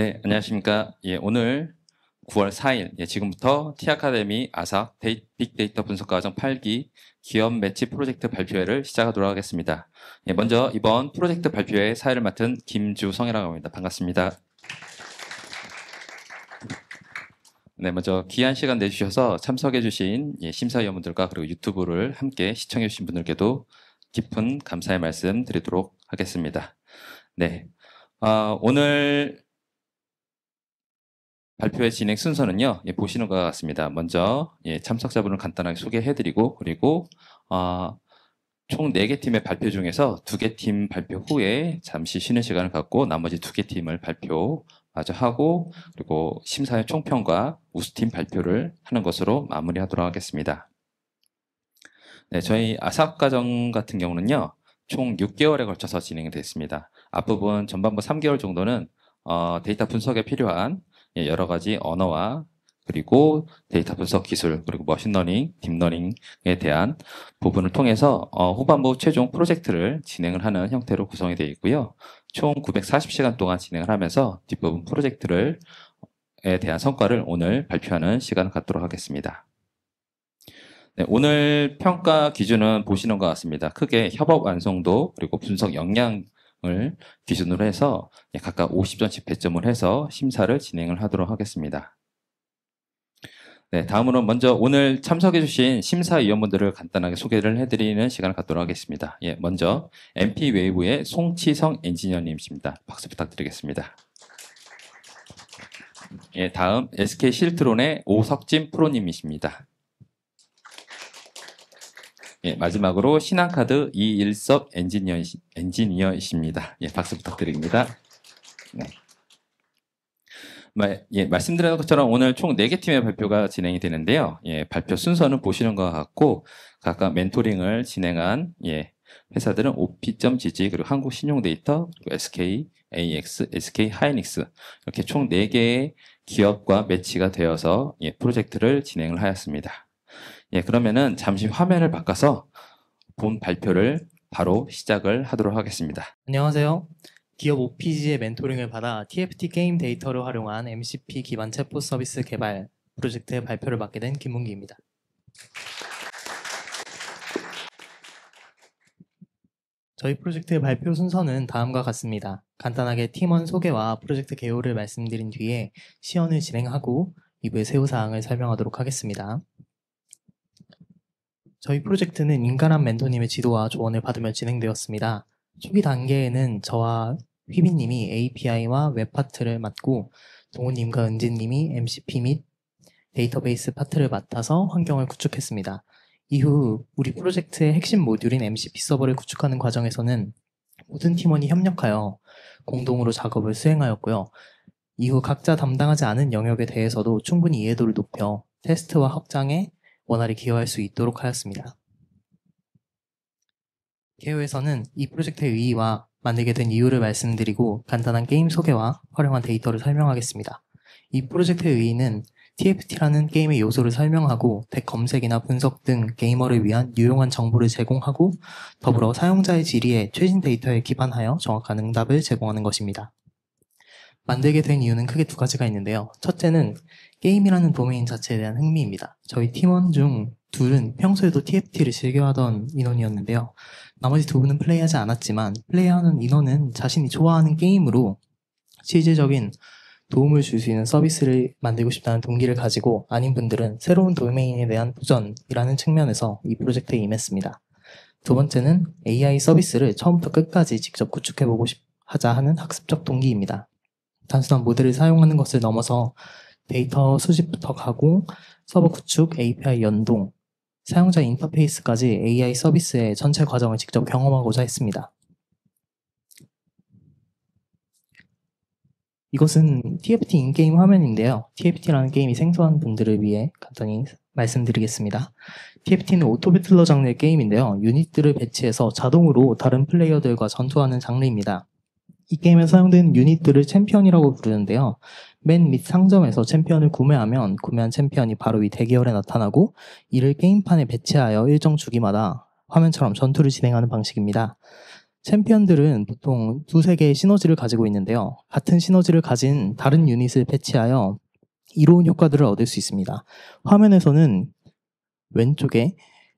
네, 안녕하십니까. 오늘 9월 4일, 지금부터 T아카데미 아삭 빅데이터 분석과정 8기 기업 매치 프로젝트 발표회를 시작하도록 하겠습니다. 먼저 이번 프로젝트 발표회 사회를 맡은 김주성이라고 합니다. 반갑습니다. 네, 먼저 귀한 시간 내주셔서 참석해주신 심사위원분들과 그리고 유튜브를 함께 시청해주신 분들께도 깊은 감사의 말씀 드리도록 하겠습니다. 네, 오늘 발표의 진행 순서는요, 보시는 것 같습니다. 먼저 참석자분을 간단하게 소개해드리고, 그리고 총 4개 팀의 발표 중에서 2개 팀 발표 후에 잠시 쉬는 시간을 갖고 나머지 2개 팀을 발표 마저 하고, 그리고 심사위 총평과 우수팀 발표를 하는 것으로 마무리하도록 하겠습니다. 네, 저희 아삭과정 같은 경우는요, 총 6개월에 걸쳐서 진행이 됐습니다. 앞부분 전반부 3개월 정도는 데이터 분석에 필요한 여러 가지 언어와 그리고 데이터 분석 기술 그리고 머신러닝, 딥러닝에 대한 부분을 통해서 후반부 최종 프로젝트를 진행을 하는 형태로 구성이 되어 있고요. 총 940시간 동안 진행을 하면서 뒷부분 프로젝트에 대한 성과를 오늘 발표하는 시간을 갖도록 하겠습니다. 네, 오늘 평가 기준은 보시는 것 같습니다. 크게 협업 완성도 그리고 분석 역량을 기준으로 해서 각각 50점씩 배점을 해서 심사를 진행을 하도록 하겠습니다. 네, 다음으로 먼저 오늘 참석해주신 심사위원분들을 간단하게 소개를 해드리는 시간을 갖도록 하겠습니다. 먼저 MP웨이브의 송치성 엔지니어님이십니다. 박수 부탁드리겠습니다. 다음 SK실트론의 오석진 프로님이십니다. 마지막으로 신한카드 이일섭 엔지니어이십니다. 박수 부탁드립니다. 네. 말씀드린 것처럼 오늘 총 4개 팀의 발표가 진행이 되는데요. 발표 순서는 보시는 것 같고 각각 멘토링을 진행한 회사들은 OP.gg 그리고 한국신용데이터 그리고 SKAX, SK하이닉스 이렇게 총 4개의 기업과 매치가 되어서 프로젝트를 진행을 하였습니다. 그러면은 잠시 화면을 바꿔서 본 발표를 바로 시작을 하도록 하겠습니다. 안녕하세요. 기업 OPG의 멘토링을 받아 TFT 게임 데이터를 활용한 MCP 기반 챗봇 서비스 개발 프로젝트의 발표를 맡게 된 김문기입니다. 저희 프로젝트의 발표 순서는 다음과 같습니다. 간단하게 팀원 소개와 프로젝트 개요를 말씀드린 뒤에 시연을 진행하고 2부의 세부사항을 설명하도록 하겠습니다. 저희 프로젝트는 인간한 멘토님의 지도와 조언을 받으며 진행되었습니다. 초기 단계에는 저와 휘빈님이 API와 웹 파트를 맡고 동훈님과 은진님이 MCP 및 데이터베이스 파트를 맡아서 환경을 구축했습니다. 이후 우리 프로젝트의 핵심 모듈인 MCP 서버를 구축하는 과정에서는 모든 팀원이 협력하여 공동으로 작업을 수행하였고요. 이후 각자 담당하지 않은 영역에 대해서도 충분히 이해도를 높여 테스트와 확장에 원활히 기여할 수 있도록 하였습니다. 개요에서는 이 프로젝트의 의의와 만들게 된 이유를 말씀드리고 간단한 게임 소개와 활용한 데이터를 설명하겠습니다. 이 프로젝트의 의의는 TFT라는 게임의 요소를 설명하고 덱 검색이나 분석 등 게이머를 위한 유용한 정보를 제공하고 더불어 사용자의 질의에 최신 데이터에 기반하여 정확한 응답을 제공하는 것입니다. 만들게 된 이유는 크게 2가지가 있는데요. 첫째는 게임이라는 도메인 자체에 대한 흥미입니다. 저희 팀원 중 둘은 평소에도 TFT를 즐겨하던 인원이었는데요. 나머지 2분은 플레이하지 않았지만 플레이하는 인원은 자신이 좋아하는 게임으로 실질적인 도움을 줄 수 있는 서비스를 만들고 싶다는 동기를 가지고 아닌 분들은 새로운 도메인에 대한 도전이라는 측면에서 이 프로젝트에 임했습니다. 2번째는 AI 서비스를 처음부터 끝까지 직접 구축해보고 하자 하는 학습적 동기입니다. 단순한 모델을 사용하는 것을 넘어서 데이터 수집부터 가공, 서버 구축, API 연동, 사용자 인터페이스까지 AI 서비스의 전체 과정을 직접 경험하고자 했습니다. 이것은 TFT 인게임 화면인데요. TFT라는 게임이 생소한 분들을 위해 간단히 말씀드리겠습니다. TFT는 오토배틀러 장르의 게임인데요. 유닛들을 배치해서 자동으로 다른 플레이어들과 전투하는 장르입니다. 이 게임에 사용되는 유닛들을 챔피언이라고 부르는데요. 맨 밑 상점에서 챔피언을 구매하면 구매한 챔피언이 바로 위 대기열에 나타나고 이를 게임판에 배치하여 일정 주기마다 화면처럼 전투를 진행하는 방식입니다. 챔피언들은 보통 두세 개의 시너지를 가지고 있는데요. 같은 시너지를 가진 다른 유닛을 배치하여 이로운 효과들을 얻을 수 있습니다. 화면에서는 왼쪽에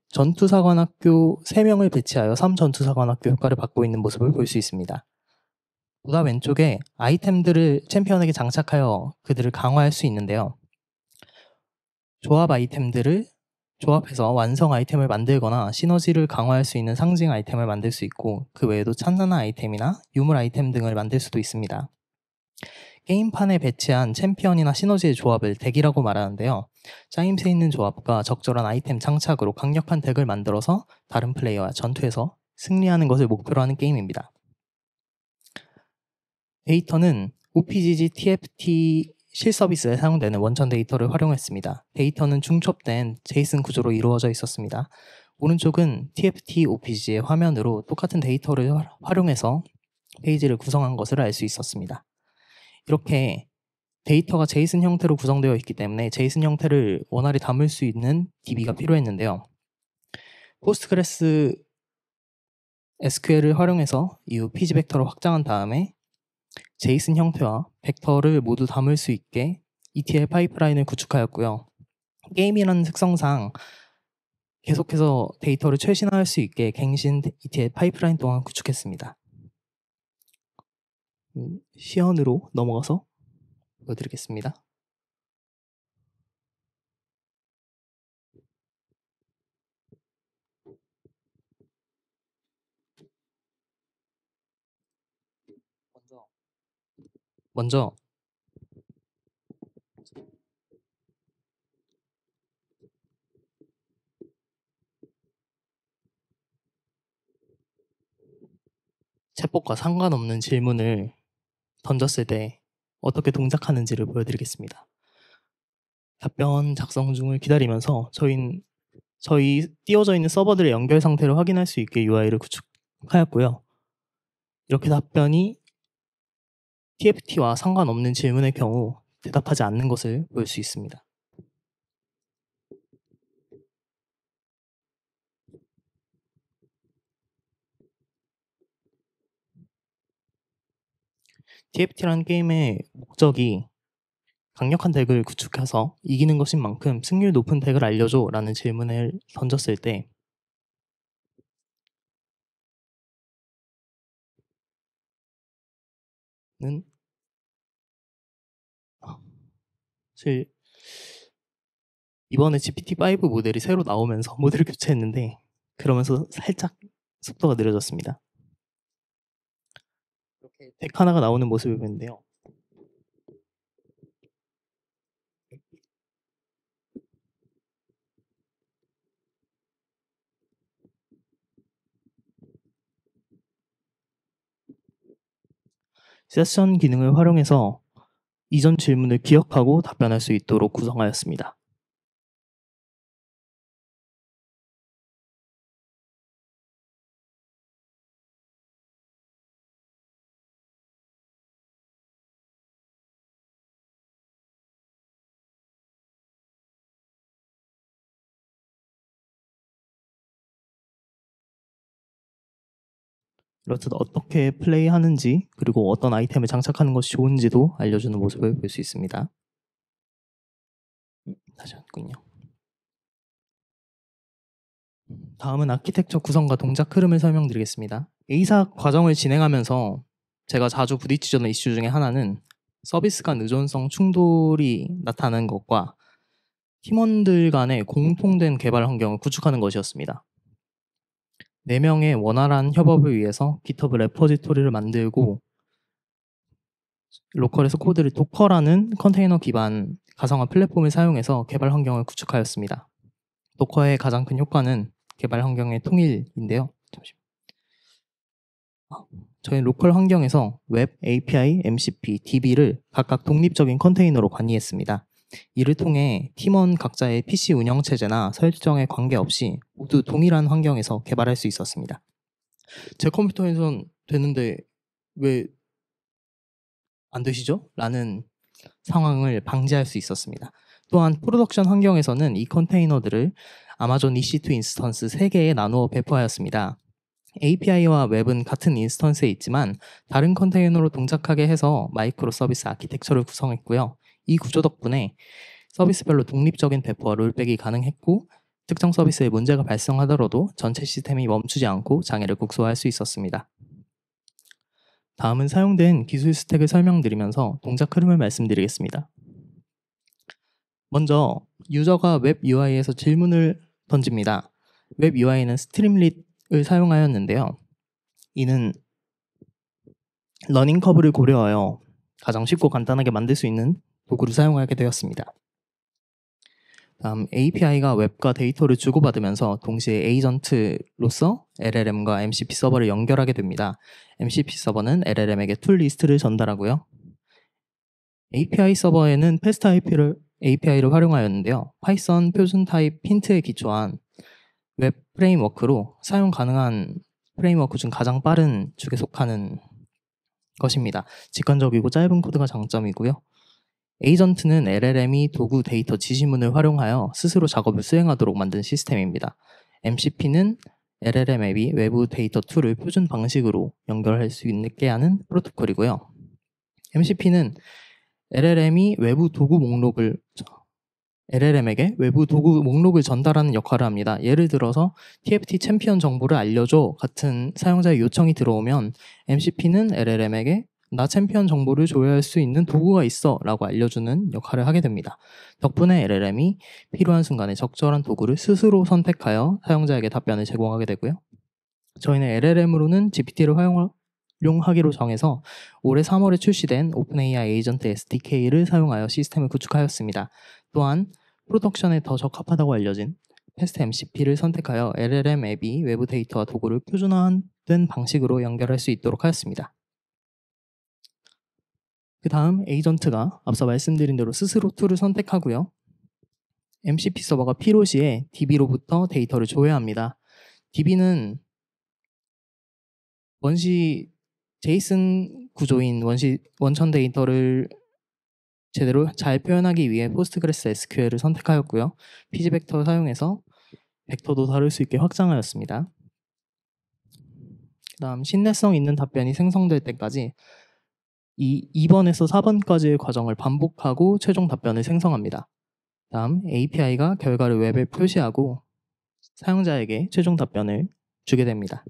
전투사관학교 3명을 배치하여 3전투사관학교 효과를 받고 있는 모습을 볼 수 있습니다. 보다 왼쪽에 아이템들을 챔피언에게 장착하여 그들을 강화할 수 있는데요. 조합 아이템들을 조합해서 완성 아이템을 만들거나 시너지를 강화할 수 있는 상징 아이템을 만들 수 있고, 그 외에도 찬나나 아이템이나 유물 아이템 등을 만들 수도 있습니다. 게임판에 배치한 챔피언이나 시너지의 조합을 덱이라고 말하는데요. 짜임새 있는 조합과 적절한 아이템 장착으로 강력한 덱을 만들어서 다른 플레이어와 전투에서 승리하는 것을 목표로 하는 게임입니다. 데이터는 OPGG TFT 실서비스에 사용되는 원천 데이터를 활용했습니다. 데이터는 중첩된 제이슨 구조로 이루어져 있었습니다. 오른쪽은 TFT OPG의 화면으로 똑같은 데이터를 활용해서 페이지를 구성한 것을 알 수 있었습니다. 이렇게 데이터가 제이슨 형태로 구성되어 있기 때문에 제이슨 형태를 원활히 담을 수 있는 DB가 필요했는데요. 포스트그레스 SQL을 활용해서 이후 피지 벡터를 확장한 다음에 제이슨 형태와 벡터를 모두 담을 수 있게 ETL 파이프라인을 구축하였고요. 게임이라는 특성상 계속해서 데이터를 최신화할 수 있게 갱신 ETL 파이프라인 또한 구축했습니다. 시연으로 넘어가서 보여드리겠습니다. 먼저 챗봇과 상관없는 질문을 던졌을 때 어떻게 동작하는지를 보여드리겠습니다. 답변 작성 중을 기다리면서 저희 띄워져 있는 서버들의 연결 상태를 확인할 수 있게 UI를 구축하였고요. 이렇게 답변이 TFT와 상관없는 질문의 경우 대답하지 않는 것을 볼 수 있습니다. TFT라는 게임의 목적이 강력한 덱을 구축해서 이기는 것인 만큼 승률 높은 덱을 알려줘 라는 질문을 던졌을 때 는 사실 이번에 GPT-5 모델이 새로 나오면서 모델을 교체했는데 그러면서 살짝 속도가 느려졌습니다. 이렇게 덱 하나가 나오는 모습을 보는데요. 세션 기능을 활용해서 이전 질문을 기억하고 답변할 수 있도록 구성하였습니다. 이렇듯 어떻게 플레이하는지 그리고 어떤 아이템을 장착하는 것이 좋은지도 알려주는 모습을 볼 수 있습니다. 다시 왔군요. 다음은 아키텍처 구성과 동작 흐름을 설명드리겠습니다. A사 과정을 진행하면서 제가 자주 부딪히는 이슈 중에 하나는 서비스 간 의존성 충돌이 나타나는 것과 팀원들 간의 공통된 개발 환경을 구축하는 것이었습니다. 4명의 원활한 협업을 위해서 GitHub 레포지토리를 만들고 로컬에서 코드를 도커라는 컨테이너 기반 가상화 플랫폼을 사용해서 개발 환경을 구축하였습니다. 도커의 가장 큰 효과는 개발 환경의 통일인데요. 저희 로컬 환경에서 웹, API, MCP, DB를 각각 독립적인 컨테이너로 관리했습니다. 이를 통해 팀원 각자의 PC 운영체제나 설정에 관계없이 모두 동일한 환경에서 개발할 수 있었습니다. 제 컴퓨터에선 되는데 왜 안 되시죠? 라는 상황을 방지할 수 있었습니다. 또한 프로덕션 환경에서는 이 컨테이너들을 아마존 EC2 인스턴스 3개에 나누어 배포하였습니다. API와 웹은 같은 인스턴스에 있지만 다른 컨테이너로 동작하게 해서 마이크로 서비스 아키텍처를 구성했고요. 이 구조 덕분에 서비스별로 독립적인 배포와 롤백이 가능했고 특정 서비스에 문제가 발생하더라도 전체 시스템이 멈추지 않고 장애를 국소화할 수 있었습니다. 다음은 사용된 기술 스택을 설명드리면서 동작 흐름을 말씀드리겠습니다. 먼저 유저가 웹 UI에서 질문을 던집니다. 웹 UI는 스트림릿을 사용하였는데요. 이는 러닝 커브를 고려하여 가장 쉽고 간단하게 만들 수 있는 도구를 사용하게 되었습니다. 다음 API가 웹과 데이터를 주고받으면서 동시에 에이전트로서 LLM과 MCP 서버를 연결하게 됩니다. MCP 서버는 LLM에게 툴 리스트를 전달하고요. API 서버에는 패스트 API를 활용하였는데요. 파이썬 표준 타입 힌트에 기초한 웹 프레임워크로 사용 가능한 프레임워크 중 가장 빠른 축에 속하는 것입니다. 직관적이고 짧은 코드가 장점이고요. 에이전트는 LLM이 도구 데이터 지시문을 활용하여 스스로 작업을 수행하도록 만든 시스템입니다. MCP는 LLM 앱이 외부 데이터 툴을 표준 방식으로 연결할 수 있게 하는 프로토콜이고요. MCP는 LLM에게 외부 도구 목록을 전달하는 역할을 합니다. 예를 들어서 TFT 챔피언 정보를 알려줘 같은 사용자의 요청이 들어오면 MCP는 LLM에게 나 챔피언 정보를 조회할 수 있는 도구가 있어 라고 알려주는 역할을 하게 됩니다. 덕분에 LLM이 필요한 순간에 적절한 도구를 스스로 선택하여 사용자에게 답변을 제공하게 되고요. 저희는 LLM으로는 GPT를 활용하기로 정해서 올해 3월에 출시된 오픈AI 에이전트 SDK를 사용하여 시스템을 구축하였습니다. 또한 프로덕션에 더 적합하다고 알려진 패스트 MCP를 선택하여 LLM 앱이 외부 데이터와 도구를 표준화된 방식으로 연결할 수 있도록 하였습니다. 그 다음 에이전트가 앞서 말씀드린 대로 스스로 툴을 선택하고요. MCP 서버가 필요 시에 DB로부터 데이터를 조회합니다. DB는 원시 제이슨 구조인 원천 데이터를 제대로 잘 표현하기 위해 포스트그레스 SQL을 선택하였고요. 피지벡터 사용해서 벡터도 다룰 수 있게 확장하였습니다. 그 다음 신뢰성 있는 답변이 생성될 때까지 2번에서 4번까지의 과정을 반복하고 최종 답변을 생성합니다. 다음 API가 결과를 웹에 표시하고 사용자에게 최종 답변을 주게 됩니다.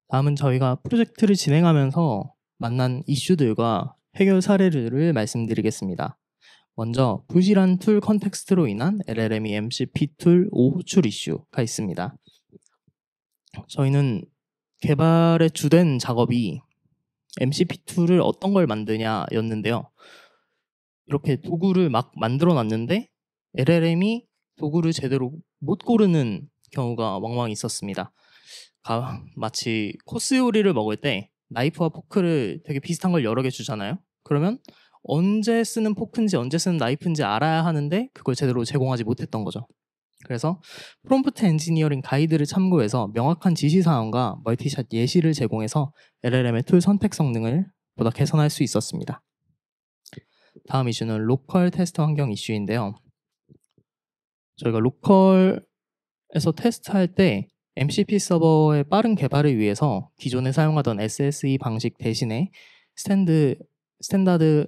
다음은 저희가 프로젝트를 진행하면서 만난 이슈들과 해결 사례들을 말씀드리겠습니다. 먼저 부실한 툴 컨텍스트로 인한 LLM이 MCP 툴 오호출 이슈가 있습니다. 저희는 개발의 주된 작업이 MCP 툴을 어떤 걸 만드냐였는데요. 이렇게 도구를 막 만들어 놨는데 LLM이 도구를 제대로 못 고르는 경우가 왕왕 있었습니다. 마치 코스 요리를 먹을 때 나이프와 포크를 되게 비슷한 걸 여러 개 주잖아요. 그러면 언제 쓰는 포크인지 언제 쓰는 나이프인지 알아야 하는데 그걸 제대로 제공하지 못했던 거죠. 그래서 프롬프트 엔지니어링 가이드를 참고해서 명확한 지시사항과 멀티샷 예시를 제공해서 LLM의 툴 선택 성능을 보다 개선할 수 있었습니다. 다음 이슈는 로컬 테스트 환경 이슈인데요. 저희가 로컬에서 테스트할 때 MCP 서버의 빠른 개발을 위해서 기존에 사용하던 SSE 방식 대신에 스탠다드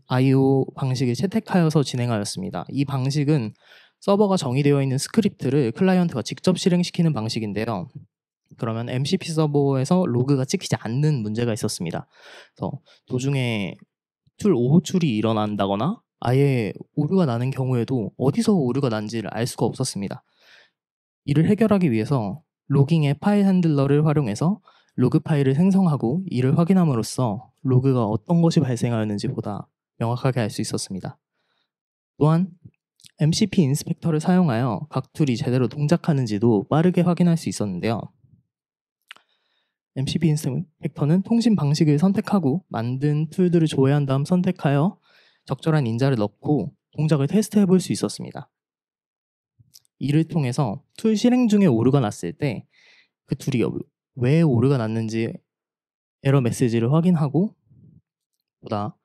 IO 방식을 채택하여서 진행하였습니다. 이 방식은 서버가 정의되어 있는 스크립트를 클라이언트가 직접 실행시키는 방식인데요. 그러면 MCP 서버에서 로그가 찍히지 않는 문제가 있었습니다. 그래서 도중에 툴 오호출이 일어난다거나 아예 오류가 나는 경우에도 어디서 오류가 난지를 알 수가 없었습니다. 이를 해결하기 위해서 로깅의 파일 핸들러를 활용해서 로그 파일을 생성하고 이를 확인함으로써 로그가 어떤 것이 발생하였는지 보다 명확하게 알 수 있었습니다. 또한 MCP 인스펙터를 사용하여 각 툴이 제대로 동작하는지도 빠르게 확인할 수 있었는데요. MCP 인스펙터는 통신 방식을 선택하고 만든 툴들을 조회한 다음 선택하여 적절한 인자를 넣고 동작을 테스트해 볼 수 있었습니다. 이를 통해서 툴 실행 중에 오류가 났을 때 그 툴이 왜 오류가 났는지 에러 메시지를 확인하고 보다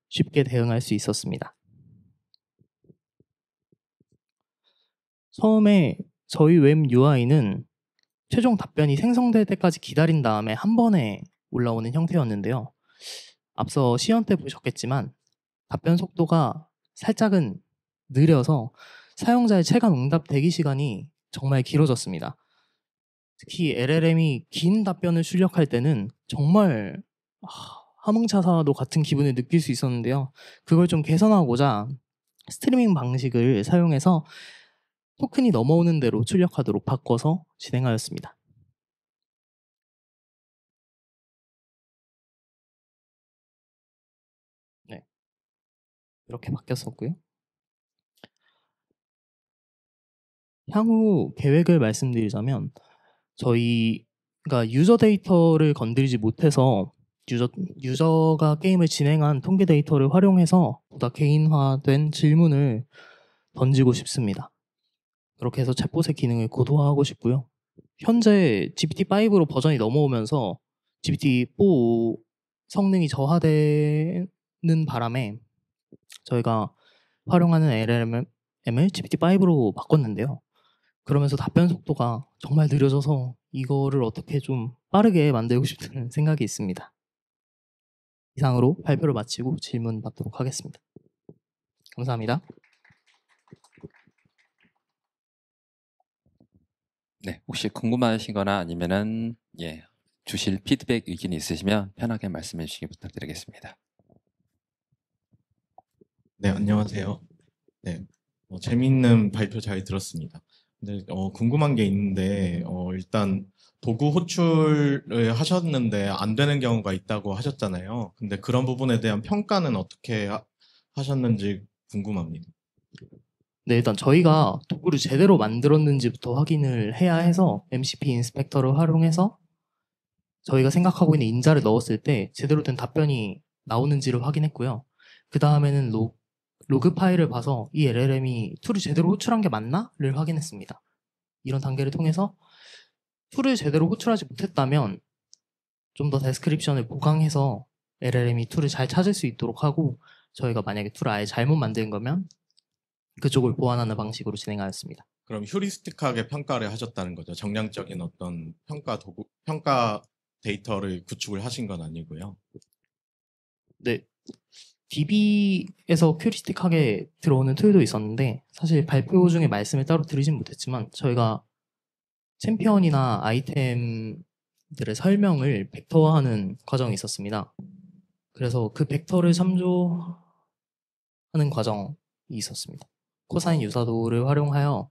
쉽게 대응할 수 있었습니다. 처음에 저희 웹 UI는 최종 답변이 생성될 때까지 기다린 다음에 한 번에 올라오는 형태였는데요. 앞서 시연 때 보셨겠지만 답변 속도가 살짝은 느려서 사용자의 체감 응답 대기 시간이 정말 길어졌습니다. 특히 LLM이 긴 답변을 출력할 때는 정말 화몽차사도 같은 기분을 느낄 수 있었는데요. 그걸 좀 개선하고자 스트리밍 방식을 사용해서 토큰이 넘어오는 대로 출력하도록 바꿔서 진행하였습니다. 네, 이렇게 바뀌었었고요. 향후 계획을 말씀드리자면 저희가 유저 데이터를 건드리지 못해서 유저가 게임을 진행한 통계 데이터를 활용해서 보다 개인화된 질문을 던지고 싶습니다. 그렇게 해서 챗봇의 기능을 고도화하고 싶고요. 현재 GPT-5로 버전이 넘어오면서 GPT-4 성능이 저하되는 바람에 저희가 활용하는 LLM을 GPT-5로 바꿨는데요. 그러면서 답변 속도가 정말 느려져서 이거를 어떻게 좀 빠르게 만들고 싶다는 생각이 있습니다. 이상으로 발표를 마치고 질문 받도록 하겠습니다. 감사합니다. 네, 혹시 궁금하신 거나 아니면은 주실 피드백 의견이 있으시면 편하게 말씀해 주시기 부탁드리겠습니다. 네, 안녕하세요. 네, 재미있는 발표 잘 들었습니다. 근데 궁금한 게 있는데 일단 도구 호출을 하셨는데 안 되는 경우가 있다고 하셨잖아요. 근데 그런 부분에 대한 평가는 어떻게 하셨는지 궁금합니다. 네, 일단 저희가 도구를 제대로 만들었는지부터 확인을 해야 해서 MCP 인스펙터를 활용해서 저희가 생각하고 있는 인자를 넣었을 때 제대로 된 답변이 나오는지를 확인했고요. 그 다음에는 로그 파일을 봐서 이 LLM이 툴을 제대로 호출한 게 맞나?를 확인했습니다. 이런 단계를 통해서 툴을 제대로 호출하지 못했다면 좀 더 데스크립션을 보강해서 LLM이 툴을 잘 찾을 수 있도록 하고 저희가 만약에 툴을 아예 잘못 만든 거면 그쪽을 보완하는 방식으로 진행하였습니다. 그럼 휴리스틱하게 평가를 하셨다는 거죠. 정량적인 어떤 평가 데이터를 구축을 하신 건 아니고요. 네, DB에서 큐리스틱하게 들어오는 툴도 있었는데 사실 발표 중에 말씀을 따로 드리진 못했지만 저희가 챔피언이나 아이템들의 설명을 벡터화하는 과정이 있었습니다. 그래서 그 벡터를 참조하는 과정이 있었습니다. 코사인 유사도를 활용하여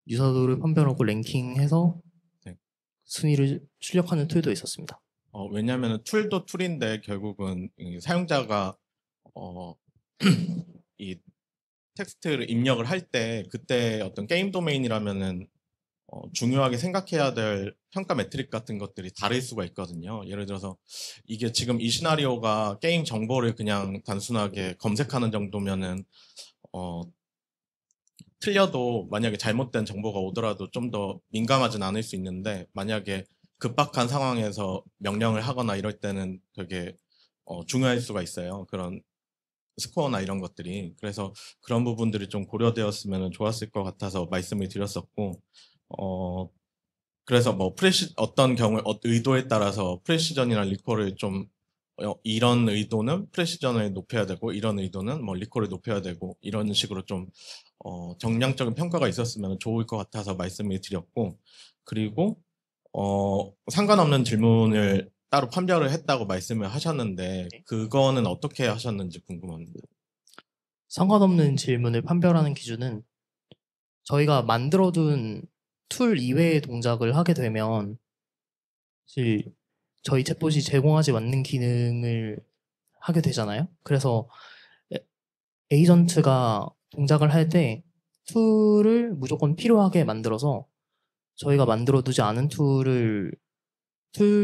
유사도를 판별하고 랭킹해서 네. 순위를 출력하는 툴도 있었습니다. 왜냐하면 툴도 툴인데 결국은 이 사용자가 이 텍스트를 입력을 할 때 그때 어떤 게임 도메인이라면은 중요하게 생각해야 될 평가 매트릭 같은 것들이 다를 수가 있거든요. 예를 들어서 이게 지금 이 시나리오가 게임 정보를 그냥 단순하게 검색하는 정도면은 틀려도 만약에 잘못된 정보가 오더라도 좀 더 민감하진 않을 수 있는데 만약에 급박한 상황에서 명령을 하거나 이럴 때는 되게 중요할 수가 있어요. 그런 스코어나 이런 것들이. 그래서 그런 부분들이 좀 고려되었으면 좋았을 것 같아서 말씀을 드렸었고 그래서 뭐 어떤 경우 의도에 따라서 프레시전이나 리콜을 좀 이런 의도는 프레시전을 높여야 되고 이런 의도는 뭐 리콜을 높여야 되고 이런 식으로 좀 정량적인 평가가 있었으면 좋을 것 같아서 말씀을 드렸고 그리고 상관없는 질문을 따로 판별을 했다고 말씀을 하셨는데 그거는 어떻게 하셨는지 궁금합니다. 상관없는 질문을 판별하는 기준은 저희가 만들어둔 툴 이외의 동작을 하게 되면 사실 저희 챗봇이 제공하지 않는 기능을 하게 되잖아요. 그래서 에이전트가 동작을 할 때 툴을 무조건 필요하게 만들어서 저희가 만들어두지 않은 툴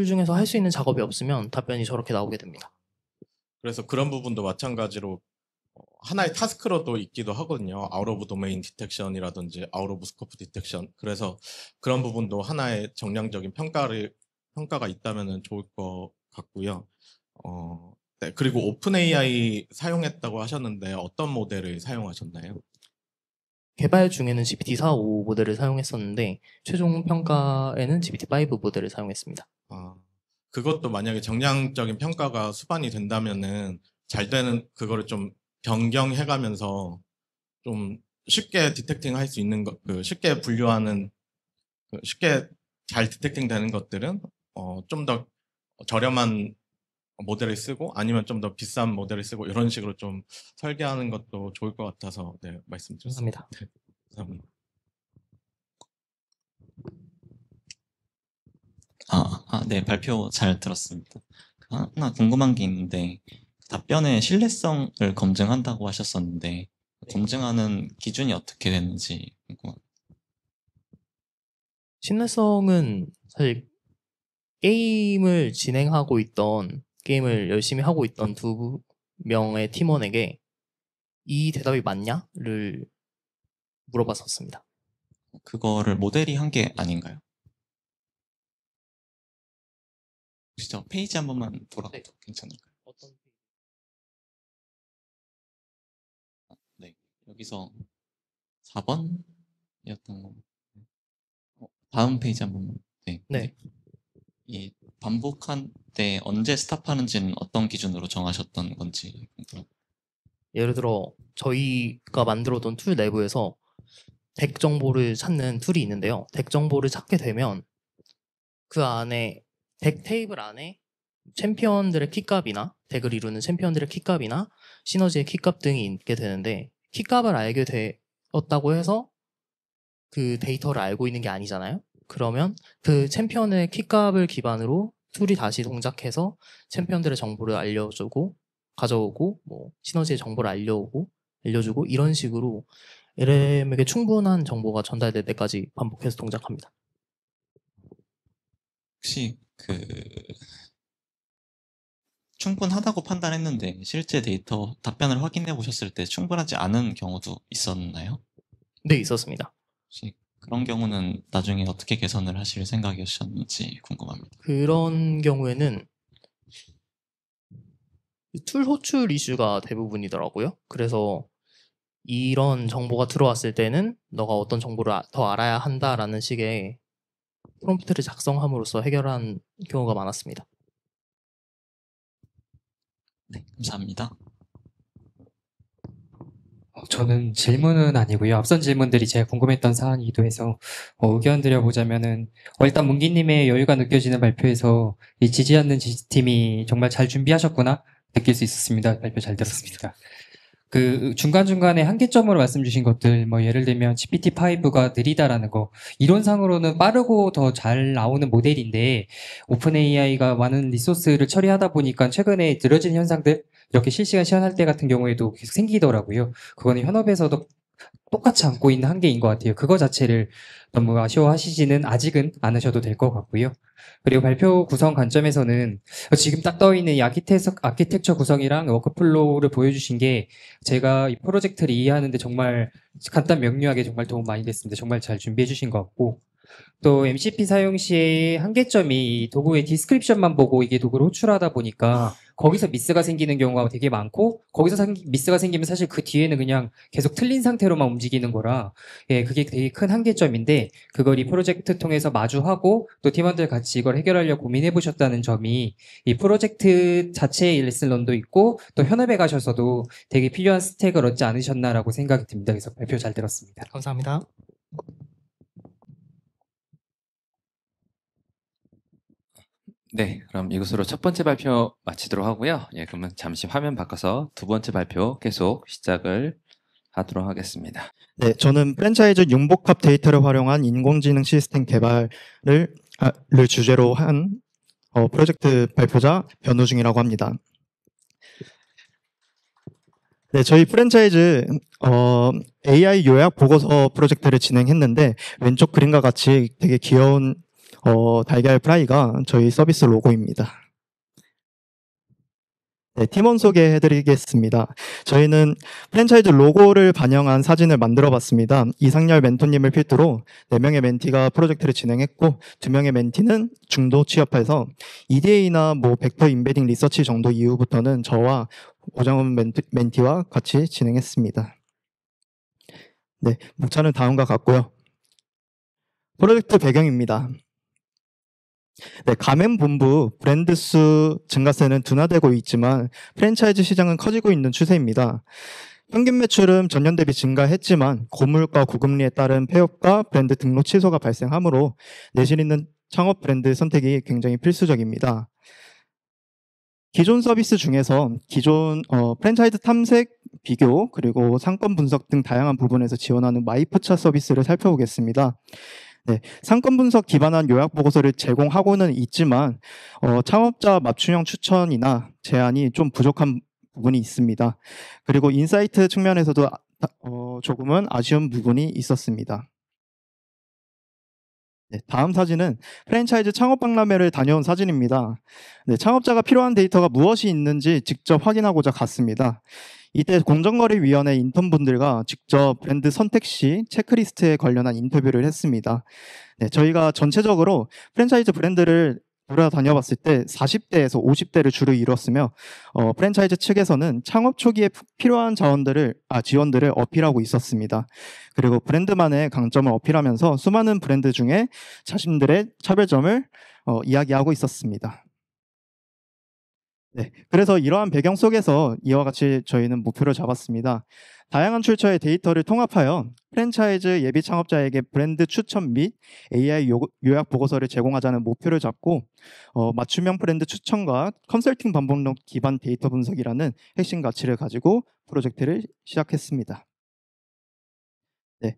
중에서 할 수 있는 작업이 없으면 답변이 저렇게 나오게 됩니다. 그래서 그런 부분도 마찬가지로 하나의 타스크로도 있기도 하거든요. 아웃 오브 도메인 디텍션이라든지 아웃 오브 스코프 디텍션. 그래서 그런 부분도 하나의 정량적인 평가가 있다면 좋을 것 같고요. 네, 그리고 오픈 AI 사용했다고 하셨는데 어떤 모델을 사용하셨나요? 개발 중에는 GPT-4.5 모델을 사용했었는데 최종 평가에는 GPT-5 모델을 사용했습니다. 아, 그것도 만약에 정량적인 평가가 수반이 된다면은 잘 되는 그거를 좀 변경해가면서 좀 쉽게 디텍팅 할 수 있는 것, 쉽게 분류하는, 쉽게 잘 디텍팅 되는 것들은 좀 더 저렴한 모델을 쓰고 아니면 좀 더 비싼 모델을 쓰고 이런 식으로 좀 설계하는 것도 좋을 것 같아서 네, 말씀드렸습니다. 감사합니다. 네, 감사합니다. 네, 발표 잘 들었습니다. 하나 궁금한 게 있는데, 답변의 신뢰성을 검증한다고 하셨었는데, 검증하는 기준이 어떻게 되는지 궁금합니다. 신뢰성은 사실 게임을 열심히 하고 있던 두 명의 팀원에게 이 대답이 맞냐를 물어봤었습니다. 그거를 모델이 한 게 아닌가요? 혹시 저 페이지 한 번만 돌아가도 괜찮을까요? 네, 여기서 4번이었던 거. 다음 페이지 한 번만. 네. 네. 이 반복한 때 언제 스탑하는지는 어떤 기준으로 정하셨던 건지. 예를 들어 저희가 만들어둔 툴 내부에서 덱 정보를 찾는 툴이 있는데요. 덱 정보를 찾게 되면 그 안에 덱 테이블 안에 챔피언들의 키값이나 덱을 이루는 챔피언들의 키값이나 시너지의 키값 등이 있게 되는데 키값을 알게 되었다고 해서 그 데이터를 알고 있는 게 아니잖아요. 그러면 그 챔피언의 키값을 기반으로 툴이 다시 동작해서 챔피언들의 정보를 알려주고 가져오고 뭐 시너지의 정보를 알려주고 이런 식으로 LM에게 충분한 정보가 전달될 때까지 반복해서 동작합니다. 혹시 충분하다고 판단했는데 실제 데이터 답변을 확인해 보셨을 때 충분하지 않은 경우도 있었나요? 네, 있었습니다. 혹시 그런 경우는 나중에 어떻게 개선을 하실 생각이셨는지 궁금합니다. 그런 경우에는 툴 호출 이슈가 대부분이더라고요. 그래서 이런 정보가 들어왔을 때는 너가 어떤 정보를 더 알아야 한다라는 식의 프롬프트를 작성함으로써 해결한 경우가 많았습니다. 네, 감사합니다. 저는 질문은 아니고요. 앞선 질문들이 제가 궁금했던 사안이기도 해서 의견 드려보자면은 일단 문기님의 여유가 느껴지는 발표에서 이 지지 않는 지지팀이 정말 잘 준비하셨구나 느낄 수 있었습니다. 발표 잘 들었습니다. 그 중간중간에 한계점으로 말씀 주신 것들 뭐 예를 들면 GPT-5가 느리다라는 거 이론상으로는 빠르고 더 잘 나오는 모델인데 오픈 AI가 많은 리소스를 처리하다 보니까 최근에 늘어진 현상들 이렇게 실시간 시연할 때 같은 경우에도 계속 생기더라고요. 그거는 현업에서도 똑같이 안고 있는 한계인 것 같아요. 그거 자체를 너무 아쉬워하시지는 아직은 않으셔도 될 것 같고요. 그리고 발표 구성 관점에서는 지금 딱 떠 있는 이 아키텍처 구성이랑 워크플로우를 보여주신 게 제가 이 프로젝트를 이해하는데 정말 간단 명료하게 정말 도움 많이 됐습니다. 정말 잘 준비해 주신 것 같고 또 MCP 사용 시의 한계점이 이 도구의 디스크립션만 보고 이게 도구를 호출하다 보니까 거기서 미스가 생기는 경우가 되게 많고 거기서 미스가 생기면 사실 그 뒤에는 그냥 계속 틀린 상태로만 움직이는 거라 그게 되게 큰 한계점인데 그걸 이 프로젝트 통해서 마주하고 또 팀원들 같이 이걸 해결하려고 고민해 보셨다는 점이 이 프로젝트 자체의 레슨런도 있고 또 현업에 가셔서도 되게 필요한 스택을 얻지 않으셨나라고 생각이 듭니다. 그래서 발표 잘 들었습니다. 감사합니다. 네, 그럼 이것으로 첫 번째 발표 마치도록 하고요. 그러면 잠시 화면 바꿔서 두 번째 발표 계속 시작을 하도록 하겠습니다. 네, 저는 프랜차이즈 융복합 데이터를 활용한 인공지능 시스템 개발을 주제로 한 프로젝트 발표자 변우중이라고 합니다. 네, 저희 프랜차이즈 AI 요약 보고서 프로젝트를 진행했는데 왼쪽 그림과 같이 되게 귀여운 달걀 프라이가 저희 서비스 로고입니다. 네, 팀원 소개해드리겠습니다. 저희는 프랜차이즈 로고를 반영한 사진을 만들어봤습니다. 이상열 멘토님을 필두로 4명의 멘티가 프로젝트를 진행했고 2명의 멘티는 중도 취업해서 EDA나 뭐 벡터 임베딩 리서치 정도 이후부터는 저와 오정훈 멘티와 같이 진행했습니다. 네, 목차는 다음과 같고요. 프로젝트 배경입니다. 네, 가맹본부 브랜드 수 증가세는 둔화되고 있지만 프랜차이즈 시장은 커지고 있는 추세입니다. 평균 매출은 전년 대비 증가했지만 고물가 고금리에 따른 폐업과 브랜드 등록 취소가 발생하므로 내실 있는 창업 브랜드 선택이 굉장히 필수적입니다. 기존 서비스 중에서 기존 프랜차이즈 탐색, 비교, 그리고 상권 분석 등 다양한 부분에서 지원하는 마이프차 서비스를 살펴보겠습니다. 네, 상권 분석 기반한 요약 보고서를 제공하고는 있지만 창업자 맞춤형 추천이나 제안이 좀 부족한 부분이 있습니다. 그리고 인사이트 측면에서도 조금은 아쉬운 부분이 있었습니다. 네, 다음 사진은 프랜차이즈 창업 박람회를 다녀온 사진입니다. 네, 창업자가 필요한 데이터가 무엇이 있는지 직접 확인하고자 갔습니다. 이때 공정거래위원회 인턴분들과 직접 브랜드 선택 시 체크리스트에 관련한 인터뷰를 했습니다. 네, 저희가 전체적으로 프랜차이즈 브랜드를 돌아다녀봤을 때 40대에서 50대를 주로 이뤘으며 프랜차이즈 측에서는 창업 초기에 필요한 지원들을 어필하고 있었습니다. 그리고 브랜드만의 강점을 어필하면서 수많은 브랜드 중에 자신들의 차별점을 이야기하고 있었습니다. 네, 그래서 이러한 배경 속에서 이와 같이 저희는 목표를 잡았습니다. 다양한 출처의 데이터를 통합하여 프랜차이즈 예비 창업자에게 브랜드 추천 및 AI 요약 보고서를 제공하자는 목표를 잡고 맞춤형 브랜드 추천과 컨설팅 반복력 기반 데이터 분석이라는 핵심 가치를 가지고 프로젝트를 시작했습니다. 네.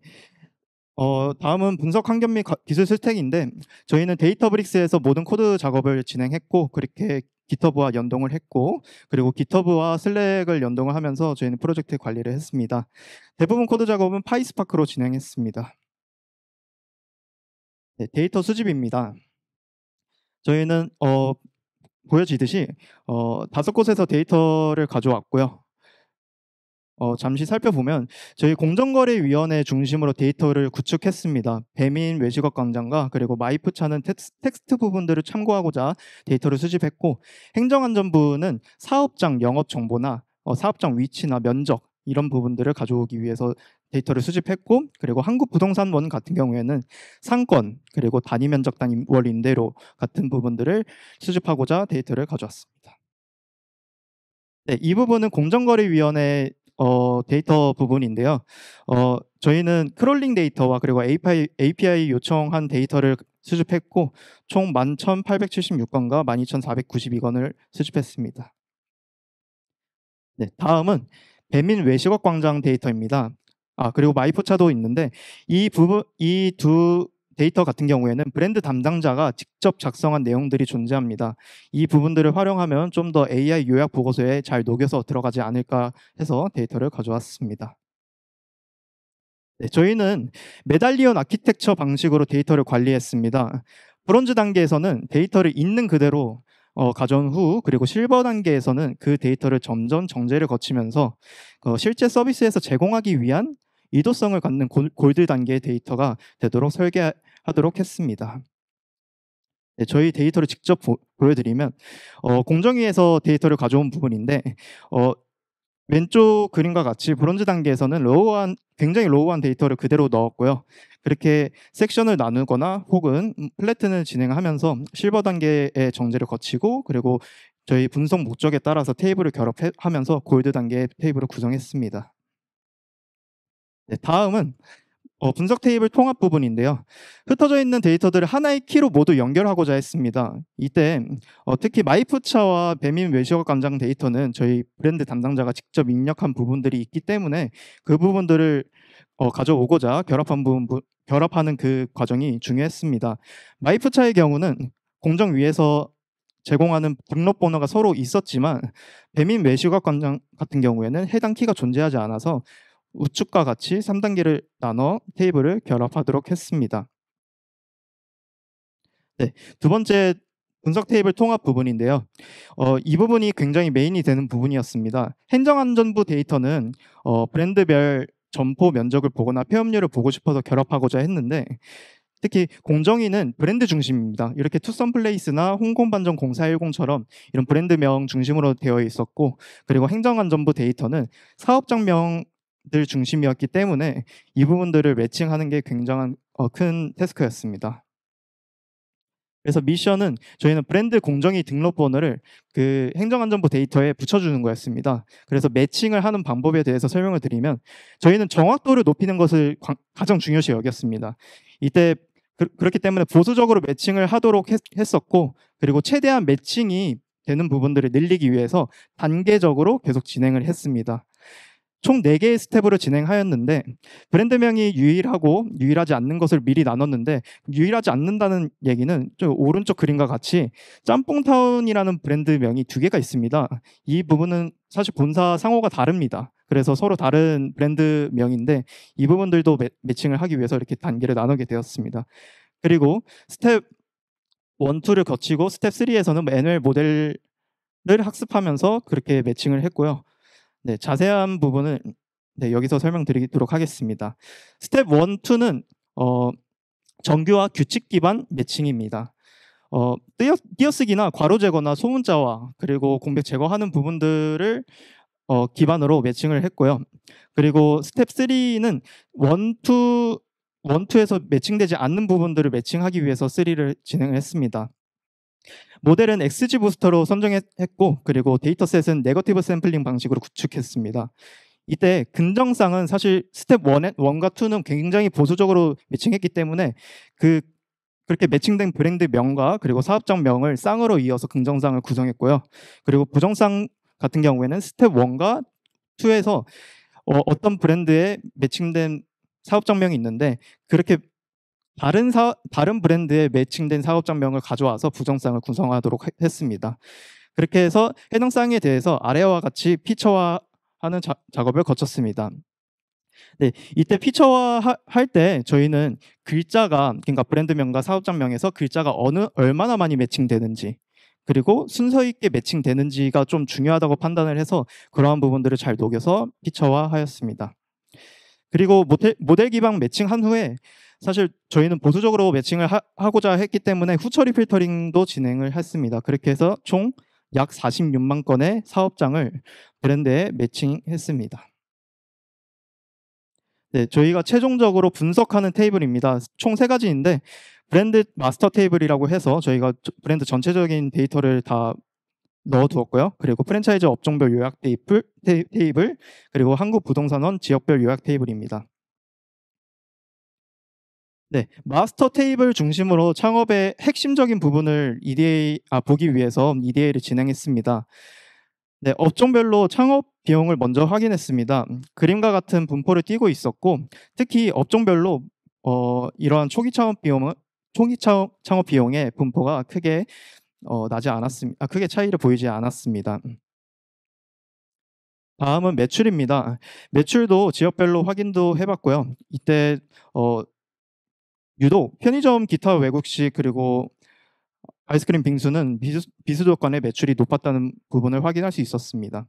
다음은 분석 환경 및 기술 스택인데 저희는 데이터브릭스에서 모든 코드 작업을 진행했고 그렇게 기터브와 연동을 했고 그리고 기터브와 슬랙을 연동을 하면서 저희는 프로젝트 관리를 했습니다. 대부분 코드 작업은 파이스파크로 진행했습니다. 네, 데이터 수집입니다. 저희는 보여지듯이 5곳에서 데이터를 가져왔고요. 잠시 살펴보면 저희 공정거래위원회 중심으로 데이터를 구축했습니다. 배민 외식업 광장과 그리고 마이프차는 텍스트 부분들을 참고하고자 데이터를 수집했고 행정안전부는 사업장 영업 정보나 사업장 위치나 면적 이런 부분들을 가져오기 위해서 데이터를 수집했고 그리고 한국부동산원 같은 경우에는 상권 그리고 단위 면적당 월 임대료 같은 부분들을 수집하고자 데이터를 가져왔습니다. 네, 이 부분은 공정거래위원회 데이터 부분인데요. 저희는 크롤링 데이터와 그리고 API 요청한 데이터를 수집했고 총 11,876건과 12,492건을 수집했습니다. 네, 다음은 배민 외식업 광장 데이터입니다. 그리고 마이포차도 있는데 이 두 데이터 같은 경우에는 브랜드 담당자가 직접 작성한 내용들이 존재합니다. 이 부분들을 활용하면 좀 더 AI 요약 보고서에 잘 녹여서 들어가지 않을까 해서 데이터를 가져왔습니다. 네, 저희는 메달리언 아키텍처 방식으로 데이터를 관리했습니다. 브론즈 단계에서는 데이터를 있는 그대로 가져온 후 그리고 실버 단계에서는 그 데이터를 점점 정제를 거치면서 실제 서비스에서 제공하기 위한 이도성을 갖는 골드 단계의 데이터가 되도록 설계하도록 했습니다. 네, 저희 데이터를 직접 보여드리면 공정위에서 데이터를 가져온 부분인데 왼쪽 그림과 같이 브론즈 단계에서는 굉장히 로우한 데이터를 그대로 넣었고요. 그렇게 섹션을 나누거나 혹은 플래튼을 진행하면서 실버 단계의 정제를 거치고 그리고 저희 분석 목적에 따라서 테이블을 결합하면서 골드 단계의 테이블을 구성했습니다. 네, 다음은 분석 테이블 통합 부분인데요. 흩어져 있는 데이터들을 하나의 키로 모두 연결하고자 했습니다. 이때 특히 마이프차와 배민 외식업 광장 데이터는 저희 브랜드 담당자가 직접 입력한 부분들이 있기 때문에 그 부분들을 가져오고자 결합하는 그 과정이 중요했습니다. 마이프차의 경우는 공정위에서 제공하는 등록번호가 서로 있었지만 배민 외식업 광장 같은 경우에는 해당 키가 존재하지 않아서 우측과 같이 3단계를 나눠 테이블을 결합하도록 했습니다. 네, 두 번째 분석 테이블 통합 부분인데요. 이 부분이 굉장히 메인이 되는 부분이었습니다. 행정안전부 데이터는 브랜드별 점포 면적을 보거나 폐업률을 보고 싶어서 결합하고자 했는데 특히 공정위는 브랜드 중심입니다. 이렇게 투썸플레이스나 홍콩반점 0410처럼 이런 브랜드명 중심으로 되어 있었고 그리고 행정안전부 데이터는 사업장명 브랜드들 중심이었기 때문에 이 부분들을 매칭하는 게 굉장한 큰 태스크였습니다. 그래서 미션은 저희는 브랜드 공정위 등록번호를 그 행정안전부 데이터에 붙여주는 거였습니다. 그래서 매칭을 하는 방법에 대해서 설명을 드리면 저희는 정확도를 높이는 것을 가장 중요시 여겼습니다. 이때 그렇기 때문에 보수적으로 매칭을 하도록 했었고, 그리고 최대한 매칭이 되는 부분들을 늘리기 위해서 단계적으로 계속 진행을 했습니다. 총 4개의 스텝으로 진행하였는데 브랜드명이 유일하고 유일하지 않는 것을 미리 나눴는데, 유일하지 않는다는 얘기는 좀 오른쪽 그림과 같이 짬뽕타운이라는 브랜드명이 2개가 있습니다. 이 부분은 사실 본사 상호가 다릅니다. 그래서 서로 다른 브랜드명인데 이 부분들도 매칭을 하기 위해서 이렇게 단계를 나누게 되었습니다. 그리고 스텝 1, 2를 거치고 스텝 3에서는 매뉴얼 모델을 학습하면서 그렇게 매칭을 했고요. 네, 자세한 부분은 여기서 설명드리도록 하겠습니다. 스텝 1, 2는 정규와 규칙 기반 매칭입니다. 띄어쓰기나 괄호 제거나 소문자와 그리고 공백 제거하는 부분들을 기반으로 매칭을 했고요. 그리고 스텝 3는 1, 2에서 매칭되지 않는 부분들을 매칭하기 위해서 3를 진행을 했습니다. 모델은 XG 부스터로 선정했고, 그리고 데이터셋은 네거티브 샘플링 방식으로 구축했습니다. 이때 긍정쌍은 사실 스텝 1과 2는 굉장히 보수적으로 매칭했기 때문에 그렇게 매칭된 브랜드 명과 그리고 사업장 명을 쌍으로 이어서 긍정쌍을 구성했고요. 그리고 부정쌍 같은 경우에는 스텝 1과 2에서 어떤 브랜드에 매칭된 사업장명이 있는데 그렇게 다른 브랜드에 매칭된 사업장명을 가져와서 부정쌍을 구성하도록 했습니다. 그렇게 해서 해당 쌍에 대해서 아래와 같이 피처화하는 작업을 거쳤습니다. 네, 이때 피처화 할 때 저희는 글자가, 그러니까 브랜드명과 사업장명에서 글자가 얼마나 많이 매칭되는지, 그리고 순서 있게 매칭되는지가 좀 중요하다고 판단을 해서 그러한 부분들을 잘 녹여서 피처화하였습니다. 그리고 모델 기반 매칭한 후에 사실 저희는 보수적으로 매칭을 하고자 했기 때문에 후처리 필터링도 진행을 했습니다. 그렇게 해서 총 약 46만 건의 사업장을 브랜드에 매칭했습니다. 네, 저희가 최종적으로 분석하는 테이블입니다. 총 3가지인데 브랜드 마스터 테이블이라고 해서 저희가 브랜드 전체적인 데이터를 다 넣어두었고요. 그리고 프랜차이즈 업종별 요약 테이블, 그리고 한국 부동산원 지역별 요약 테이블입니다. 네, 마스터 테이블 중심으로 창업의 핵심적인 부분을 보기 위해서 EDA를 진행했습니다. 네, 업종별로 창업 비용을 먼저 확인했습니다. 그림과 같은 분포를 띄고 있었고, 특히 업종별로 이러한 초기 창업 비용의 분포가 크게 나지 않았습니다. 크게 차이를 보이지 않았습니다. 다음은 매출입니다. 매출도 지역별로 확인도 해봤고요. 이때 유독 편의점 기타 외국식 그리고 아이스크림 빙수는 비수도 간의 매출이 높았다는 부분을 확인할 수 있었습니다.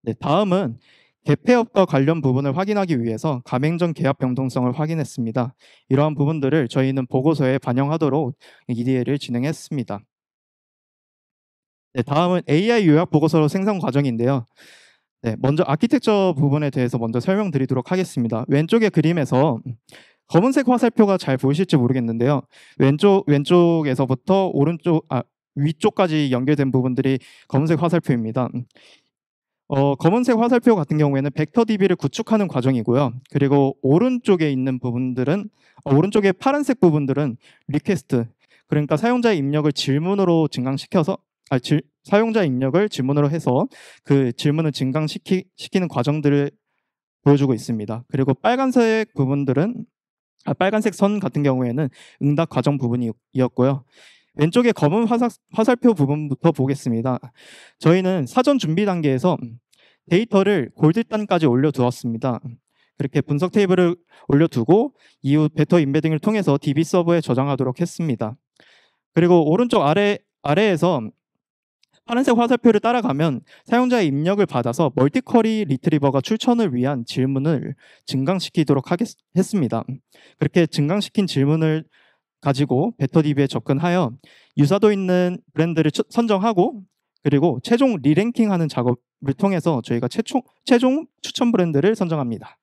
네, 다음은 개폐업과 관련 부분을 확인하기 위해서 가맹점 계약 변동성을 확인했습니다. 이러한 부분들을 저희는 보고서에 반영하도록 EDA를 진행했습니다. 네, 다음은 AI 요약 보고서 생산 과정인데요. 네, 먼저 아키텍처 부분에 대해서 먼저 설명드리도록 하겠습니다. 왼쪽의 그림에서 검은색 화살표가 잘 보이실지 모르겠는데요. 왼쪽에서부터 위쪽까지 연결된 부분들이 검은색 화살표입니다. 검은색 화살표 같은 경우에는 벡터 DB를 구축하는 과정이고요. 그리고 오른쪽에 있는 부분들은 오른쪽에 파란색 부분들은 리퀘스트, 그러니까 사용자의 입력을 질문으로 증강시켜서 사용자 입력을 질문으로 해서 그 질문을 증강시키는 과정들을 보여주고 있습니다. 그리고 빨간색 선 같은 경우에는 응답 과정 부분이었고요. 왼쪽에 검은 화살표 부분부터 보겠습니다. 저희는 사전 준비 단계에서 데이터를 골드단까지 올려두었습니다. 그렇게 분석 테이블을 올려두고 이후 베터 임베딩을 통해서 DB 서버에 저장하도록 했습니다. 그리고 오른쪽 아래에서 파란색 화살표를 따라가면 사용자의 입력을 받아서 멀티쿼리 리트리버가 출천을 위한 질문을 증강시키도록 했습니다. 그렇게 증강시킨 질문을 가지고 베터DB에 접근하여 유사도 있는 브랜드를 선정하고 그리고 최종 리랭킹하는 작업을 통해서 저희가 최종 추천 브랜드를 선정합니다.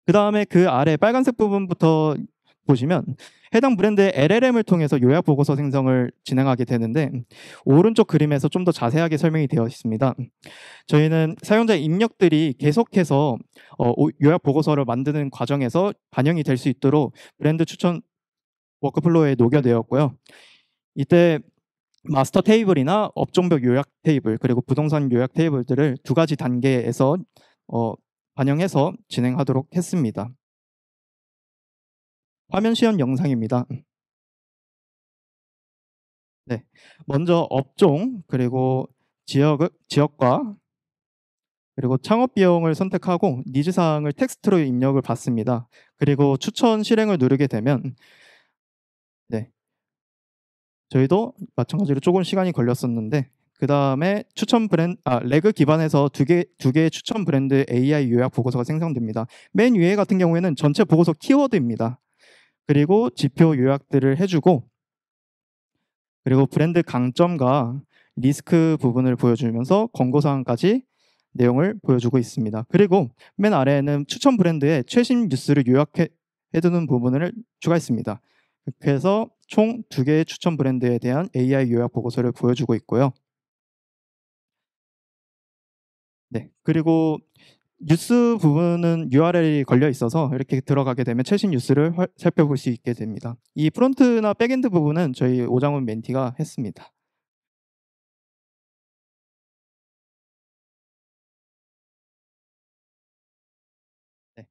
그 다음에 그 아래 빨간색 부분부터 보시면 해당 브랜드의 LLM을 통해서 요약 보고서 생성을 진행하게 되는데 오른쪽 그림에서 좀 더 자세하게 설명이 되어 있습니다. 저희는 사용자 입력들이 계속해서 요약 보고서를 만드는 과정에서 반영이 될 수 있도록 브랜드 추천 워크플로우에 녹여내었고요. 이때 마스터 테이블이나 업종별 요약 테이블 그리고 부동산 요약 테이블들을 두 가지 단계에서 반영해서 진행하도록 했습니다. 화면 시연 영상입니다. 네, 먼저 업종 그리고 지역과 그리고 창업 비용을 선택하고 니즈 사항을 텍스트로 입력을 받습니다. 그리고 추천 실행을 누르게 되면 네, 저희도 마찬가지로 조금 시간이 걸렸었는데 그 다음에 레그 기반에서 두 개의 추천 브랜드 AI 요약 보고서가 생성됩니다. 맨 위에 같은 경우에는 전체 보고서 키워드입니다. 그리고 지표 요약들을 해주고 그리고 브랜드 강점과 리스크 부분을 보여주면서 권고사항까지 내용을 보여주고 있습니다. 그리고 맨 아래에는 추천 브랜드의 최신 뉴스를 요약해두는 부분을 추가했습니다. 그래서 총 2개의 추천 브랜드에 대한 AI 요약 보고서를 보여주고 있고요. 네, 그리고 뉴스 부분은 URL이 걸려 있어서 이렇게 들어가게 되면 최신 뉴스를 살펴볼 수 있게 됩니다. 이 프론트나 백엔드 부분은 저희 오장훈 멘티가 했습니다. 네.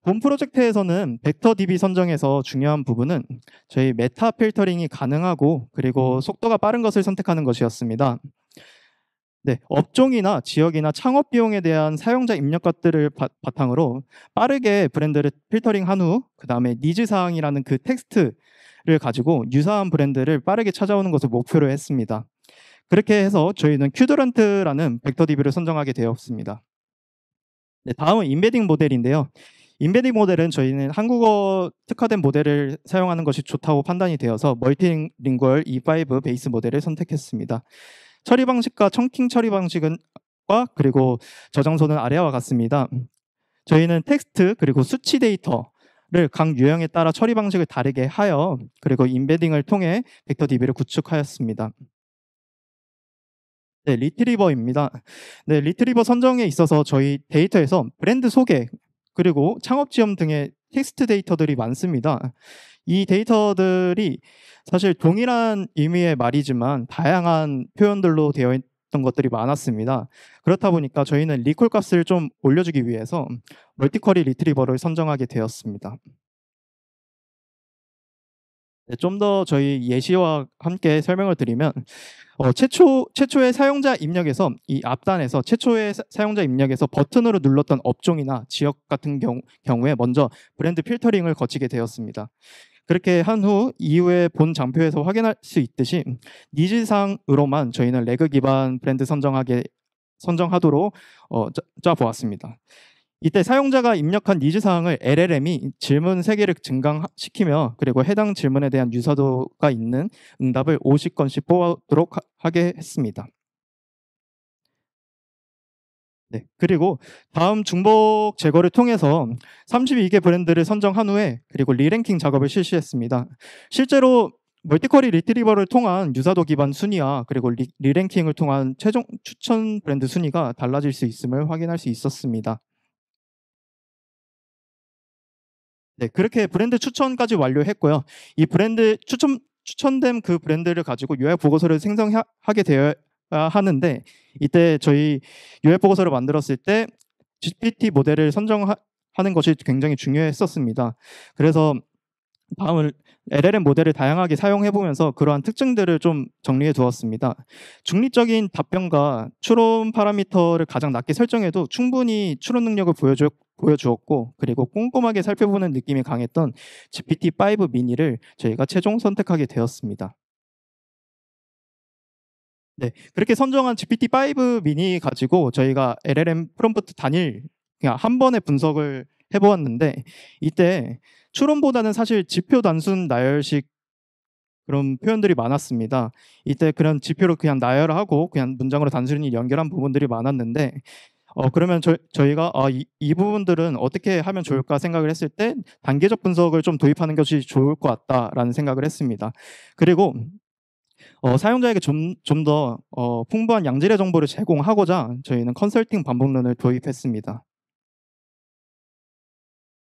본 프로젝트에서는 벡터 DB 선정에서 중요한 부분은 저희 메타 필터링이 가능하고 그리고 속도가 빠른 것을 선택하는 것이었습니다. 네, 업종이나 지역이나 창업 비용에 대한 사용자 입력값들을 바탕으로 빠르게 브랜드를 필터링한 후 그 다음에 니즈 사항이라는 그 텍스트를 가지고 유사한 브랜드를 빠르게 찾아오는 것을 목표로 했습니다. 그렇게 해서 저희는 큐드런트라는 벡터 DB를 선정하게 되었습니다. 네, 다음은 인베딩 모델인데요. 인베딩 모델은 저희는 한국어 특화된 모델을 사용하는 것이 좋다고 판단이 되어서 멀티링구얼 E5 베이스 모델을 선택했습니다. 처리 방식과 청킹 처리 방식과 그리고 저장소는 아래와 같습니다. 저희는 텍스트 그리고 수치 데이터를 각 유형에 따라 처리 방식을 다르게 하여 그리고 인베딩을 통해 벡터 DB를 구축하였습니다. 네, 리트리버입니다. 네, 리트리버 선정에 있어서 저희 데이터에서 브랜드 소개 그리고 창업 지원 등의 텍스트 데이터들이 많습니다. 이 데이터들이 사실 동일한 의미의 말이지만 다양한 표현들로 되어 있던 것들이 많았습니다. 그렇다 보니까 저희는 리콜 값을 좀 올려주기 위해서 멀티쿼리 리트리버를 선정하게 되었습니다. 네, 좀 더 저희 예시와 함께 설명을 드리면 최초의 사용자 입력에서 이 앞단에서 최초의 사용자 입력에서 버튼으로 눌렀던 업종이나 지역 같은 경우에 먼저 브랜드 필터링을 거치게 되었습니다. 그렇게 한 후 이후에 본 장표에서 확인할 수 있듯이 니즈상으로만 저희는 레그 기반 브랜드 선정하도록 짜보았습니다. 이때 사용자가 입력한 니즈 사항을 LLM이 질문 3개를 증강시키며 그리고 해당 질문에 대한 유사도가 있는 응답을 50건씩 뽑아도록 하게 했습니다. 네, 그리고 다음 중복 제거를 통해서 32개 브랜드를 선정한 후에 그리고 리랭킹 작업을 실시했습니다. 실제로 멀티쿼리 리트리버를 통한 유사도 기반 순위와 그리고 리랭킹을 통한 최종 추천 브랜드 순위가 달라질 수 있음을 확인할 수 있었습니다. 네, 그렇게 브랜드 추천까지 완료했고요. 이 브랜드 추천된 그 브랜드를 가지고 요약 보고서를 생성하게 되어야 하는데 이때 저희 요약 보고서를 만들었을 때 GPT 모델을 선정하는 것이 굉장히 중요했었습니다. 그래서 다음은 LLM 모델을 다양하게 사용해보면서 그러한 특징들을 좀 정리해 두었습니다. 중립적인 답변과 추론 파라미터를 가장 낮게 설정해도 충분히 추론 능력을 보여주었고 그리고 꼼꼼하게 살펴보는 느낌이 강했던 GPT-5 미니를 저희가 최종 선택하게 되었습니다. 네, 그렇게 선정한 GPT-5 미니 가지고 저희가 LLM 프롬프트 단일 그냥 한 번에 분석을 해보았는데 이때 추론보다는 사실 지표 단순 나열식 그런 표현들이 많았습니다. 이때 그런 지표를 그냥 나열하고 그냥 문장으로 단순히 연결한 부분들이 많았는데 그러면 저희가 이 부분들은 어떻게 하면 좋을까 생각을 했을 때 단계적 분석을 좀 도입하는 것이 좋을 것 같다라는 생각을 했습니다. 그리고 사용자에게 좀 더 풍부한 양질의 정보를 제공하고자 저희는 컨설팅 반복론을 도입했습니다.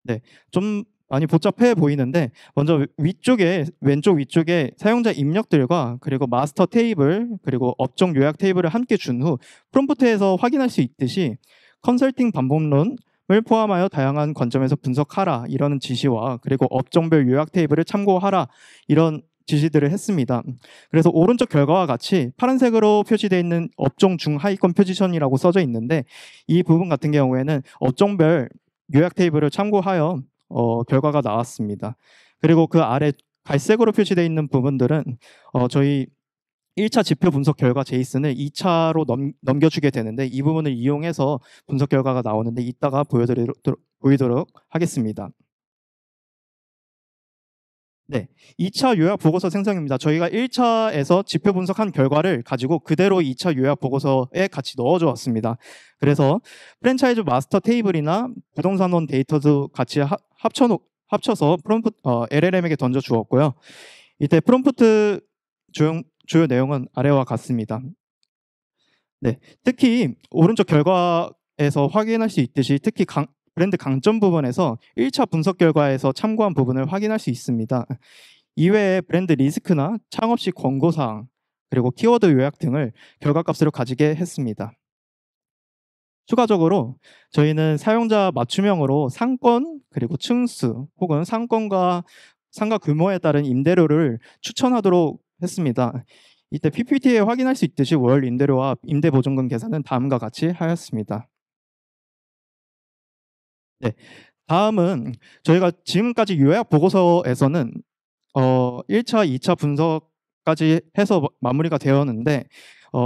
네, 좀 많이 복잡해 보이는데 먼저 왼쪽 위쪽에 사용자 입력들과 그리고 마스터 테이블 그리고 업종 요약 테이블을 함께 준 후 프롬프트에서 확인할 수 있듯이 컨설팅 반복론을 포함하여 다양한 관점에서 분석하라 이런 지시와 그리고 업종별 요약 테이블을 참고하라 이런 지시들을 했습니다. 그래서 오른쪽 결과와 같이 파란색으로 표시되어 있는 업종 중하위권 포지션이라고 써져 있는데 이 부분 같은 경우에는 업종별 요약 테이블을 참고하여 결과가 나왔습니다. 그리고 그 아래 갈색으로 표시되어 있는 부분들은 저희 1차 지표 분석 결과 제이슨을 2차로 넘겨주게 되는데 이 부분을 이용해서 분석 결과가 나오는데 이따가 보이도록 하겠습니다. 네, 2차 요약 보고서 생성입니다. 저희가 1차에서 지표 분석한 결과를 가지고 그대로 2차 요약 보고서에 같이 넣어줘 왔습니다. 그래서 프랜차이즈 마스터 테이블이나 부동산원 데이터도 같이 합쳐서 LLM에게 던져 주었고요. 이때 프롬프트 주요 내용은 아래와 같습니다. 네, 특히 오른쪽 결과에서 확인할 수 있듯이 특히 브랜드 강점 부분에서 1차 분석 결과에서 참고한 부분을 확인할 수 있습니다. 이외에 브랜드 리스크나 창업 시 권고사항, 그리고 키워드 요약 등을 결과값으로 가지게 했습니다. 추가적으로 저희는 사용자 맞춤형으로 상권, 그리고 층수, 혹은 상권과 상가 규모에 따른 임대료를 추천하도록 했습니다. 이때 PPT에 확인할 수 있듯이 월 임대료와 임대보증금 계산은 다음과 같이 하였습니다. 네, 다음은 저희가 지금까지 요약 보고서에서는 1차, 2차 분석까지 해서 마무리가 되었는데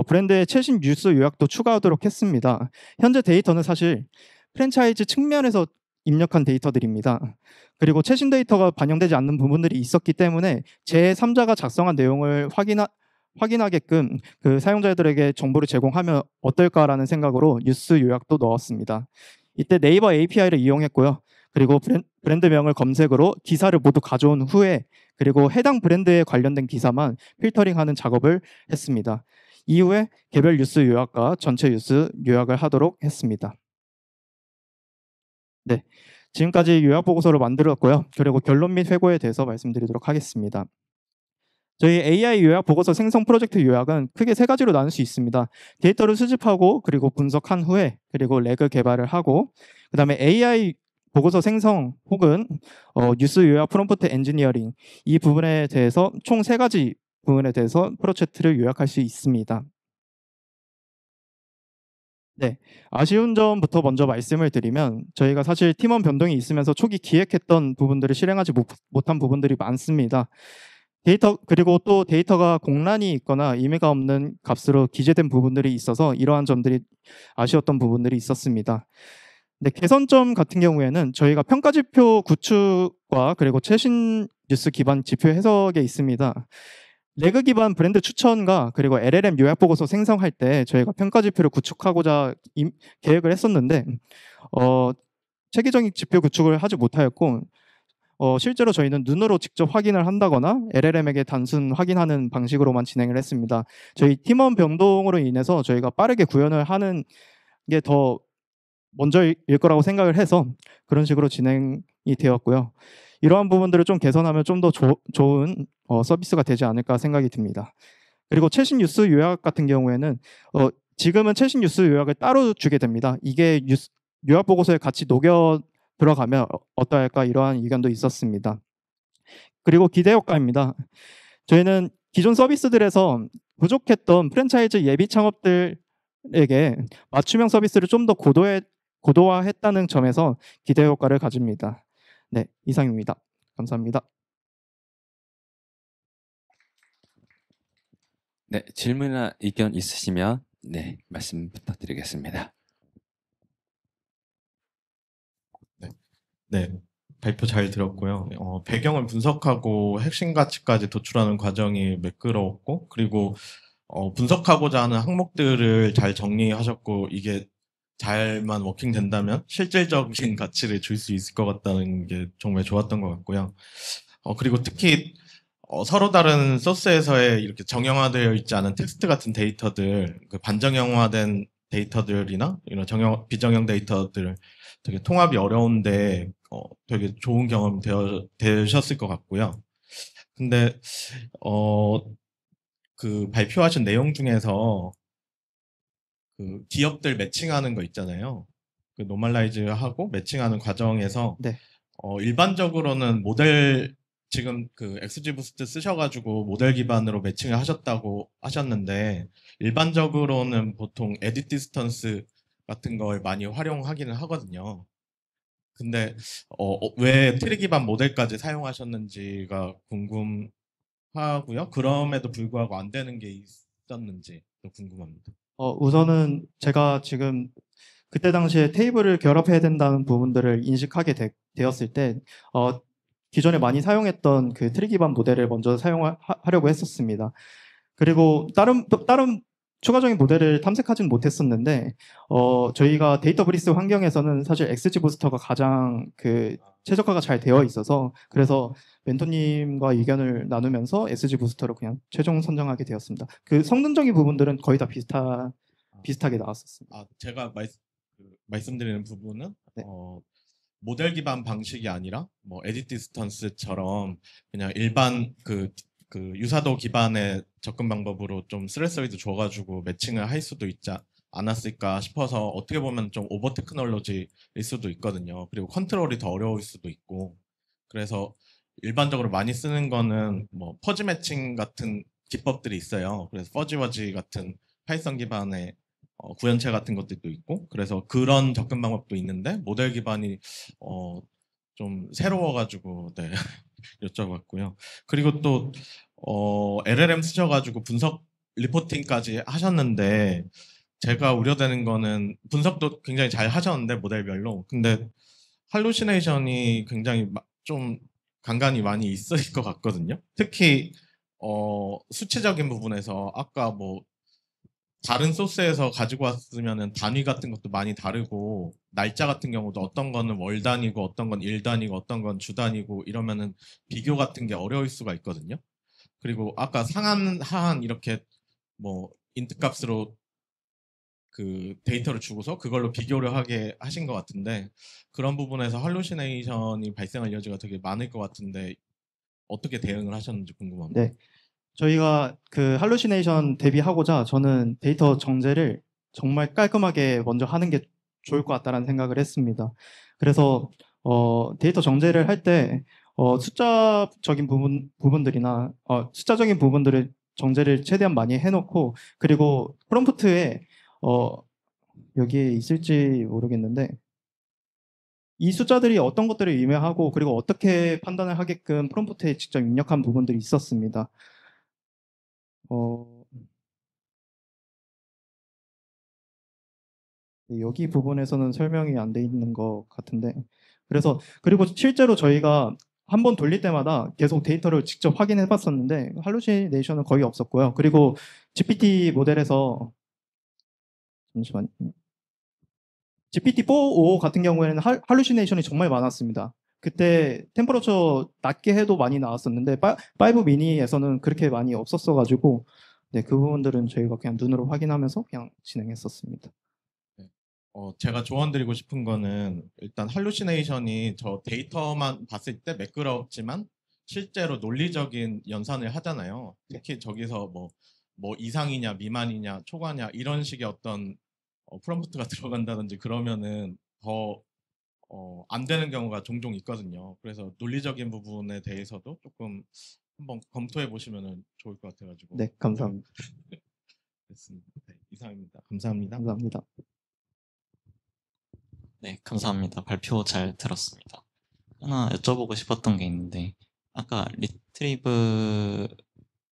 브랜드의 최신 뉴스 요약도 추가하도록 했습니다. 현재 데이터는 사실 프랜차이즈 측면에서 입력한 데이터들입니다. 그리고 최신 데이터가 반영되지 않는 부분들이 있었기 때문에 제3자가 작성한 내용을 확인하게끔 그 사용자들에게 정보를 제공하면 어떨까라는 생각으로 뉴스 요약도 넣었습니다. 이때 네이버 API를 이용했고요. 그리고 브랜드명을 검색으로 기사를 모두 가져온 후에 그리고 해당 브랜드에 관련된 기사만 필터링하는 작업을 했습니다. 이후에 개별 뉴스 요약과 전체 뉴스 요약을 하도록 했습니다. 네, 지금까지 요약 보고서를 만들었고요. 그리고 결론 및 회고에 대해서 말씀드리도록 하겠습니다. 저희 AI 요약 보고서 생성 프로젝트 요약은 크게 세 가지로 나눌 수 있습니다. 데이터를 수집하고 그리고 분석한 후에 그리고 레그 개발을 하고 그다음에 AI 보고서 생성 혹은 뉴스 요약 프롬프트 엔지니어링 이 부분에 대해서 총 세 가지 부분에 대해서 프로젝트를 요약할 수 있습니다. 네, 아쉬운 점부터 먼저 말씀을 드리면 저희가 사실 팀원 변동이 있으면서 초기 기획했던 부분들을 실행하지 못한 부분들이 많습니다. 그리고 또 데이터가 공란이 있거나 의미가 없는 값으로 기재된 부분들이 있어서 이러한 점들이 아쉬웠던 부분들이 있었습니다. 근데 개선점 같은 경우에는 저희가 평가지표 구축과 그리고 최신 뉴스 기반 지표 해석에 있습니다. 레그 기반 브랜드 추천과 그리고 LLM 요약 보고서 생성할 때 저희가 평가지표를 구축하고자 계획을 했었는데 체계적인 지표 구축을 하지 못하였고 실제로 저희는 눈으로 직접 확인을 한다거나 LLM에게 단순 확인하는 방식으로만 진행을 했습니다. 저희 팀원 변동으로 인해서 저희가 빠르게 구현을 하는 게 더 먼저일 거라고 생각을 해서 그런 식으로 진행이 되었고요. 이러한 부분들을 좀 개선하면 좀 더 좋은 서비스가 되지 않을까 생각이 듭니다. 그리고 최신 뉴스 요약 같은 경우에는 지금은 최신 뉴스 요약을 따로 주게 됩니다. 이게 요약 보고서에 같이 녹여 들어가면 어떠할까 이러한 의견도 있었습니다. 그리고 기대 효과입니다. 저희는 기존 서비스들에서 부족했던 프랜차이즈 예비 창업들에게 맞춤형 서비스를 좀 더 고도화했다는 점에서 기대 효과를 가집니다. 네, 이상입니다. 감사합니다. 네, 질문이나 의견 있으시면 네, 말씀 부탁드리겠습니다. 네, 발표 잘 들었고요. 배경을 분석하고 핵심 가치까지 도출하는 과정이 매끄러웠고, 그리고 분석하고자 하는 항목들을 잘 정리하셨고, 이게 잘만 워킹된다면 실질적인 가치를 줄 수 있을 것 같다는 게 정말 좋았던 것 같고요. 그리고 특히 서로 다른 소스에서의 이렇게 정형화되어 있지 않은 텍스트 같은 데이터들, 그 반정형화된 데이터들이나 이런 비정형 데이터들 되게 통합이 어려운데 되게 좋은 경험 되셨을 것 같고요. 근데 그 발표하신 내용 중에서 그 기업들 매칭하는 거 있잖아요. 그 노멀라이즈하고 매칭하는 과정에서 네. 일반적으로는 지금 그 XGBoost 쓰셔가지고 모델 기반으로 매칭을 하셨다고 하셨는데, 일반적으로는 보통 에딧 디스턴스 같은 걸 많이 활용하기는 하거든요. 근데 왜 트리 기반 모델까지 사용하셨는지가 궁금하고요. 그럼에도 불구하고 안 되는 게 있었는지 또 궁금합니다. 우선은 제가 지금 그때 당시에 테이블을 결합해야 된다는 부분들을 인식하게 되었을 때 기존에 많이 사용했던 그 트리 기반 모델을 먼저 사용하려고 했었습니다. 그리고 다른 추가적인 모델을 탐색하진 못했었는데 저희가 데이터브리스 환경에서는 사실 XGBooster가 가장 그 최적화가 잘 되어 있어서, 그래서 멘토님과 의견을 나누면서 XGBooster로 그냥 최종 선정하게 되었습니다. 그 성능적인 부분들은 거의 다 비슷하게 나왔었습니다. 제가 말씀드리는 부분은 네. 모델 기반 방식이 아니라 뭐 에딧 디스턴스처럼 그냥 일반 그 유사도 기반의 접근 방법으로 좀 스레스웨이드 줘가지고 매칭을 할 수도 있지 않았을까 싶어서, 어떻게 보면 좀 오버 테크놀로지일 수도 있거든요. 그리고 컨트롤이 더 어려울 수도 있고, 그래서 일반적으로 많이 쓰는 거는 뭐 퍼지 매칭 같은 기법들이 있어요. 그래서 퍼지워지 같은 파이썬 기반의 구현체 같은 것들도 있고, 그래서 그런 접근 방법도 있는데 모델 기반이 좀 새로워가지고 네, 여쭤봤고요. 그리고 또 LLM 쓰셔가지고 분석 리포팅까지 하셨는데, 제가 우려되는 거는 분석도 굉장히 잘 하셨는데 모델별로, 근데 할루시네이션이 굉장히 좀 간간이 많이 있을 것 같거든요. 특히 수치적인 부분에서 아까 뭐 다른 소스에서 가지고 왔으면은 단위 같은 것도 많이 다르고, 날짜 같은 경우도 어떤 거는 월 단위고 어떤 건 일 단위고 어떤 건 주 단위고 이러면은 비교 같은 게 어려울 수가 있거든요. 그리고 아까 상한 하한 이렇게 뭐 인트 값으로 그 데이터를 주고서 그걸로 비교를 하게 하신 것 같은데, 그런 부분에서 할루시네이션이 발생할 여지가 되게 많을 것 같은데 어떻게 대응을 하셨는지 궁금합니다. 네. 저희가 그 할루시네이션 대비하고자 저는 데이터 정제를 정말 깔끔하게 먼저 하는 게 좋을 것 같다는 생각을 했습니다. 그래서 데이터 정제를 할 때 숫자적인 부분들이나 숫자적인 부분들을 정제를 최대한 많이 해놓고, 그리고 프롬프트에 여기에 있을지 모르겠는데 이 숫자들이 어떤 것들을 의미하고 그리고 어떻게 판단을 하게끔 프롬프트에 직접 입력한 부분들이 있었습니다. 네, 여기 부분에서는 설명이 안 돼 있는 것 같은데, 그리고 실제로 저희가 한 번 돌릴 때마다 계속 데이터를 직접 확인해 봤었는데 할루시네이션은 거의 없었고요. 그리고 GPT 모델에서 잠시만요. GPT-4o 같은 경우에는 할루시네이션이 정말 많았습니다. 그때 템퍼러처 낮게 해도 많이 나왔었는데 5 미니에서는 그렇게 많이 없었어가지고 네, 그 부분들은 저희가 그냥 눈으로 확인하면서 그냥 진행했었습니다. 제가 조언드리고 싶은 거는, 일단 할루시네이션이 저 데이터만 봤을 때 매끄럽지만 실제로 논리적인 연산을 하잖아요. 특히 저기서 뭐 이상이냐 미만이냐 초과냐 이런 식의 어떤 프롬프트가 들어간다든지 그러면은 더 안 되는 경우가 종종 있거든요. 그래서 논리적인 부분에 대해서도 조금 한번 검토해 보시면 좋을 것 같아가지고. 네, 감사합니다. 됐습니다. 네, 이상입니다. 감사합니다. 감사합니다. 네, 감사합니다. 발표 잘 들었습니다. 하나 여쭤보고 싶었던 게 있는데, 아까 리트리브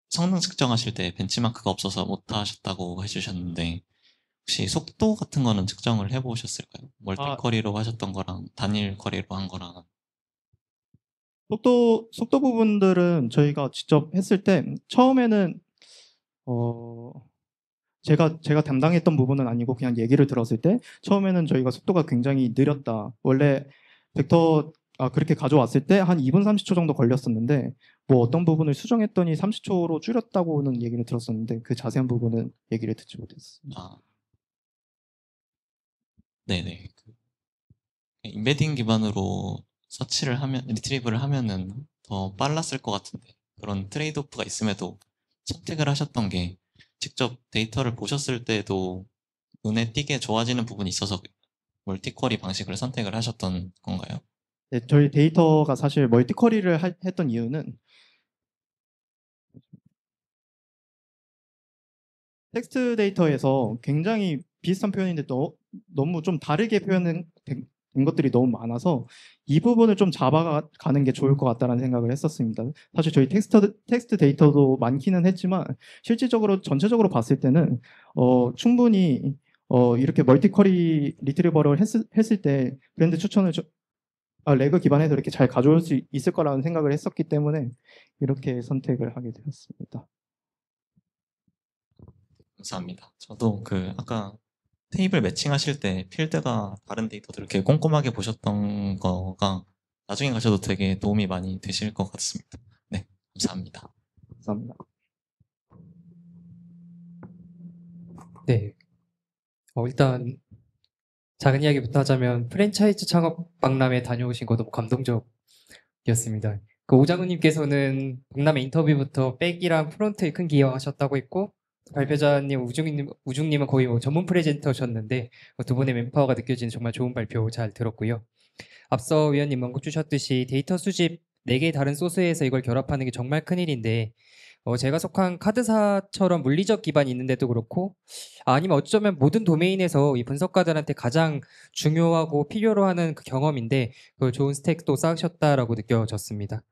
성능 측정하실 때 벤치마크가 없어서 못 하셨다고 해주셨는데, 혹시 속도 같은 거는 측정을 해보셨을까요? 멀티쿼리로 하셨던 거랑 단일 쿼리로 한 거랑. 속도 부분들은 저희가 직접 했을 때 처음에는 제가 담당했던 부분은 아니고 그냥 얘기를 들었을 때 처음에는 저희가 속도가 굉장히 느렸다. 원래 벡터 그렇게 가져왔을 때 한 2분 30초 정도 걸렸었는데 뭐 어떤 부분을 수정했더니 30초로 줄였다고는 얘기를 들었었는데 그 자세한 부분은 얘기를 듣지 못했습니다. 아, 네네. 인베딩 기반으로 서치를 하면, 리트리브를 하면은 더 빨랐을 것 같은데, 그런 트레이드오프가 있음에도 선택을 하셨던 게 직접 데이터를 보셨을 때도 눈에 띄게 좋아지는 부분이 있어서 멀티쿼리 방식을 선택을 하셨던 건가요? 네, 저희 데이터가 사실 멀티쿼리를 했던 이유는 텍스트 데이터에서 굉장히 비슷한 표현인데 너무 좀 다르게 표현된 것들이 너무 많아서 이 부분을 좀 잡아가는 게 좋을 것 같다는 생각을 했었습니다. 사실 저희 텍스트 데이터도 많기는 했지만 실질적으로 전체적으로 봤을 때는 충분히 이렇게 멀티쿼리 리트리버를 했을 때 브랜드 추천을 레그 기반에서 이렇게 잘 가져올 수 있을 거라는 생각을 했었기 때문에 이렇게 선택을 하게 되었습니다. 감사합니다. 저도 아까 테이블 매칭하실 때 필드가 다른 데이터들을 이렇게 꼼꼼하게 보셨던 거가 나중에 가셔도 되게 도움이 많이 되실 것 같습니다. 네, 감사합니다. 감사합니다. 네. 일단 작은 이야기부터 하자면 프랜차이즈 창업 박람회 다녀오신 거 너무 감동적이었습니다. 그 오장훈님께서는 박람회 인터뷰부터 백이랑 프론트에 큰 기여하셨다고 했고 발표자님 우중님은 거의 뭐 전문 프레젠터셨는데 두 분의 맨파워가 느껴지는 정말 좋은 발표 잘 들었고요. 앞서 위원님 언급 주셨듯이 데이터 수집 4개의 다른 소스에서 이걸 결합하는 게 정말 큰일인데 제가 속한 카드사처럼 물리적 기반이 있는데도 그렇고 아니면 어쩌면 모든 도메인에서 이 분석가들한테 가장 중요하고 필요로 하는 그 경험인데 그걸 좋은 스택도 쌓으셨다라고 느껴졌습니다.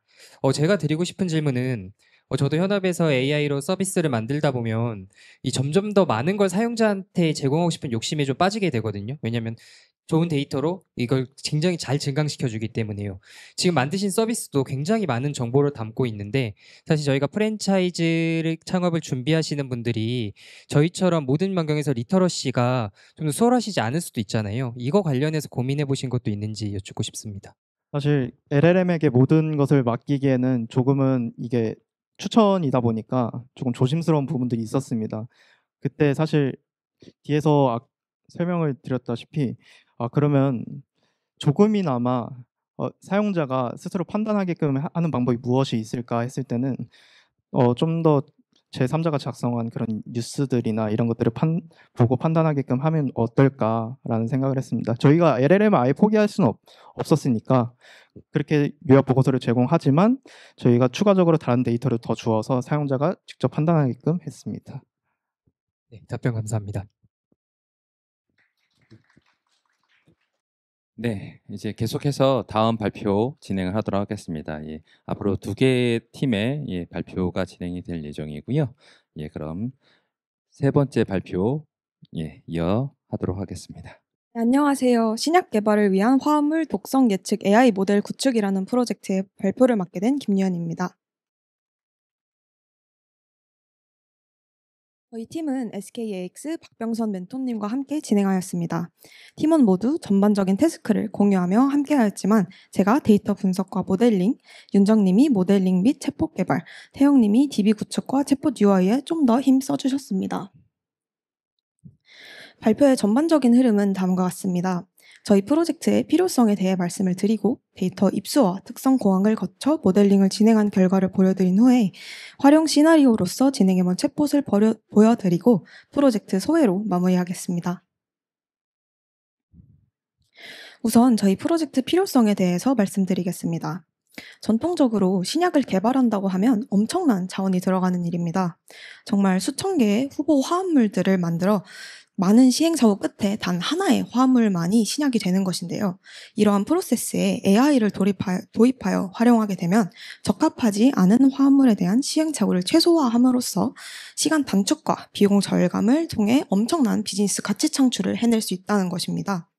제가 드리고 싶은 질문은 저도 현업에서 AI로 서비스를 만들다 보면 이 점점 더 많은 걸 사용자한테 제공하고 싶은 욕심에 좀 빠지게 되거든요. 왜냐하면 좋은 데이터로 이걸 굉장히 잘 증강시켜 주기 때문에요. 지금 만드신 서비스도 굉장히 많은 정보를 담고 있는데 사실 저희가 프랜차이즈 창업을 준비하시는 분들이 저희처럼 모든 환경에서 리터러시가 좀 더 수월하시지 않을 수도 있잖아요. 이거 관련해서 고민해 보신 것도 있는지 여쭙고 싶습니다. 사실 LLM에게 모든 것을 맡기기에는 조금은 이게 추천이다 보니까 조금 조심스러운 부분들이 있었습니다. 그때 사실 뒤에서 설명을 드렸다시피 그러면 조금이나마 사용자가 스스로 판단하게끔 하는 방법이 무엇이 있을까 했을 때는 좀 더 제3자가 작성한 그런 뉴스들이나 이런 것들을 보고 판단하게끔 하면 어떨까라는 생각을 했습니다. 저희가 LLM을 아예 포기할 수는 없었으니까 그렇게 요약 보고서를 제공하지만 저희가 추가적으로 다른 데이터를 더 주어서 사용자가 직접 판단하게끔 했습니다. 네, 답변 감사합니다. 네, 이제 계속해서 다음 발표 진행을 하도록 하겠습니다. 앞으로 2개의 팀의 발표가 진행이 될 예정이고요. 그럼 3번째 발표 이어하도록 하겠습니다. 네, 안녕하세요. 신약 개발을 위한 화합물 독성 예측 AI 모델 구축이라는 프로젝트의 발표를 맡게 된 김유연입니다. 저희 팀은 SKAX 박병선 멘토님과 함께 진행하였습니다. 팀원 모두 전반적인 태스크를 공유하며 함께하였지만 제가 데이터 분석과 모델링, 윤정님이 모델링 및 챗봇 개발, 태영님이 DB 구축과 챗봇 UI에 좀 더 힘 써주셨습니다. 발표의 전반적인 흐름은 다음과 같습니다. 저희 프로젝트의 필요성에 대해 말씀을 드리고 데이터 입수와 특성 고항을 거쳐 모델링을 진행한 결과를 보여드린 후에 활용 시나리오로서 진행해본 챗봇을 보여드리고 프로젝트 소회로 마무리하겠습니다. 우선 저희 프로젝트 필요성에 대해서 말씀드리겠습니다. 전통적으로 신약을 개발한다고 하면 엄청난 자원이 들어가는 일입니다. 정말 수천 개의 후보 화합물들을 만들어 많은 시행사후 끝에 단 하나의 화합물만이 신약이 되는 것인데요. 이러한 프로세스에 AI를 도입하여 활용하게 되면 적합하지 않은 화합물에 대한 시행착오를 최소화함으로써 시간 단축과 비용 절감을 통해 엄청난 비즈니스 가치 창출을 해낼 수 있다는 것입니다.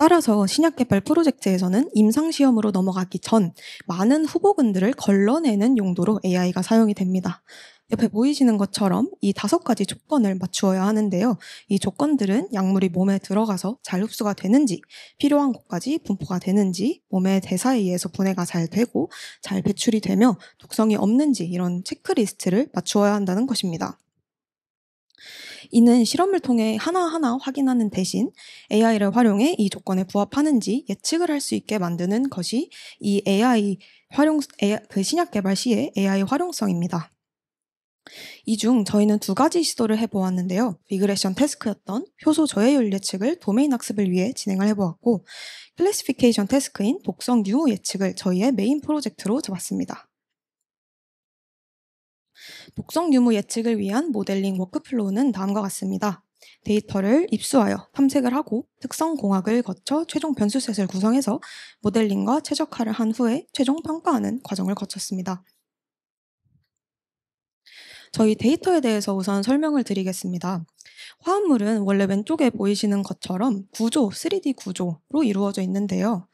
따라서 신약 개발 프로젝트에서는 임상시험으로 넘어가기 전 많은 후보군들을 걸러내는 용도로 AI가 사용이 됩니다. 옆에 보이시는 것처럼 이 5가지 조건을 맞추어야 하는데요. 이 조건들은 약물이 몸에 들어가서 잘 흡수가 되는지, 필요한 곳까지 분포가 되는지, 몸의 대사에 의해서 분해가 잘 되고 잘 배출이 되며 독성이 없는지 이런 체크리스트를 맞추어야 한다는 것입니다. 이는 실험을 통해 하나하나 확인하는 대신 AI를 활용해 이 조건에 부합하는지 예측을 할 수 있게 만드는 것이 이 그 신약 개발 시의 AI 활용성입니다. 이 중 저희는 2가지 시도를 해보았는데요. 리그레션 태스크였던 효소 저해율 예측을 도메인 학습을 위해 진행을 해보았고, 클래시피케이션 태스크인 독성 유무 예측을 저희의 메인 프로젝트로 잡았습니다. 독성 유무 예측을 위한 모델링 워크플로우는 다음과 같습니다. 데이터를 입수하여 탐색을 하고 특성 공학을 거쳐 최종 변수셋을 구성해서 모델링과 최적화를 한 후에 최종 평가하는 과정을 거쳤습니다. 저희 데이터에 대해서 우선 설명을 드리겠습니다. 화합물은 원래 왼쪽에 보이시는 것처럼 구조, 3D 구조로 이루어져 있는데요.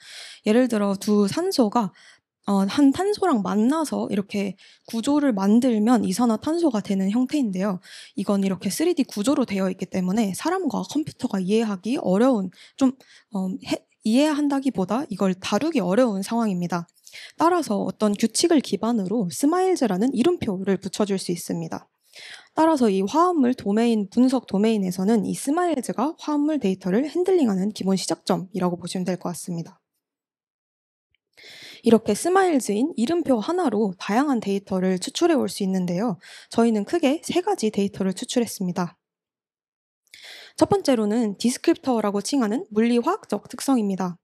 예를 들어 두 산소가 한 탄소랑 만나서 이렇게 구조를 만들면 이산화탄소가 되는 형태인데요. 이건 이렇게 3D 구조로 되어 있기 때문에 사람과 컴퓨터가 이해하기 어려운, 이해한다기보다 이걸 다루기 어려운 상황입니다. 따라서 어떤 규칙을 기반으로 스마일즈라는 이름표를 붙여줄 수 있습니다. 따라서 이 화합물 도메인, 분석 도메인에서는 이 스마일즈가 화합물 데이터를 핸들링하는 기본 시작점이라고 보시면 될 것 같습니다. 이렇게 스마일즈인 이름표 하나로 다양한 데이터를 추출해 올 수 있는데요. 저희는 크게 3가지 데이터를 추출했습니다. 첫 번째로는 디스크립터라고 칭하는 물리화학적 특성입니다.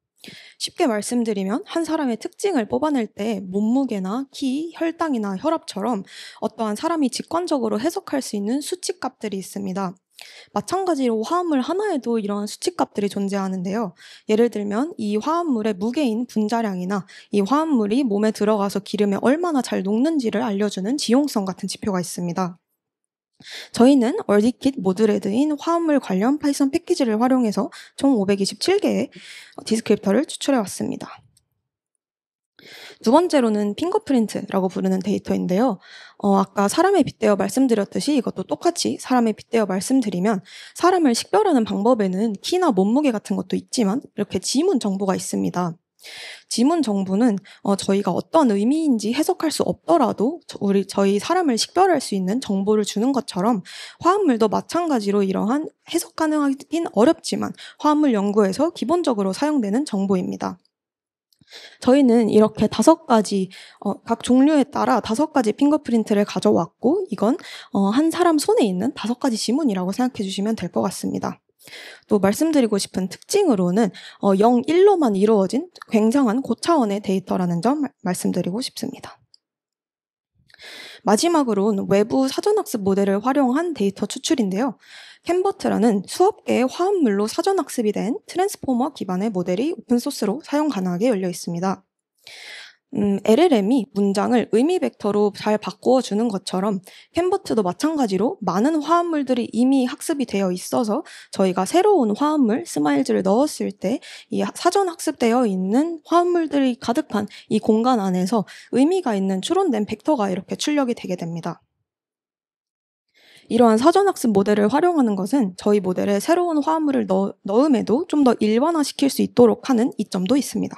쉽게 말씀드리면 한 사람의 특징을 뽑아낼 때 몸무게나 키, 혈당이나 혈압처럼 어떠한 사람이 직관적으로 해석할 수 있는 수치값들이 있습니다. 마찬가지로 화합물 하나에도 이러한 수치값들이 존재하는데요. 예를 들면 이 화합물의 무게인 분자량이나 이 화합물이 몸에 들어가서 기름에 얼마나 잘 녹는지를 알려주는 지용성 같은 지표가 있습니다. 저희는 얼디킷 모드레드인 화합물 관련 파이썬 패키지를 활용해서 총 527개의 디스크립터를 추출해왔습니다. 두 번째로는 핑거프린트라고 부르는 데이터인데요. 아까 사람에 빗대어 말씀드렸듯이 이것도 똑같이 사람에 빗대어 말씀드리면 사람을 식별하는 방법에는 키나 몸무게 같은 것도 있지만 이렇게 지문 정보가 있습니다. 지문 정보는 저희가 어떤 의미인지 해석할 수 없더라도 저희 사람을 식별할 수 있는 정보를 주는 것처럼 화합물도 마찬가지로 이러한 해석 가능하긴 어렵지만 화합물 연구에서 기본적으로 사용되는 정보입니다. 저희는 이렇게 5가지, 각 종류에 따라 5가지 핑거프린트를 가져왔고 이건 한 사람 손에 있는 5가지 지문이라고 생각해 주시면 될 것 같습니다. 또 말씀드리고 싶은 특징으로는 0, 1로만 이루어진 굉장한 고차원의 데이터라는 점 말씀드리고 싶습니다. 마지막으로는 외부 사전학습 모델을 활용한 데이터 추출인데요. 캔버트라는 수업계의 화합물로 사전학습이 된 트랜스포머 기반의 모델이 오픈소스로 사용 가능하게 열려 있습니다. LLM이 문장을 의미 벡터로 잘 바꾸어 주는 것처럼 캔버트도 마찬가지로 많은 화합물들이 이미 학습이 되어 있어서 저희가 새로운 화합물 스마일즈를 넣었을 때 이 사전 학습되어 있는 화합물들이 가득한 이 공간 안에서 의미가 있는 추론된 벡터가 이렇게 출력이 되게 됩니다. 이러한 사전학습 모델을 활용하는 것은 저희 모델에 새로운 화합물을 넣음에도 좀 더 일반화시킬 수 있도록 하는 이점도 있습니다.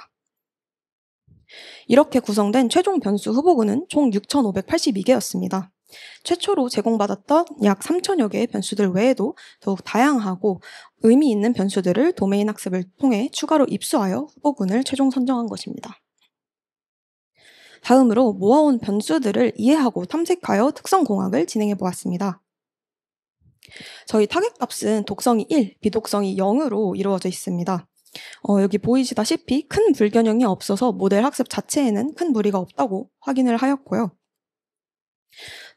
이렇게 구성된 최종 변수 후보군은 총 6,582개였습니다. 최초로 제공받았던 약 3,000여 개의 변수들 외에도 더욱 다양하고 의미 있는 변수들을 도메인 학습을 통해 추가로 입수하여 후보군을 최종 선정한 것입니다. 다음으로 모아온 변수들을 이해하고 탐색하여 특성 공학을 진행해 보았습니다. 저희 타겟 값은 독성이 1, 비독성이 0으로 이루어져 있습니다. 여기 보이시다시피 큰 불균형이 없어서 모델 학습 자체에는 큰 무리가 없다고 확인을 하였고요.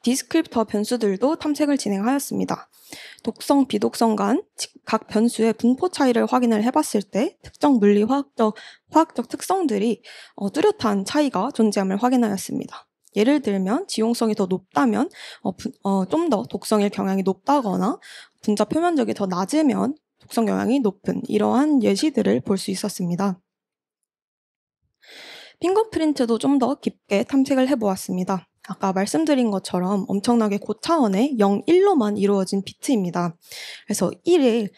디스크립터 변수들도 탐색을 진행하였습니다. 독성, 비독성 간 각 변수의 분포 차이를 확인을 해봤을 때 특정 물리 화학적 특성들이 뚜렷한 차이가 존재함을 확인하였습니다. 예를 들면 지용성이 더 높다면 좀 더 독성일 경향이 높다거나 분자 표면적이 더 낮으면 독성 영향이 높은 이러한 예시들을 볼 수 있었습니다. 핑거프린트도 좀 더 깊게 탐색을 해보았습니다. 아까 말씀드린 것처럼 엄청나게 고차원의 0, 1로만 이루어진 비트입니다. 그래서 1을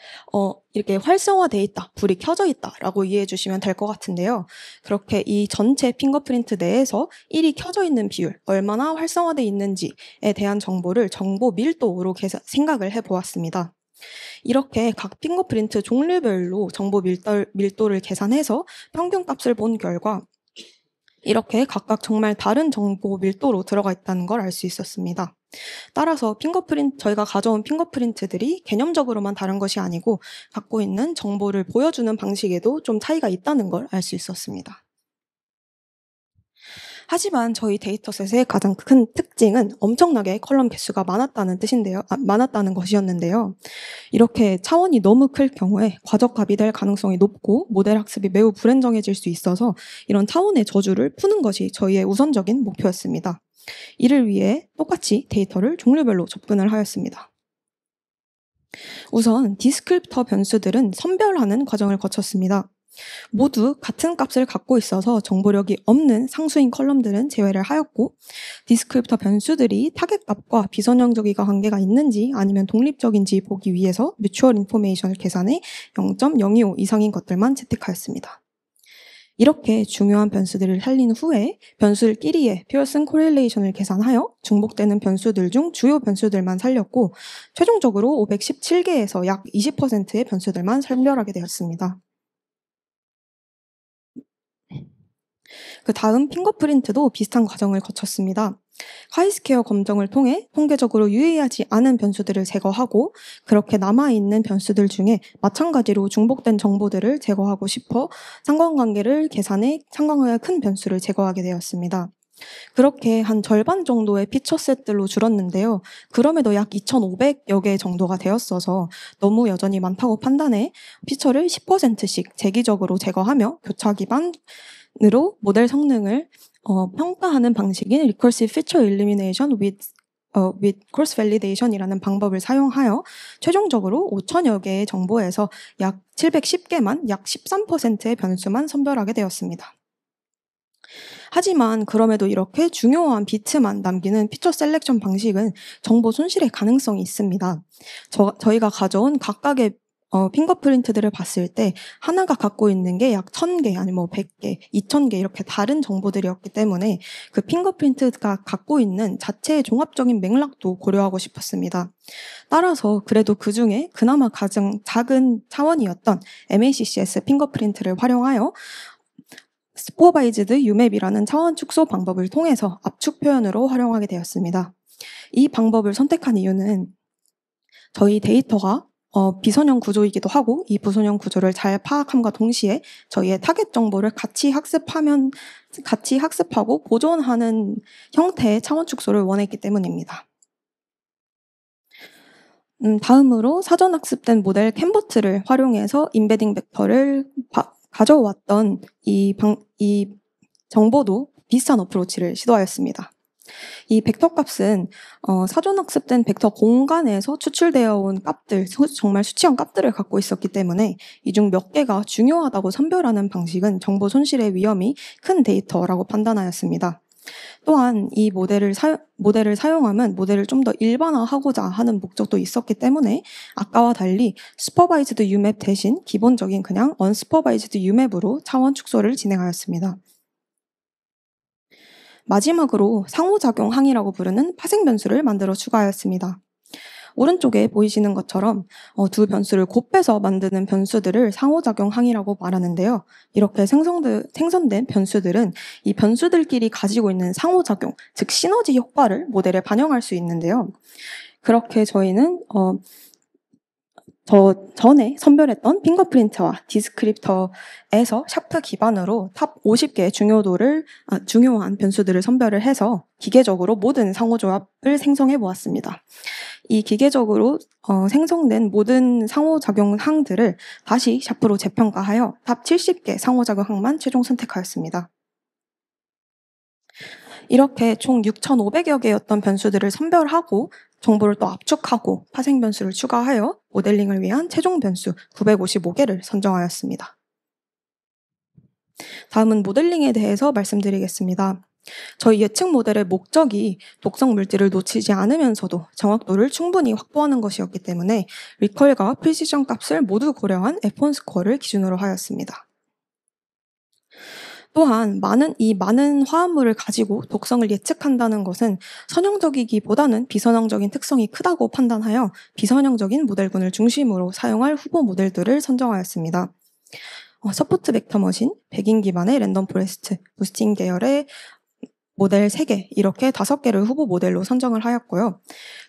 이렇게 활성화되어 있다, 불이 켜져 있다라고 이해해 주시면 될 것 같은데요. 그렇게 이 전체 핑거프린트 내에서 1이 켜져 있는 비율, 얼마나 활성화되어 있는지에 대한 정보를 정보 밀도로 생각을 해보았습니다. 이렇게 각 핑거프린트 종류별로 정보 밀도를 계산해서 평균값을 본 결과 이렇게 각각 정말 다른 정보 밀도로 들어가 있다는 걸 알 수 있었습니다. 따라서 저희가 가져온 핑거프린트들이 개념적으로만 다른 것이 아니고 갖고 있는 정보를 보여주는 방식에도 좀 차이가 있다는 걸 알 수 있었습니다. 하지만 저희 데이터셋의 가장 큰 특징은 엄청나게 컬럼 개수가 많았다는 것이었는데요. 이렇게 차원이 너무 클 경우에 과적합이 될 가능성이 높고 모델 학습이 매우 불안정해질 수 있어서 이런 차원의 저주를 푸는 것이 저희의 우선적인 목표였습니다. 이를 위해 똑같이 데이터를 종류별로 접근을 하였습니다. 우선 디스크립터 변수들은 선별하는 과정을 거쳤습니다. 모두 같은 값을 갖고 있어서 정보력이 없는 상수인 컬럼들은 제외를 하였고 디스크립터 변수들이 타겟 값과 비선형적이가 관계가 있는지 아니면 독립적인지 보기 위해서 뮤추얼 인포메이션을 계산해 0.025 이상인 것들만 채택하였습니다. 이렇게 중요한 변수들을 살린 후에 변수들끼리의 피어슨 코릴레이션을 계산하여 중복되는 변수들 중 주요 변수들만 살렸고 최종적으로 517개에서 약 20%의 변수들만 선별하게 되었습니다. 그 다음 핑거프린트도 비슷한 과정을 거쳤습니다. 하이스퀘어 검정을 통해 통계적으로 유의하지 않은 변수들을 제거하고 그렇게 남아있는 변수들 중에 마찬가지로 중복된 정보들을 제거하고 싶어 상관관계를 계산해 상관관계가 큰 변수를 제거하게 되었습니다. 그렇게 한 절반 정도의 피처셋들로 줄었는데요. 그럼에도 약 2,500여 개 정도가 되었어서 너무 여전히 많다고 판단해 피처를 10%씩 재기적으로 제거하며 교차 기반으로 모델 성능을 평가하는 방식인 Recursive Feature Elimination with Cross Validation이라는 방법을 사용하여 최종적으로 5,000여 개의 정보에서 약 710개만 약 13%의 변수만 선별하게 되었습니다. 하지만 그럼에도 이렇게 중요한 비트만 남기는 피처 셀렉션 방식은 정보 손실의 가능성이 있습니다. 저희가 가져온 각각의 핑거프린트들을 봤을 때 하나가 갖고 있는 게 약 1,000개 아니면 100개, 2,000개 이렇게 다른 정보들이었기 때문에 그 핑거프린트가 갖고 있는 자체의 종합적인 맥락도 고려하고 싶었습니다. 따라서 그래도 그 중에 그나마 가장 작은 차원이었던 MACCS 핑거프린트를 활용하여 슈퍼바이즈드 UMap이라는 차원 축소 방법을 통해서 압축 표현으로 활용하게 되었습니다. 이 방법을 선택한 이유는 저희 데이터가 비선형 구조이기도 하고 이 비선형 구조를 잘 파악함과 동시에 저희의 타겟 정보를 같이 학습하고 보존하는 형태의 차원 축소를 원했기 때문입니다. 다음으로 사전 학습된 모델 캔버트를 활용해서 임베딩 벡터를 가져왔던 이 정보도 비슷한 어프로치를 시도하였습니다. 이 벡터 값은 사전 학습된 벡터 공간에서 추출되어 온 값들, 정말 수치형 값들을 갖고 있었기 때문에 이 중 몇 개가 중요하다고 선별하는 방식은 정보 손실의 위험이 큰 데이터라고 판단하였습니다. 또한 이 모델을 사용하면 모델을 좀 더 일반화하고자 하는 목적도 있었기 때문에 아까와 달리 슈퍼바이즈드 UMap 대신 기본적인 그냥 언슈퍼바이즈드 UMap으로 차원 축소를 진행하였습니다. 마지막으로 상호작용 항이라고 부르는 파생 변수를 만들어 추가하였습니다. 오른쪽에 보이시는 것처럼 두 변수를 곱해서 만드는 변수들을 상호작용 항이라고 말하는데요. 이렇게 생성된 변수들은 이 변수들끼리 가지고 있는 상호작용, 즉 시너지 효과를 모델에 반영할 수 있는데요. 그렇게 저희는 전에 선별했던 핑거프린트와 디스크립터에서 샤프 기반으로 탑 50개의 중요한 변수들을 선별을 해서 기계적으로 모든 상호조합을 생성해 보았습니다. 이 기계적으로 생성된 모든 상호작용 항들을 다시 샤프로 재평가하여 탑 70개 상호작용 항만 최종 선택하였습니다. 이렇게 총 6,500여 개였던 변수들을 선별하고 정보를 또 압축하고 파생 변수를 추가하여 모델링을 위한 최종 변수 955개를 선정하였습니다. 다음은 모델링에 대해서 말씀드리겠습니다. 저희 예측 모델의 목적이 독성 물질을 놓치지 않으면서도 정확도를 충분히 확보하는 것이었기 때문에 리컬과 프리시전 값을 모두 고려한 F1 스코어를 기준으로 하였습니다. 또한 많은 화합물을 가지고 독성을 예측한다는 것은 선형적이기보다는 비선형적인 특성이 크다고 판단하여 비선형적인 모델군을 중심으로 사용할 후보 모델들을 선정하였습니다. 서포트 벡터 머신, 백인 기반의 랜덤 포레스트, 부스팅 계열의 모델 3개, 이렇게 5개를 후보 모델로 선정을 하였고요.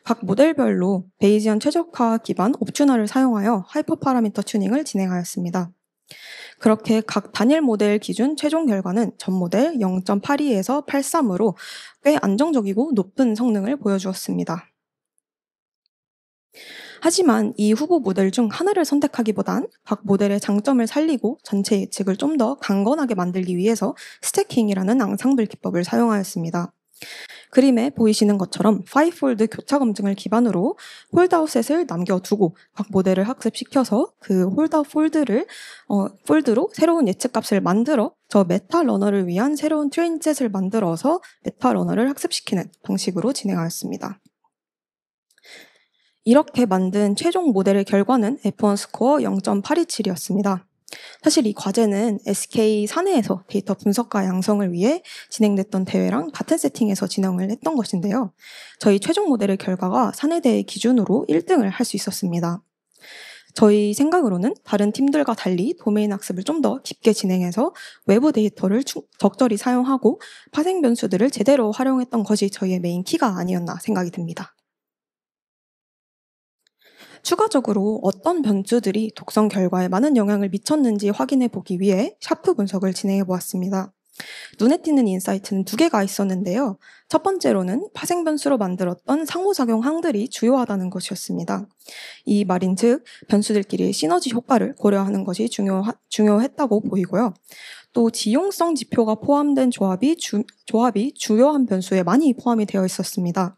각 모델별로 베이지언 최적화 기반 옵슈널을 사용하여 하이퍼 파라미터 튜닝을 진행하였습니다. 그렇게 각 단일 모델 기준 최종 결과는 전 모델 0.82에서 83으로 꽤 안정적이고 높은 성능을 보여주었습니다. 하지만 이 후보 모델 중 하나를 선택하기보단 각 모델의 장점을 살리고 전체 예측을 좀 더 강건하게 만들기 위해서 스태킹이라는 앙상블 기법을 사용하였습니다. 그림에 보이시는 것처럼 5폴드 교차 검증을 기반으로 홀드아웃 셋을 남겨두고 각 모델을 학습시켜서 그 홀드아웃 폴드로 새로운 예측값을 만들어 저 메타 러너를 위한 새로운 트레인 셋을 만들어서 메타 러너를 학습시키는 방식으로 진행하였습니다. 이렇게 만든 최종 모델의 결과는 F1 스코어 0.827이었습니다. 사실 이 과제는 SK 사내에서 데이터 분석과 양성을 위해 진행됐던 대회랑 같은 세팅에서 진행을 했던 것인데요. 저희 최종 모델의 결과가 사내대회 기준으로 1등을 할 수 있었습니다. 저희 생각으로는 다른 팀들과 달리 도메인 학습을 좀 더 깊게 진행해서 외부 데이터를 적절히 사용하고 파생 변수들을 제대로 활용했던 것이 저희의 메인 키가 아니었나 생각이 듭니다. 추가적으로 어떤 변수들이 독성 결과에 많은 영향을 미쳤는지 확인해 보기 위해 샤프 분석을 진행해 보았습니다. 눈에 띄는 인사이트는 2개가 있었는데요. 첫 번째로는 파생 변수로 만들었던 상호작용 항들이 주요하다는 것이었습니다. 이 말인즉 변수들끼리의 시너지 효과를 고려하는 것이 중요했다고 보이고요. 또 지용성 지표가 포함된 조합이 주요한 변수에 많이 포함이 되어 있었습니다.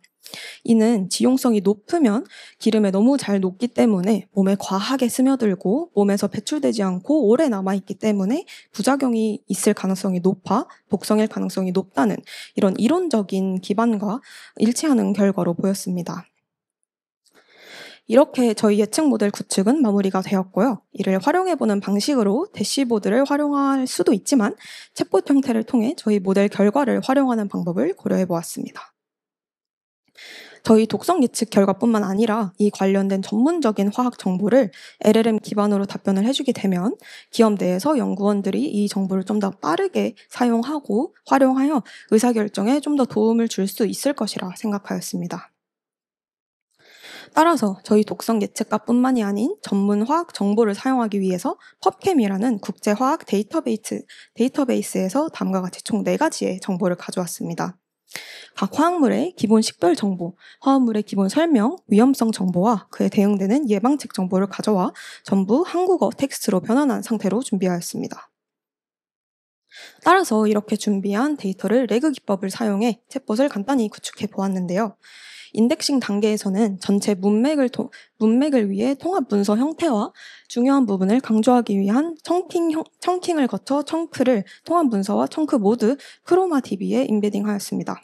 이는 지용성이 높으면 기름에 너무 잘 녹기 때문에 몸에 과하게 스며들고 몸에서 배출되지 않고 오래 남아있기 때문에 부작용이 있을 가능성이 높아 독성일 가능성이 높다는 이런 이론적인 기반과 일치하는 결과로 보였습니다. 이렇게 저희 예측 모델 구축은 마무리가 되었고요. 이를 활용해보는 방식으로 대시보드를 활용할 수도 있지만 챗봇 형태를 통해 저희 모델 결과를 활용하는 방법을 고려해보았습니다. 저희 독성 예측 결과뿐만 아니라 이 관련된 전문적인 화학 정보를 LLM 기반으로 답변을 해주게 되면 기업 내에서 연구원들이 이 정보를 좀 더 빠르게 사용하고 활용하여 의사결정에 좀 더 도움을 줄 수 있을 것이라 생각하였습니다. 따라서 저희 독성 예측가뿐만이 아닌 전문 화학 정보를 사용하기 위해서 펍캠이라는 국제화학 데이터베이스에서 다음과 같이 총 4가지의 정보를 가져왔습니다. 각 화학물의 기본 식별 정보, 화학물의 기본 설명, 위험성 정보와 그에 대응되는 예방책 정보를 가져와 전부 한국어 텍스트로 변환한 상태로 준비하였습니다. 따라서 이렇게 준비한 데이터를 레그 기법을 사용해 챗봇을 간단히 구축해 보았는데요. 인덱싱 단계에서는 전체 문맥을 위해 통합 문서 형태와 중요한 부분을 강조하기 위한 청킹을 거쳐 청크를 통합 문서와 청크 모두 크로마 DB에 임베딩하였습니다.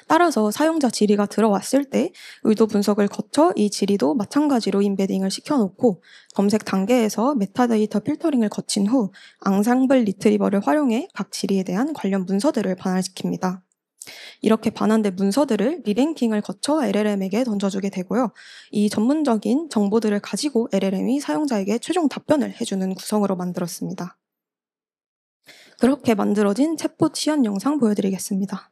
따라서 사용자 질의가 들어왔을 때 의도 분석을 거쳐 이 질의도 마찬가지로 임베딩을 시켜놓고 검색 단계에서 메타데이터 필터링을 거친 후 앙상블 리트리버를 활용해 각 질의에 대한 관련 문서들을 반환시킵니다. 이렇게 반환된 문서들을 리랭킹을 거쳐 LLM에게 던져주게 되고요. 이 전문적인 정보들을 가지고 LLM이 사용자에게 최종 답변을 해주는 구성으로 만들었습니다. 그렇게 만들어진 챗봇 시연 영상 보여드리겠습니다.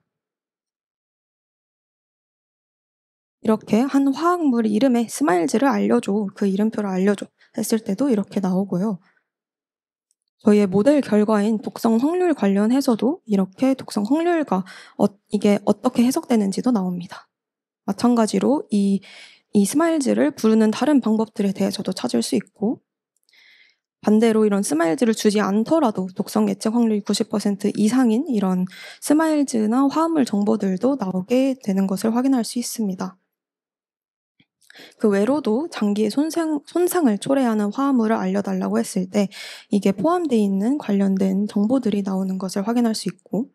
이렇게 한 화학물 이름에 스마일즈를 알려줘, 그 이름표를 알려줘 했을 때도 이렇게 나오고요. 저희의 모델 결과인 독성 확률 관련해서도 이렇게 독성 확률과 이게 어떻게 해석되는지도 나옵니다. 마찬가지로 이 스마일즈를 부르는 다른 방법들에 대해서도 찾을 수 있고 반대로 이런 스마일즈를 주지 않더라도 독성 예측 확률이 90% 이상인 이런 스마일즈나 화합물 정보들도 나오게 되는 것을 확인할 수 있습니다. 그 외로도 장기의 손상을 초래하는 화합물을 알려달라고 했을 때 이게 포함되어 있는 관련된 정보들이 나오는 것을 확인할 수 있고,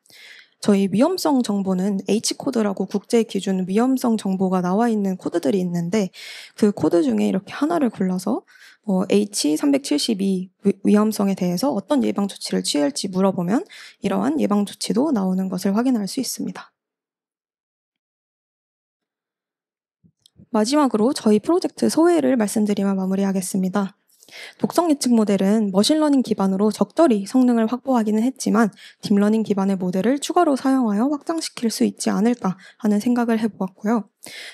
저희 위험성 정보는 H코드라고 국제 기준 위험성 정보가 나와 있는 코드들이 있는데, 그 코드 중에 이렇게 하나를 골라서 H372 위험성에 대해서 어떤 예방 조치를 취할지 물어보면 이러한 예방 조치도 나오는 것을 확인할 수 있습니다. 마지막으로 저희 프로젝트 소회를 말씀드리며 마무리하겠습니다. 독성 예측 모델은 머신러닝 기반으로 적절히 성능을 확보하기는 했지만 딥러닝 기반의 모델을 추가로 사용하여 확장시킬 수 있지 않을까 하는 생각을 해보았고요.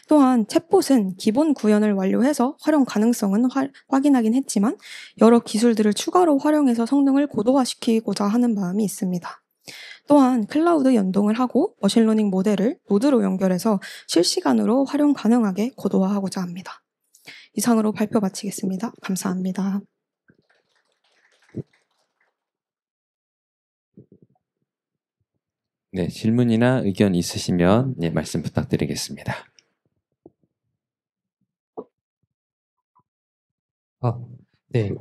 또한 챗봇은 기본 구현을 완료해서 활용 가능성은 확인하긴 했지만 여러 기술들을 추가로 활용해서 성능을 고도화시키고자 하는 마음이 있습니다. 또한 클라우드 연동을 하고 머신러닝 모델을 노드로 연결해서 실시간으로 활용 가능하게 고도화하고자 합니다. 이상으로 발표 마치겠습니다. 감사합니다. 네, 질문이나 의견 있으시면 네, 말씀 부탁드리겠습니다. 네.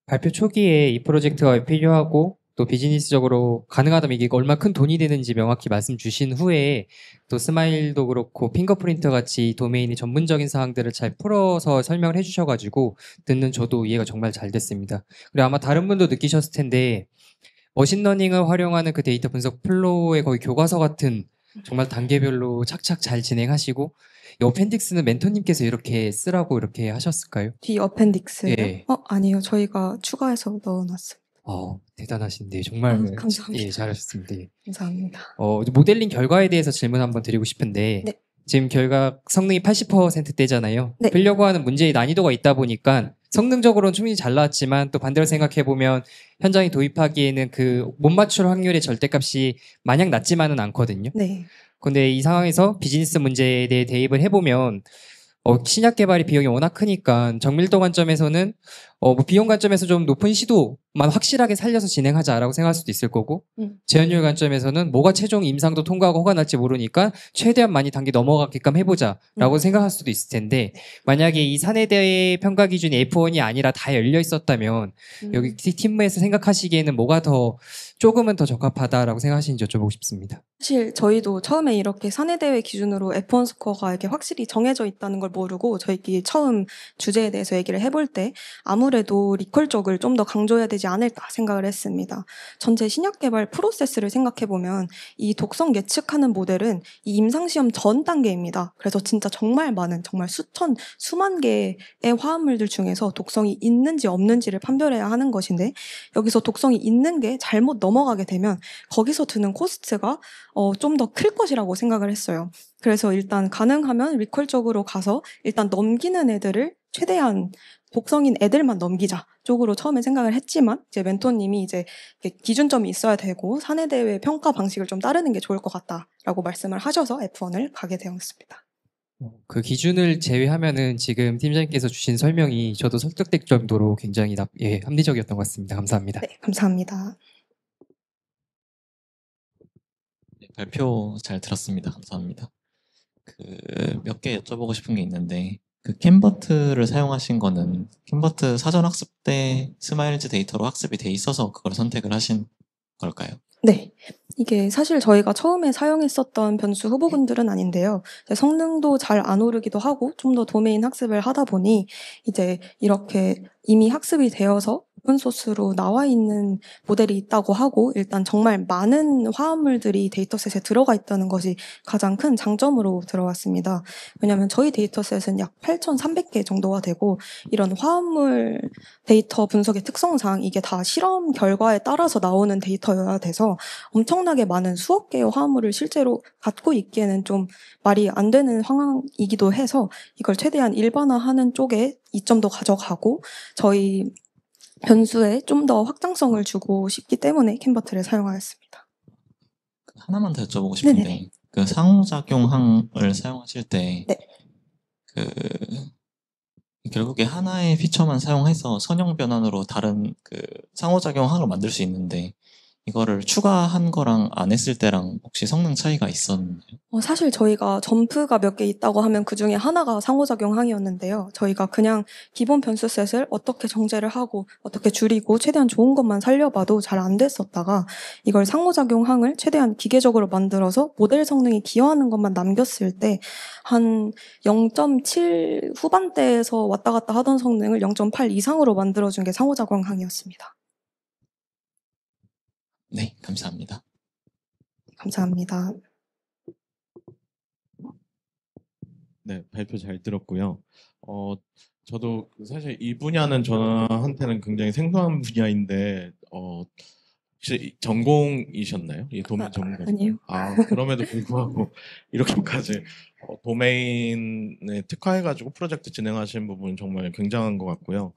발표 초기에 이 프로젝트가 왜 필요하고 또 비즈니스적으로 가능하다면 이게 얼마 큰 돈이 되는지 명확히 말씀 주신 후에 또 스마일도 그렇고 핑거프린터 같이 도메인의 전문적인 사항들을 잘 풀어서 설명을 해주셔가지고 듣는 저도 이해가 정말 잘 됐습니다. 그리고 아마 다른 분도 느끼셨을 텐데 머신러닝을 활용하는 그 데이터 분석 플로우의 거의 교과서 같은 정말 단계별로 착착 잘 진행하시고 이 어펜딕스는 멘토님께서 이렇게 쓰라고 이렇게 하셨을까요? 뒤 어펜딕스요? 예. 아니요. 저희가 추가해서 넣어놨습니다. 대단하신데 정말 감사합니다. 예, 잘하셨습니다. 예. 감사합니다. 모델링 결과에 대해서 질문 한번 드리고 싶은데 네. 지금 결과 성능이 80%대잖아요. 네. 풀려고 하는 문제의 난이도가 있다 보니까 성능적으로는 충분히 잘 나왔지만 또 반대로 생각해 보면 현장에 도입하기에는 그 못 맞출 확률의 절대값이 마냥 낮지만은 않거든요. 네. 근데 이 상황에서 비즈니스 문제에 대해 대입을 해보면 신약 개발의 비용이 워낙 크니까 정밀도 관점에서는 비용 관점에서 좀 높은 시도만 확실하게 살려서 진행하자라고 생각할 수도 있을 거고 재현율 관점에서는 뭐가 최종 임상도 통과하고 허가 날지 모르니까 최대한 많이 단계 넘어가게끔 해보자라고 생각할 수도 있을 텐데 만약에 이 사내대회 평가 기준이 F1이 아니라 다 열려 있었다면 여기 팀에서 생각하시기에는 뭐가 더 조금은 더 적합하다라고 생각하시는지 여쭤보고 싶습니다. 사실 저희도 처음에 이렇게 사내대회 기준으로 F1 스코어가 이렇게 확실히 정해져 있다는 걸 모르고 저희끼리 처음 주제에 대해서 얘기를 해볼 때 아무래도 리퀄 쪽을 좀 더 강조해야 되지 않을까 생각을 했습니다. 전체 신약 개발 프로세스를 생각해보면 이 독성 예측하는 모델은 이 임상시험 전 단계입니다. 그래서 진짜 정말 많은 정말 수만 개의 화합물들 중에서 독성이 있는지 없는지를 판별해야 하는 것인데 여기서 독성이 있는 게 잘못 넘어가게 되면 거기서 드는 코스트가 좀 더 클 것이라고 생각을 했어요. 그래서 일단 가능하면 리퀄 쪽으로 가서 일단 넘기는 애들을 최대한 독성인 애들만 넘기자 쪽으로 처음에 생각을 했지만 이제 멘토님이 이제 기준점이 있어야 되고 사내대회 평가 방식을 좀 따르는 게 좋을 것 같다라고 말씀을 하셔서 F1을 가게 되었습니다. 그 기준을 제외하면은 지금 팀장님께서 주신 설명이 저도 설득될 정도로 굉장히 합리적이었던 것 같습니다. 감사합니다. 네, 감사합니다. 네, 발표 잘 들었습니다. 감사합니다. 몇 개 여쭤보고 싶은 게 있는데 캔버트를 사용하신 거는 캔버트 사전 학습 때 스마일즈 데이터로 학습이 돼 있어서 그걸 선택을 하신 걸까요? 네. 이게 사실 저희가 처음에 사용했었던 변수 후보군들은 아닌데요. 성능도 잘 안 오르기도 하고 좀 더 도메인 학습을 하다 보니 이제 이렇게 이미 학습이 되어서 오픈소스로 나와 있는 모델이 있다고 하고 일단 정말 많은 화합물들이 데이터셋에 들어가 있다는 것이 가장 큰 장점으로 들어왔습니다. 왜냐하면 저희 데이터셋은 약 8,300개 정도가 되고 이런 화합물 데이터 분석의 특성상 이게 다 실험 결과에 따라서 나오는 데이터여야 돼서 엄청나게 많은 수억 개의 화합물을 실제로 갖고 있기에는 좀 말이 안 되는 상황이기도 해서 이걸 최대한 일반화하는 쪽에 이점도 가져가고 저희 변수에 좀 더 확장성을 주고 싶기 때문에 캔버트를 사용하였습니다. 하나만 더 여쭤보고 싶은데 네네네. 상호작용항을 사용하실 때 네. 결국에 하나의 피처만 사용해서 선형 변환으로 다른 상호작용항을 만들 수 있는데 이거를 추가한 거랑 안 했을 때랑 혹시 성능 차이가 있었나요? 사실 저희가 점프가 몇 개 있다고 하면 그 중에 하나가 상호작용 항이었는데요. 저희가 그냥 기본 변수 셋을 어떻게 정제를 하고 어떻게 줄이고 최대한 좋은 것만 살려봐도 잘 안 됐었다가 이걸 상호작용 항을 최대한 기계적으로 만들어서 모델 성능이 기여하는 것만 남겼을 때 한 0.7 후반대에서 왔다 갔다 하던 성능을 0.8 이상으로 만들어준 게 상호작용 항이었습니다. 네, 감사합니다. 감사합니다. 네, 발표 잘 들었고요. 저도 사실 이 분야는 저한테는 굉장히 생소한 분야인데, 혹시 전공이셨나요? 이 도메인 전문가? 아니요. 그럼에도 불구하고 이렇게까지 도메인에 특화해가지고 프로젝트 진행하시는 부분은 정말 굉장한 것 같고요.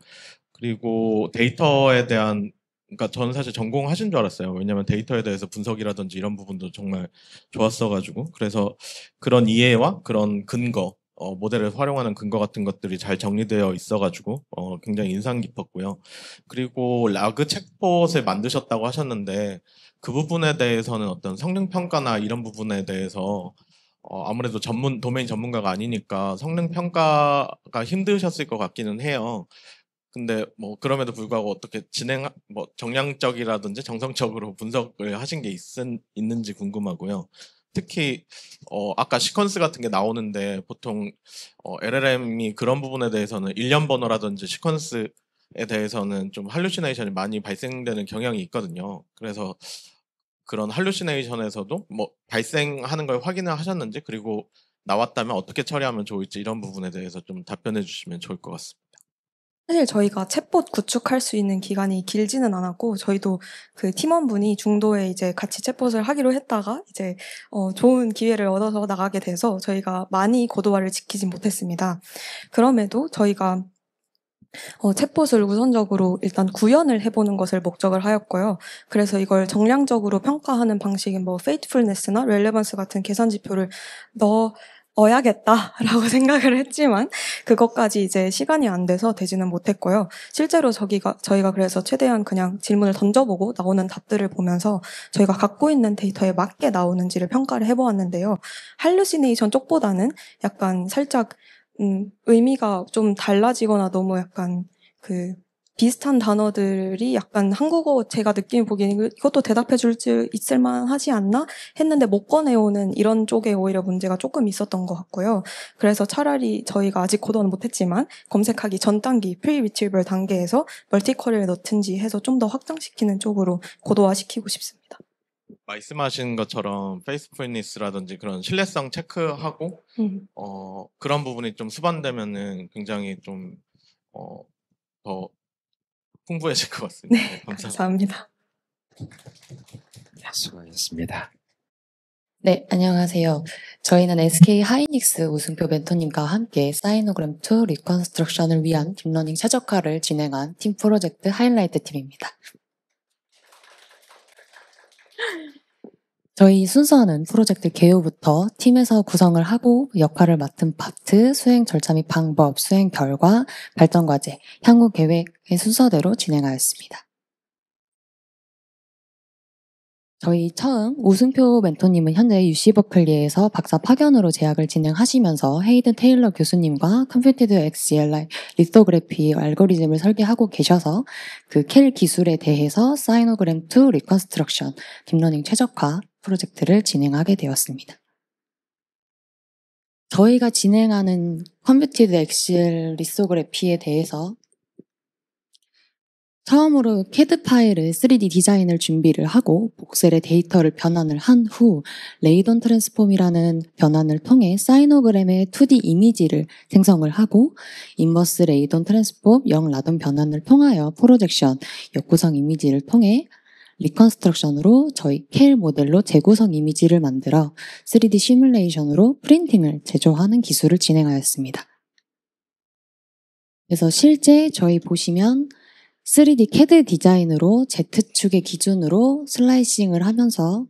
그리고 데이터에 대한 그러니까 저는 사실 전공하신 줄 알았어요. 왜냐하면 데이터에 대해서 분석이라든지 이런 부분도 정말 좋았어가지고 그래서 그런 이해와 그런 근거, 모델을 활용하는 근거 같은 것들이 잘 정리되어 있어가지고 굉장히 인상 깊었고요. 그리고 라그 챗봇을 만드셨다고 하셨는데 그 부분에 대해서는 어떤 성능 평가나 이런 부분에 대해서 아무래도 도메인 전문가가 아니니까 성능 평가가 힘드셨을 것 같기는 해요. 근데 뭐 그럼에도 불구하고 어떻게 정량적이라든지 정성적으로 분석을 하신 게 있는지 궁금하고요. 특히 아까 시퀀스 같은 게 나오는데 보통 LLM이 그런 부분에 대해서는 일련 번호라든지 시퀀스에 대해서는 좀 할루시네이션이 많이 발생되는 경향이 있거든요. 그래서 그런 할루시네이션에서도 뭐 발생하는 걸 확인을 하셨는지 그리고 나왔다면 어떻게 처리하면 좋을지 이런 부분에 대해서 좀 답변해 주시면 좋을 것 같습니다. 사실 저희가 챗봇 구축할 수 있는 기간이 길지는 않았고 저희도 그 팀원분이 중도에 이제 같이 챗봇을 하기로 했다가 이제 좋은 기회를 얻어서 나가게 돼서 저희가 많이 고도화를 지키진 못했습니다. 그럼에도 저희가 챗봇을 우선적으로 일단 구현을 해보는 것을 목적을 하였고요. 그래서 이걸 정량적으로 평가하는 방식인 뭐 faithfulness나 relevance 같은 계산 지표를 넣어야겠다라고 생각을 했지만 그것까지 이제 시간이 안 돼서 되지는 못했고요. 실제로 저희가 그래서 최대한 그냥 질문을 던져보고 나오는 답들을 보면서 저희가 갖고 있는 데이터에 맞게 나오는지를 평가를 해보았는데요. 할루시네이션 쪽보다는 약간 살짝 의미가 좀 달라지거나 너무 약간 그 비슷한 단어들이 약간 한국어 제가 느낌이 보기에는 이것도 대답해 줄 수 있을만 하지 않나 했는데 못 꺼내오는 이런 쪽에 오히려 문제가 조금 있었던 것 같고요. 그래서 차라리 저희가 아직 고도는 못했지만 검색하기 전 단계, 프리-리트리버 단계에서 멀티쿼리를 넣든지 해서 좀 더 확장시키는 쪽으로 고도화시키고 싶습니다. 말씀하신 것처럼 페이스풀니스라든지 그런 신뢰성 체크하고 그런 부분이 좀 수반되면은 굉장히 좀 더 풍부해질 것 같습니다. 네, 감사합니다. 수고하셨습니다. 네, 안녕하세요. 저희는 SK 하이닉스 우승표 멘토님과 함께 사이노그램2 리컨스트럭션을 위한 딥러닝 최적화를 진행한 팀 프로젝트 하이라이트 팀입니다. 저희 순서는 프로젝트 개요부터 팀에서 구성을 하고 역할을 맡은 파트, 수행 절차 및 방법, 수행 결과, 발전 과제, 향후 계획의 순서대로 진행하였습니다. 저희 처음 우승표 멘토님은 현재 UC 버클리에서 박사 파견으로 재학을 진행하시면서 헤이든 테일러 교수님과 컴퓨티드 XLI 리토그래피 알고리즘을 설계하고 계셔서 그 켈 기술에 대해서 사이노그램2 리컨스트럭션 딥러닝 최적화 프로젝트를 진행하게 되었습니다. 저희가 진행하는 컴퓨티드 XL 리토그래피에 대해서 처음으로 CAD 파일을 3D 디자인을 준비를 하고 복셀의 데이터를 변환을 한 후 레이던 트랜스폼이라는 변환을 통해 사이노그램의 2D 이미지를 생성을 하고 인버스 레이던 트랜스폼 0 라돈 변환을 통하여 프로젝션 역구성 이미지를 통해 리컨스트럭션으로 저희 켈 모델로 재구성 이미지를 만들어 3D 시뮬레이션으로 프린팅을 제조하는 기술을 진행하였습니다. 그래서 실제 저희 보시면 3D CAD 디자인으로 Z축의 기준으로 슬라이싱을 하면서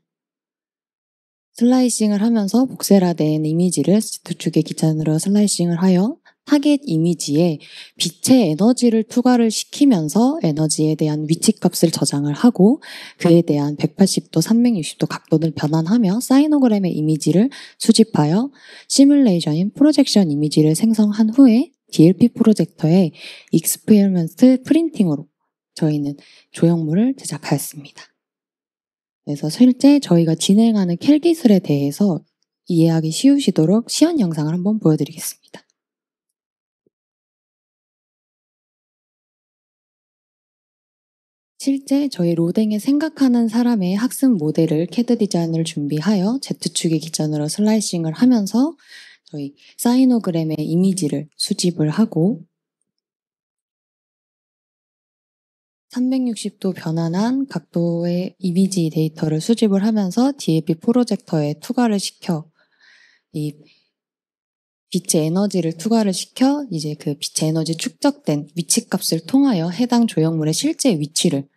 복셀화된 이미지를 Z축의 기준으로 슬라이싱을 하여 타겟 이미지에 빛의 에너지를 투과를 시키면서 에너지에 대한 위치값을 저장을 하고 그에 대한 180도, 360도 각도를 변환하며 사이노그램의 이미지를 수집하여 시뮬레이션인 프로젝션 이미지를 생성한 후에 DLP 프로젝터의 익스페리먼트 프린팅으로 저희는 조형물을 제작하였습니다. 그래서 실제 저희가 진행하는 켈 기술에 대해서 이해하기 쉬우시도록 시연 영상을 한번 보여드리겠습니다. 실제 저희 로댕에 생각하는 사람의 학습 모델을 CAD 디자인을 준비하여 Z축의 기준으로 슬라이싱을 하면서 저희 사이노그램의 이미지를 수집을 하고 360도 변환한 각도의 이미지 데이터를 수집을 하면서 DLP 프로젝터에 투과를 시켜 이 빛의 에너지를 투과를 시켜 이제 그 빛의 에너지 축적된 위치값을 통하여 해당 조형물의 실제 위치를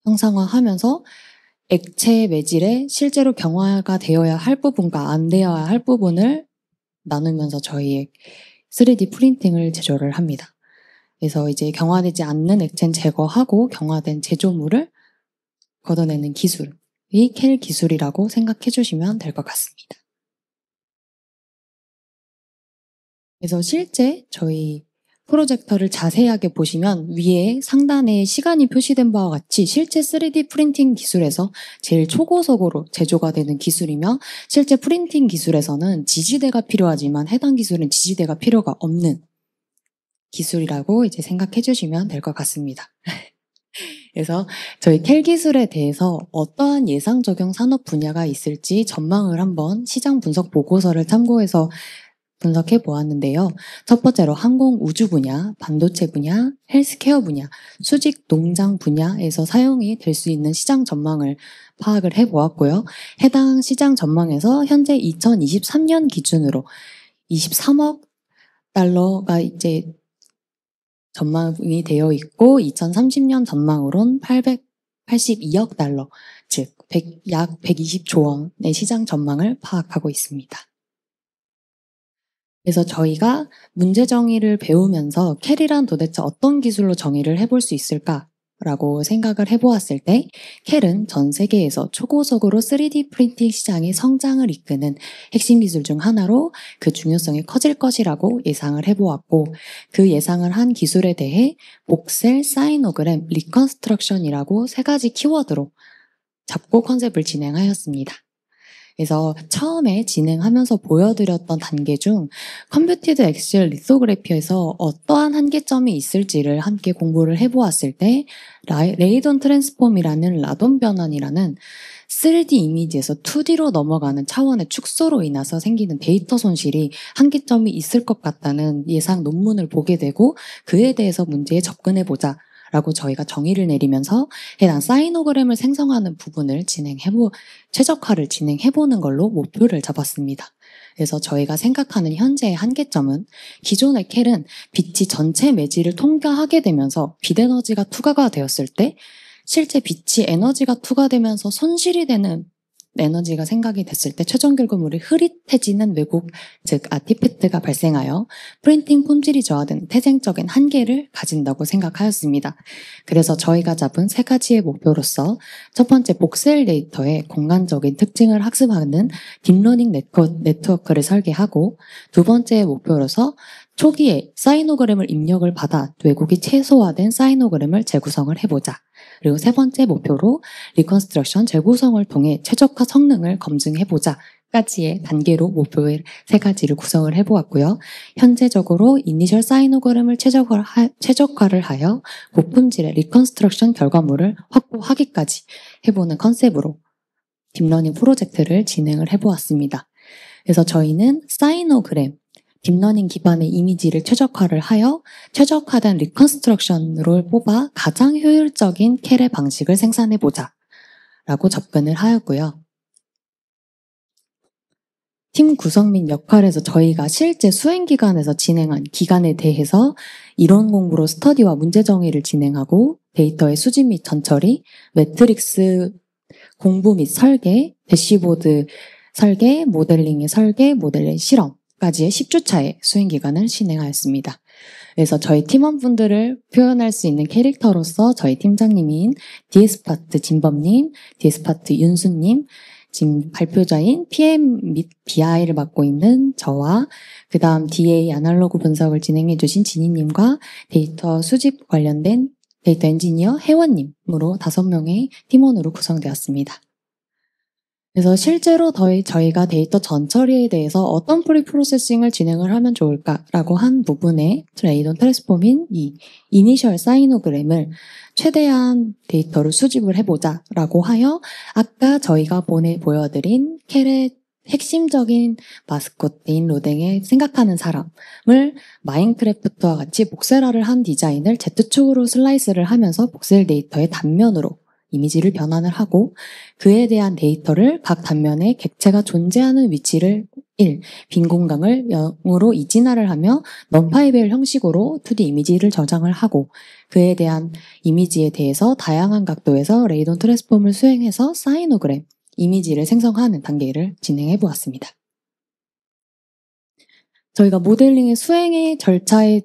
형상화하면서 액체 매질에 실제로 경화가 되어야 할 부분과 안 되어야 할 부분을 나누면서 저희의 3D 프린팅을 제조를 합니다. 그래서 이제 경화되지 않는 액체는 제거하고 경화된 제조물을 걷어내는 기술이 켈 기술이라고 생각해 주시면 될 것 같습니다. 그래서 실제 저희 프로젝터를 자세하게 보시면 위에 상단에 시간이 표시된 바와 같이 실제 3D 프린팅 기술에서 제일 초고속으로 제조가 되는 기술이며 실제 프린팅 기술에서는 지지대가 필요하지만 해당 기술은 지지대가 필요가 없는 기술이라고 이제 생각해 주시면 될 것 같습니다. 그래서 저희 켈 기술에 대해서 어떠한 예상 적용 산업 분야가 있을지 전망을 한번 시장 분석 보고서를 참고해서 분석해 보았는데요. 첫 번째로 항공 우주 분야, 반도체 분야, 헬스케어 분야, 수직 농장 분야에서 사용이 될 수 있는 시장 전망을 파악을 해 보았고요. 해당 시장 전망에서 현재 2023년 기준으로 23억 달러가 이제 전망이 되어 있고 2030년 전망으론 882억 달러, 즉 약 120조 원의 시장 전망을 파악하고 있습니다. 그래서 저희가 문제 정의를 배우면서 켈이란 도대체 어떤 기술로 정의를 해볼 수 있을까라고 생각을 해보았을 때 켈은 전 세계에서 초고속으로 3D 프린팅 시장의 성장을 이끄는 핵심 기술 중 하나로 그 중요성이 커질 것이라고 예상을 해보았고 그 예상을 한 기술에 대해 복셀, 사이노그램, 리컨스트럭션이라고 세 가지 키워드로 잡고 컨셉을 진행하였습니다. 그래서 처음에 진행하면서 보여드렸던 단계 중 컴퓨티드 엑셀 리소그래피에서 어떠한 한계점이 있을지를 함께 공부를 해보았을 때 레이던 트랜스폼이라는 라돈 변환이라는 3D 이미지에서 2D로 넘어가는 차원의 축소로 인해서 생기는 데이터 손실이 한계점이 있을 것 같다는 예상 논문을 보게 되고 그에 대해서 문제에 접근해보자 라고 저희가 정의를 내리면서 해당 사이노그램을 생성하는 부분을 최적화를 진행해보는 걸로 목표를 잡았습니다. 그래서 저희가 생각하는 현재의 한계점은 기존의 켈은 빛이 전체 매질을 통과하게 되면서 빛 에너지가 투과가 되었을 때 실제 빛이 에너지가 투과되면서 손실이 되는 에너지가 생각이 됐을 때 최종 결과물이 흐릿해지는 왜곡, 즉 아티팩트가 발생하여 프린팅 품질이 저하된 태생적인 한계를 가진다고 생각하였습니다. 그래서 저희가 잡은 세 가지의 목표로서 첫 번째 복셀 데이터의 공간적인 특징을 학습하는 딥러닝 네트워크를 설계하고 두 번째 목표로서 초기에 사이노그램을 입력을 받아 왜곡이 최소화된 사이노그램을 재구성을 해보자. 그리고 세 번째 목표로 리컨스트럭션 재구성을 통해 최적화 성능을 검증해보자 까지의 단계로 목표의 세 가지를 구성을 해보았고요. 현재적으로 이니셜 사이노그램을 최적화를 하여 고품질의 리컨스트럭션 결과물을 확보하기까지 해보는 컨셉으로 딥러닝 프로젝트를 진행을 해보았습니다. 그래서 저희는 사이노그램 딥러닝 기반의 이미지를 최적화를 하여 최적화된 리컨스트럭션으로 뽑아 가장 효율적인 켈의 방식을 생산해보자 라고 접근을 하였고요. 팀 구성 및 역할에서 저희가 실제 수행기관에서 진행한 기간에 대해서 이론 공부로 스터디와 문제 정의를 진행하고 데이터의 수집 및 전처리, 매트릭스 공부 및 설계, 대시보드 설계, 모델링의 설계, 모델링 실험, 까지의 10주차의 수행 기간을 진행하였습니다. 그래서 저희 팀원분들을 표현할 수 있는 캐릭터로서 저희 팀장님인 DS파트 진범님, DS파트 윤수님, 지금 발표자인 PM 및 BI를 맡고 있는 저와 그 다음 DA 아날로그 분석을 진행해 주신 진희님과 데이터 수집 관련된 데이터 엔지니어 혜원님으로 5명의 팀원으로 구성되었습니다. 그래서 실제로 저희가 데이터 전처리에 대해서 어떤 프리프로세싱을 진행을 하면 좋을까라고 한 부분에 레이돈 트랜스폼인 이 이니셜 사이노그램을 최대한 데이터를 수집을 해보자라고 하여 아까 저희가 보여드린 켈의 핵심적인 마스코트인 로댕에 생각하는 사람을 마인크래프트와 같이 복셀화를 한 디자인을 Z축으로 슬라이스를 하면서 복셀 데이터의 단면으로 이미지를 변환을 하고 그에 대한 데이터를 각 단면에 객체가 존재하는 위치를 1. 빈 공간을 0으로 이진화를 하며 넘파이 배열 형식으로 2D 이미지를 저장을 하고 그에 대한 이미지에 대해서 다양한 각도에서 레이돈 트랜스폼을 수행해서 사이노그램 이미지를 생성하는 단계를 진행해 보았습니다. 저희가 모델링의 수행의 절차에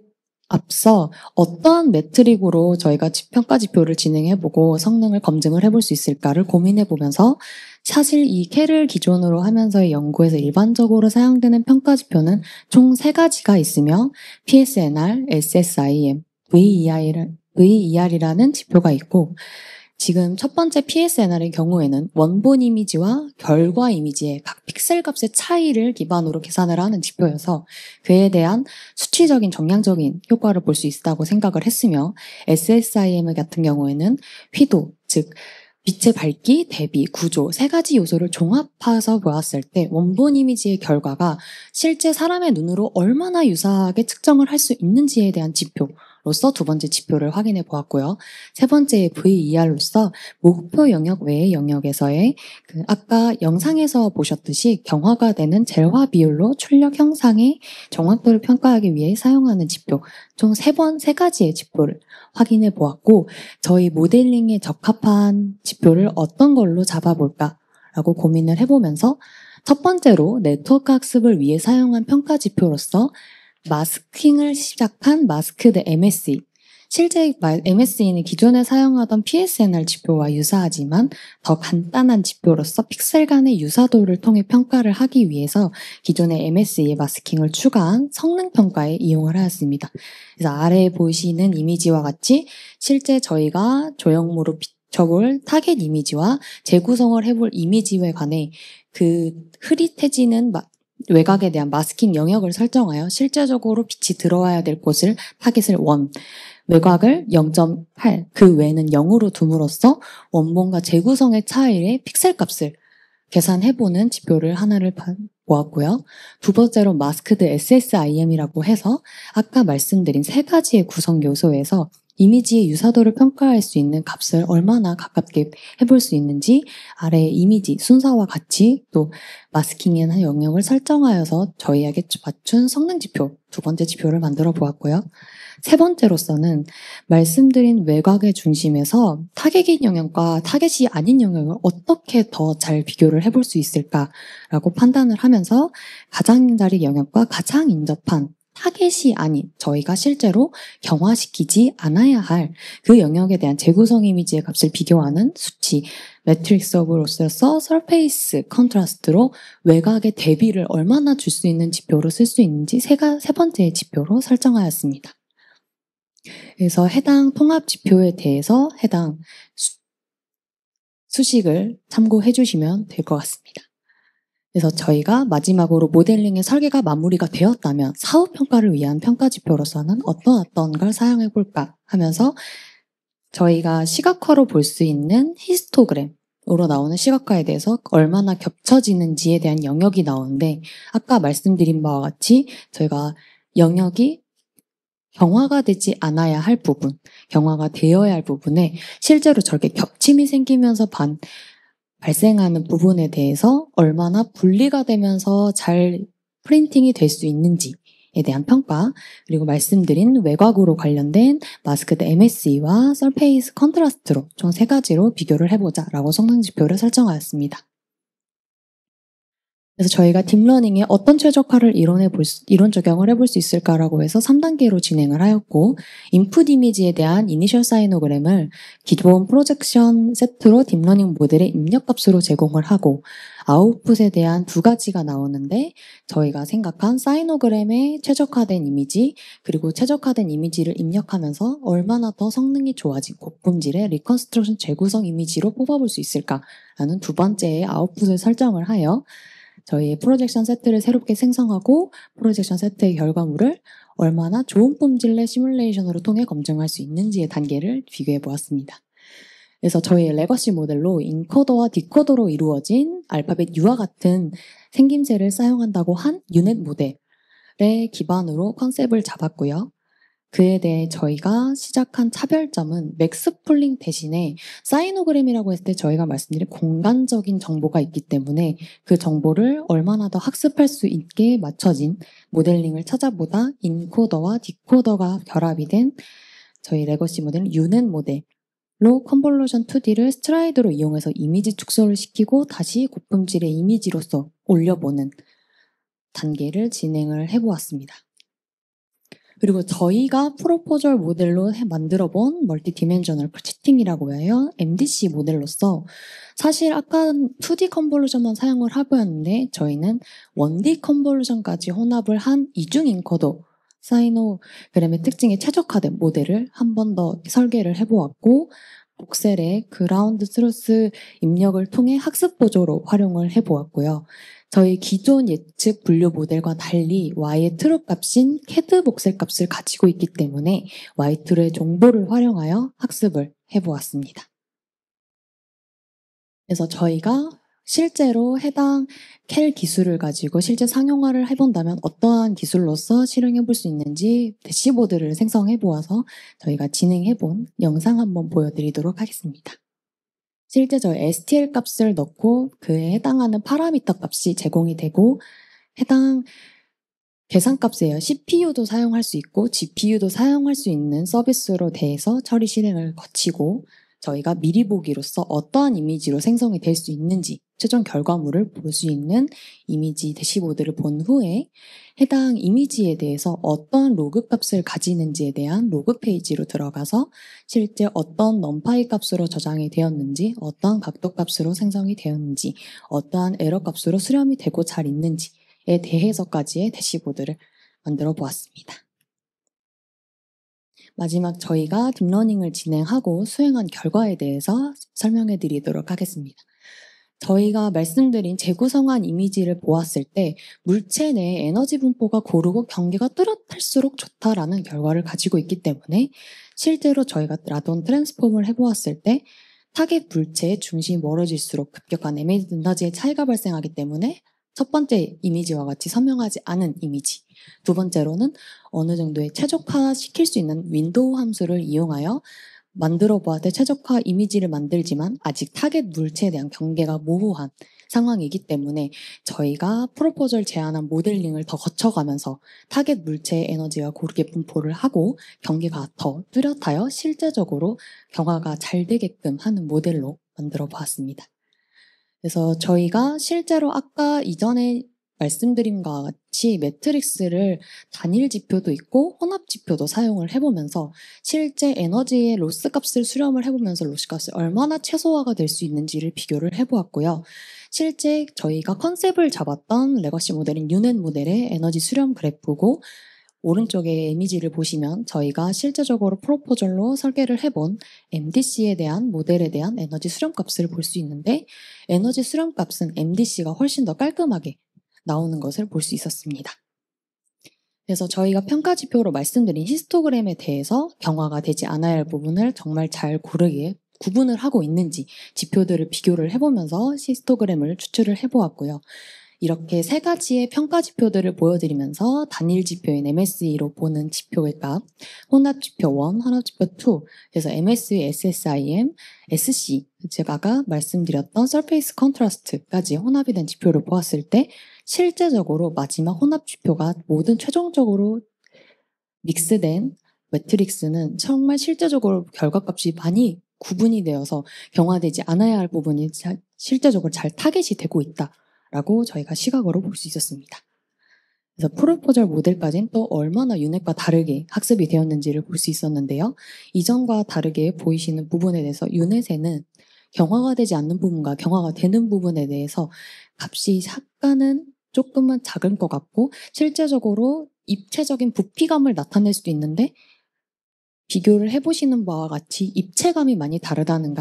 앞서 어떠한 매트릭으로 저희가 평가 지표를 진행해보고 성능을 검증을 해볼 수 있을까를 고민해보면서 사실 이 켈을 기존으로 하면서의 연구에서 일반적으로 사용되는 평가 지표는 총 3가지가 있으며 PSNR, SSIM, VER이라는 지표가 있고 지금 첫 번째 PSNR의 경우에는 원본 이미지와 결과 이미지의 각 픽셀 값의 차이를 기반으로 계산을 하는 지표여서 그에 대한 수치적인 정량적인 효과를 볼 수 있다고 생각을 했으며 SSIM 같은 경우에는 휘도, 즉 빛의 밝기, 대비, 구조 3가지 요소를 종합해서 보았을 때 원본 이미지의 결과가 실제 사람의 눈으로 얼마나 유사하게 측정을 할 수 있는지에 대한 지표로서 2번째 지표를 확인해 보았고요. 3번째 VER로서 목표 영역 외의 영역에서의 아까 영상에서 보셨듯이 경화가 되는 젤화 비율로 출력 형상의 정확도를 평가하기 위해 사용하는 지표 총 3가지의 지표를 확인해 보았고 저희 모델링에 적합한 지표를 어떤 걸로 잡아볼까라고 고민을 해보면서 첫 번째로 네트워크 학습을 위해 사용한 평가 지표로서 마스킹을 시작한 마스크드 MSE 실제 MSE는 기존에 사용하던 PSNR 지표와 유사하지만 더 간단한 지표로서 픽셀 간의 유사도를 통해 평가를 하기 위해서 기존의 MSE의 마스킹을 추가한 성능 평가에 이용을 하였습니다. 그래서 아래에 보시는 이미지와 같이 실제 저희가 조형모로 비춰볼 타겟 이미지와 재구성을 해볼 이미지에 관해 그 흐릿해지는 외곽에 대한 마스킹 영역을 설정하여 실제적으로 빛이 들어와야 될 곳을 타겟을 1, 외곽을 0.8, 그 외에는 0으로 둠으로써 원본과 재구성의 차이의 픽셀 값을 계산해보는 지표를 하나를 보았고요. 2번째로 마스크드 SSIM이라고 해서 아까 말씀드린 3가지의 구성 요소에서 이미지의 유사도를 평가할 수 있는 값을 얼마나 가깝게 해볼 수 있는지 아래의 이미지 순서와 같이 또 마스킹의 영역을 설정하여서 저희에게 맞춘 성능 지표 2번째 지표를 만들어 보았고요. 3번째로서는 말씀드린 외곽의 중심에서 타겟인 영역과 타겟이 아닌 영역을 어떻게 더 잘 비교를 해볼 수 있을까라고 판단을 하면서 가장자리 영역과 가장 인접한 타겟이 아닌 저희가 실제로 경화시키지 않아야 할 그 영역에 대한 재구성 이미지의 값을 비교하는 수치 매트릭스 오브 로스로서 서페이스 컨트라스트로 외곽의 대비를 얼마나 줄 수 있는 지표로 쓸 수 있는지 세 번째 지표로 설정하였습니다. 그래서 해당 통합 지표에 대해서 해당 수식을 참고해 주시면 될 것 같습니다. 그래서 저희가 마지막으로 모델링의 설계가 마무리가 되었다면 사후 평가를 위한 평가 지표로서는 어떤 걸 사용해 볼까 하면서 저희가 시각화로 볼 수 있는 히스토그램으로 나오는 시각화에 대해서 얼마나 겹쳐지는지에 대한 영역이 나오는데 아까 말씀드린 바와 같이 저희가 영역이 경화가 되지 않아야 할 부분, 경화가 되어야 할 부분에 실제로 저렇게 겹침이 생기면서 발생하는 부분에 대해서 얼마나 분리가 되면서 잘 프린팅이 될 수 있는지에 대한 평가, 그리고 말씀드린 외곽으로 관련된 마스크드 MSE와 서페이스 컨트라스트로 총 3가지로 비교를 해보자라고 성능 지표를 설정하였습니다. 그래서 저희가 딥러닝에 어떤 최적화를 이론 적용을 해볼 수 있을까라고 해서 3단계로 진행을 하였고, 인풋 이미지에 대한 이니셜 사이노그램을 기본 프로젝션 세트로 딥러닝 모델의 입력값으로 제공을 하고, 아웃풋에 대한 두 가지가 나오는데, 저희가 생각한 사이노그램의 최적화된 이미지, 그리고 최적화된 이미지를 입력하면서 얼마나 더 성능이 좋아진 고품질의 리컨스트럭션 재구성 이미지로 뽑아볼 수 있을까라는 두 번째의 아웃풋을 설정을 하여 저희의 프로젝션 세트를 새롭게 생성하고 프로젝션 세트의 결과물을 얼마나 좋은 품질의 시뮬레이션으로 통해 검증할 수 있는지의 단계를 비교해 보았습니다. 그래서 저희의 레거시 모델로 인코더와 디코더로 이루어진 알파벳 U와 같은 생김새를 사용한다고 한 유넷 모델의 기반으로 컨셉을 잡았고요. 그에 대해 저희가 시작한 차별점은 맥스풀링 대신에 사이노그램이라고 했을 때 저희가 말씀드린 공간적인 정보가 있기 때문에 그 정보를 얼마나 더 학습할 수 있게 맞춰진 모델링을 찾아보다 인코더와 디코더가 결합이 된 저희 레거시 모델은 유넷 모델로 컨볼루션 2D를 스트라이드로 이용해서 이미지 축소를 시키고 다시 고품질의 이미지로서 올려보는 단계를 진행을 해보았습니다. 그리고 저희가 프로포절 모델로 만들어본 멀티 디멘셔널 프로젝팅이라고 해요. MDC 모델로서 사실 아까 2D 컨볼루션만 사용을 하고였는데 저희는 1D 컨볼루션까지 혼합을 한 이중 인코더 사이노그램의 특징에 최적화된 모델을 한 번 더 설계를 해보았고 복셀의 그라운드 트루스 입력을 통해 학습 보조로 활용을 해보았고요. 저희 기존 예측 분류 모델과 달리 Y의 트루 값인 캐드 복셀 값을 가지고 있기 때문에 Y2의 정보를 활용하여 학습을 해보았습니다. 그래서 저희가 실제로 해당 캘 기술을 가지고 실제 상용화를 해본다면 어떠한 기술로서 실행해 볼 수 있는지 대시보드를 생성해 보아서 저희가 진행해 본 영상 한번 보여드리도록 하겠습니다. 실제 저희 STL 값을 넣고 그에 해당하는 파라미터 값이 제공이 되고 해당 계산값이에요. CPU도 사용할 수 있고 GPU도 사용할 수 있는 서비스로 대해서 처리 실행을 거치고 저희가 미리 보기로서 어떠한 이미지로 생성이 될 수 있는지 최종 결과물을 볼 수 있는 이미지 대시보드를 본 후에 해당 이미지에 대해서 어떠한 로그 값을 가지는지에 대한 로그 페이지로 들어가서 실제 어떤 넘파이 값으로 저장이 되었는지, 어떠한 각도 값으로 생성이 되었는지, 어떠한 에러 값으로 수렴이 되고 잘 있는지에 대해서까지의 대시보드를 만들어 보았습니다. 마지막 저희가 딥러닝을 진행하고 수행한 결과에 대해서 설명해 드리도록 하겠습니다. 저희가 말씀드린 재구성한 이미지를 보았을 때 물체 내 에너지 분포가 고르고 경계가 뚜렷할수록 좋다라는 결과를 가지고 있기 때문에 실제로 저희가 라돈 트랜스폼을 해보았을 때 타겟 물체의 중심이 멀어질수록 급격한 에너지의 차이가 발생하기 때문에 첫 번째 이미지와 같이 선명하지 않은 이미지, 두 번째로는 어느 정도의 최적화시킬 수 있는 윈도우 함수를 이용하여 만들어 보았을 때 최적화 이미지를 만들지만 아직 타겟 물체에 대한 경계가 모호한 상황이기 때문에 저희가 프로포절 제안한 모델링을 더 거쳐가면서 타겟 물체의 에너지가 고르게 분포를 하고 경계가 더 뚜렷하여 실제적으로 경화가 잘 되게끔 하는 모델로 만들어 보았습니다. 그래서 저희가 실제로 아까 이전에 말씀드린 것과 같이 매트릭스를 단일 지표도 있고 혼합 지표도 사용을 해보면서 실제 에너지의 로스 값을 수렴을 해보면서 로스 값이 얼마나 최소화가 될 수 있는지를 비교를 해보았고요. 실제 저희가 컨셉을 잡았던 레거시 모델인 유넷 모델의 에너지 수렴 그래프고 오른쪽에 이미지를 보시면 저희가 실제적으로 프로포절로 설계를 해본 MDC에 대한 모델에 대한 에너지 수렴 값을 볼 수 있는데 에너지 수렴 값은 MDC가 훨씬 더 깔끔하게 나오는 것을 볼 수 있었습니다. 그래서 저희가 평가 지표로 말씀드린 히스토그램에 대해서 경화가 되지 않아야 할 부분을 정말 잘 고르게 구분을 하고 있는지 지표들을 비교를 해보면서 히스토그램을 추출을 해보았고요. 이렇게 세 가지의 평가 지표들을 보여드리면서 단일 지표인 MSE로 보는 지표의 값, 혼합 지표 1, 혼합 지표 2, 그래서 MSE, SSIM, SC, 제가 아까 말씀드렸던 서페이스 컨트라스트까지 혼합이 된 지표를 보았을 때 실제적으로 마지막 혼합 지표가 모든 최종적으로 믹스된 매트릭스는 정말 실제적으로 결과값이 많이 구분이 되어서 경화되지 않아야 할 부분이 실제적으로 잘 타겟이 되고 있다. 라고 저희가 시각으로 볼 수 있었습니다. 그래서 프로포절 모델까지는 또 얼마나 유넷과 다르게 학습이 되었는지를 볼 수 있었는데요. 이전과 다르게 보이시는 부분에 대해서 유넷에는 경화가 되지 않는 부분과 경화가 되는 부분에 대해서 값이 약간은 조금은 작은 것 같고 실제적으로 입체적인 부피감을 나타낼 수도 있는데 비교를 해보시는 바와 같이 입체감이 많이 다르다는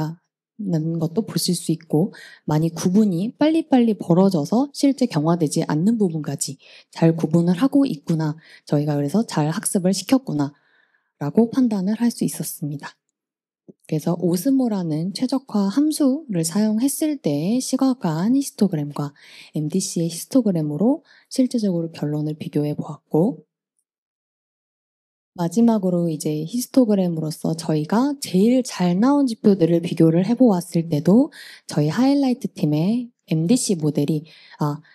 것도 보실 수 있고 많이 구분이 빨리빨리 벌어져서 실제 경화되지 않는 부분까지 잘 구분을 하고 있구나. 저희가 그래서 잘 학습을 시켰구나 라고 판단을 할 수 있었습니다. 그래서 오스모라는 최적화 함수를 사용했을 때의 시각화한 히스토그램과 MDC의 히스토그램으로 실제적으로 결론을 비교해 보았고 마지막으로 이제 히스토그램으로서 저희가 제일 잘 나온 지표들을 비교를 해보았을 때도 저희 하이라이트 팀의 MDC 모델이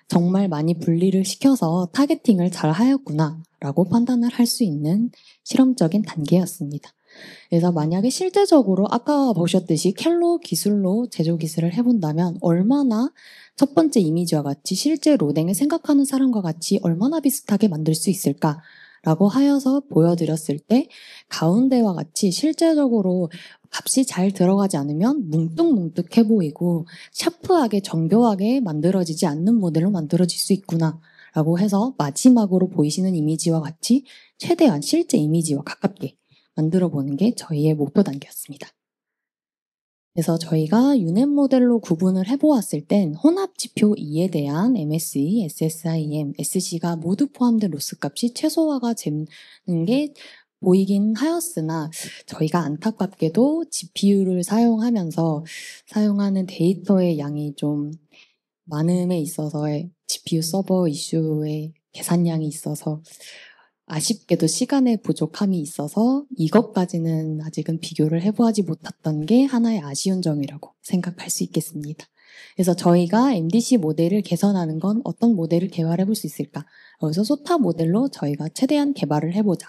정말 많이 분리를 시켜서 타겟팅을 잘 하였구나 라고 판단을 할 수 있는 실험적인 단계였습니다. 그래서 만약에 실제적으로 아까 보셨듯이 켈로 기술로 제조 기술을 해본다면 얼마나 첫 번째 이미지와 같이 실제 로댕을 생각하는 사람과 같이 얼마나 비슷하게 만들 수 있을까 라고 하여서 보여드렸을 때 가운데와 같이 실제적으로 값이 잘 들어가지 않으면 뭉뚱뭉뚱해 보이고 샤프하게 정교하게 만들어지지 않는 모델로 만들어질 수 있구나 라고 해서 마지막으로 보이시는 이미지와 같이 최대한 실제 이미지와 가깝게 만들어 보는 게 저희의 목표 단계였습니다. 그래서 저희가 유넷 모델로 구분을 해보았을 땐 혼합 지표 2에 대한 MSE, SSIM, SC가 모두 포함된 로스 값이 최소화가 되는 게 보이긴 하였으나 저희가 안타깝게도 GPU를 사용하면서 사용하는 데이터의 양이 좀 많음에 있어서의 GPU 서버 이슈의 계산량이 있어서 아쉽게도 시간의 부족함이 있어서 이것까지는 아직은 비교를 해보지 못했던 게 하나의 아쉬운 점이라고 생각할 수 있겠습니다. 그래서 저희가 MDC 모델을 개선하는 건 어떤 모델을 개발해 볼 수 있을까? 그래서 소타 모델로 저희가 최대한 개발을 해보자.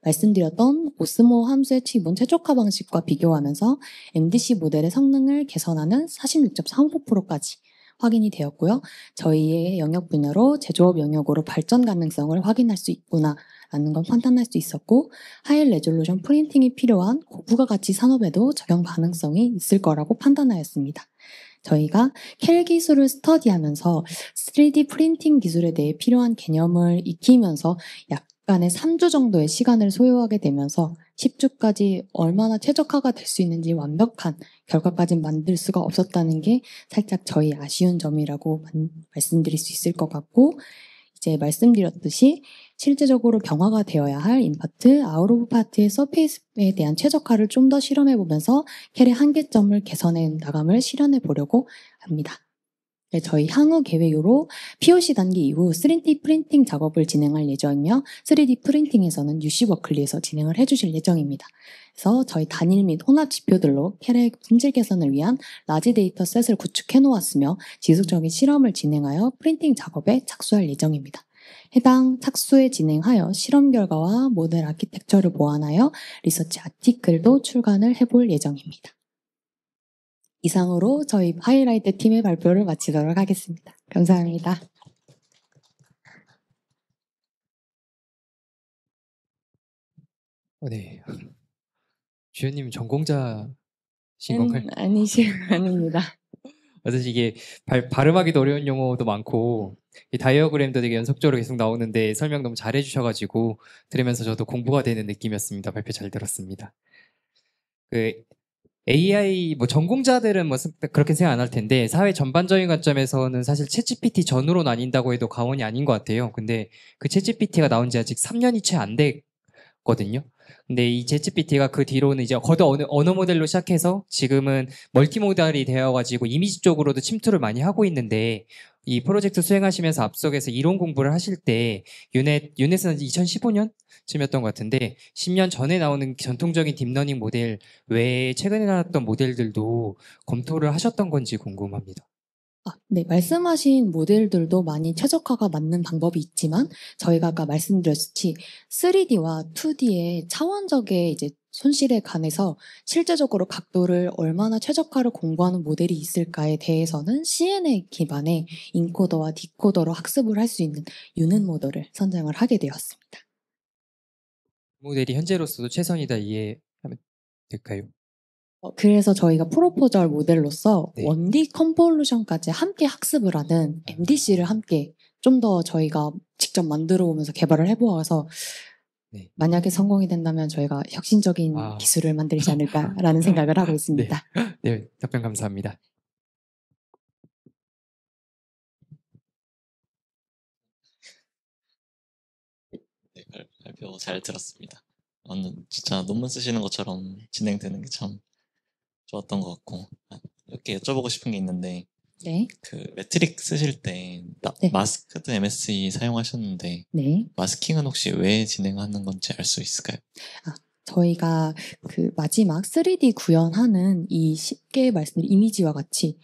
말씀드렸던 오스모 함수의 기본 최적화 방식과 비교하면서 MDC 모델의 성능을 개선하는 46.35%까지 확인이 되었고요. 저희의 영역 분야로 제조업 영역으로 발전 가능성을 확인할 수 있구나 라는 건 판단할 수 있었고 하이 레졸루션 프린팅이 필요한 고부가가치 산업에도 적용 가능성이 있을 거라고 판단하였습니다. 저희가 켈 기술을 스터디하면서 3D 프린팅 기술에 대해 필요한 개념을 익히면서 약간의 3주 정도의 시간을 소요하게 되면서 10주까지 얼마나 최적화가 될 수 있는지 완벽한 결과까지 만들 수가 없었다는 게 살짝 저희 아쉬운 점이라고 말씀드릴 수 있을 것 같고 이제 말씀드렸듯이 실제적으로 경화가 되어야 할 인파트, 아웃 오브 파트의 서페이스에 대한 최적화를 좀 더 실험해 보면서 켈의 한계점을 개선해 나감을 실현해 보려고 합니다. 네, 저희 향후 계획으로 POC 단계 이후 3D 프린팅 작업을 진행할 예정이며 3D 프린팅에서는 UC 워클리에서 진행을 해주실 예정입니다. 그래서 저희 단일 및 혼합 지표들로 켈의 품질 개선을 위한 라지 데이터 셋을 구축해 놓았으며 지속적인 실험을 진행하여 프린팅 작업에 착수할 예정입니다. 해당 착수에 진행하여 실험 결과와 모델 아키텍처를 보완하여 리서치 아티클도 출간을 해볼 예정입니다. 이상으로 저희 하이라이트 팀의 발표를 마치도록 하겠습니다. 감사합니다. 네. 주연님 전공자신 건가요? 아닙니다. 사실 이게 발음하기도 어려운 용어도 많고 이 다이어그램도 되게 연속적으로 계속 나오는데 설명 너무 잘해 주셔가지고 들으면서 저도 공부가 되는 느낌이었습니다. 발표 잘 들었습니다. 그 AI 뭐 전공자들은 뭐 그렇게 생각 안 할 텐데 사회 전반적인 관점에서는 사실 챗GPT 전후로 나뉜다고 해도 과언이 아닌 것 같아요. 근데 그 챗GPT가 나온 지 아직 3년이 채 안 됐거든요. 근데 이 챗GPT가 그 뒤로는 이제 거듭 언어 모델로 시작해서 지금은 멀티모달이 되어가지고 이미지 쪽으로도 침투를 많이 하고 있는데 이 프로젝트 수행하시면서 앞쪽에서 이론 공부를 하실 때 유넷은 2015년쯤이었던 것 같은데 10년 전에 나오는 전통적인 딥러닝 모델 외에 최근에 나왔던 모델들도 검토를 하셨던 건지 궁금합니다. 네, 말씀하신 모델들도 많이 최적화가 맞는 방법이 있지만 저희가 아까 말씀드렸듯이 3D와 2D의 차원적의 이제 손실에 관해서 실제적으로 각도를 얼마나 최적화를 공부하는 모델이 있을까에 대해서는 CNN 기반의 인코더와 디코더로 학습을 할 수 있는 유는 모델을 선정을 하게 되었습니다. 모델이 현재로서도 최선이다 이해하면 될까요? 그래서 저희가 프로포절 모델로서 네. 1D 컨볼루션까지 함께 학습을 하는 MDC를 함께 좀 더 저희가 직접 만들어 보면서 개발을 해보아서 네. 만약에 성공이 된다면 저희가 혁신적인 아. 기술을 만들지 않을까라는 생각을 하고 있습니다. 네, 답변 감사합니다. 네, 발표 잘 들었습니다. 진짜 논문 쓰시는 것처럼 진행되는 게 참 좋았던 것 같고 이렇게 여쭤보고 싶은 게 있는데 네, 그 매트릭 쓰실 때 네. 마스크드 MSE 사용하셨는데 네. 마스킹은 혹시 왜 진행하는 건지 알 수 있을까요? 저희가 그 마지막 3D 구현하는 이 쉽게 말씀드린 이미지와 같이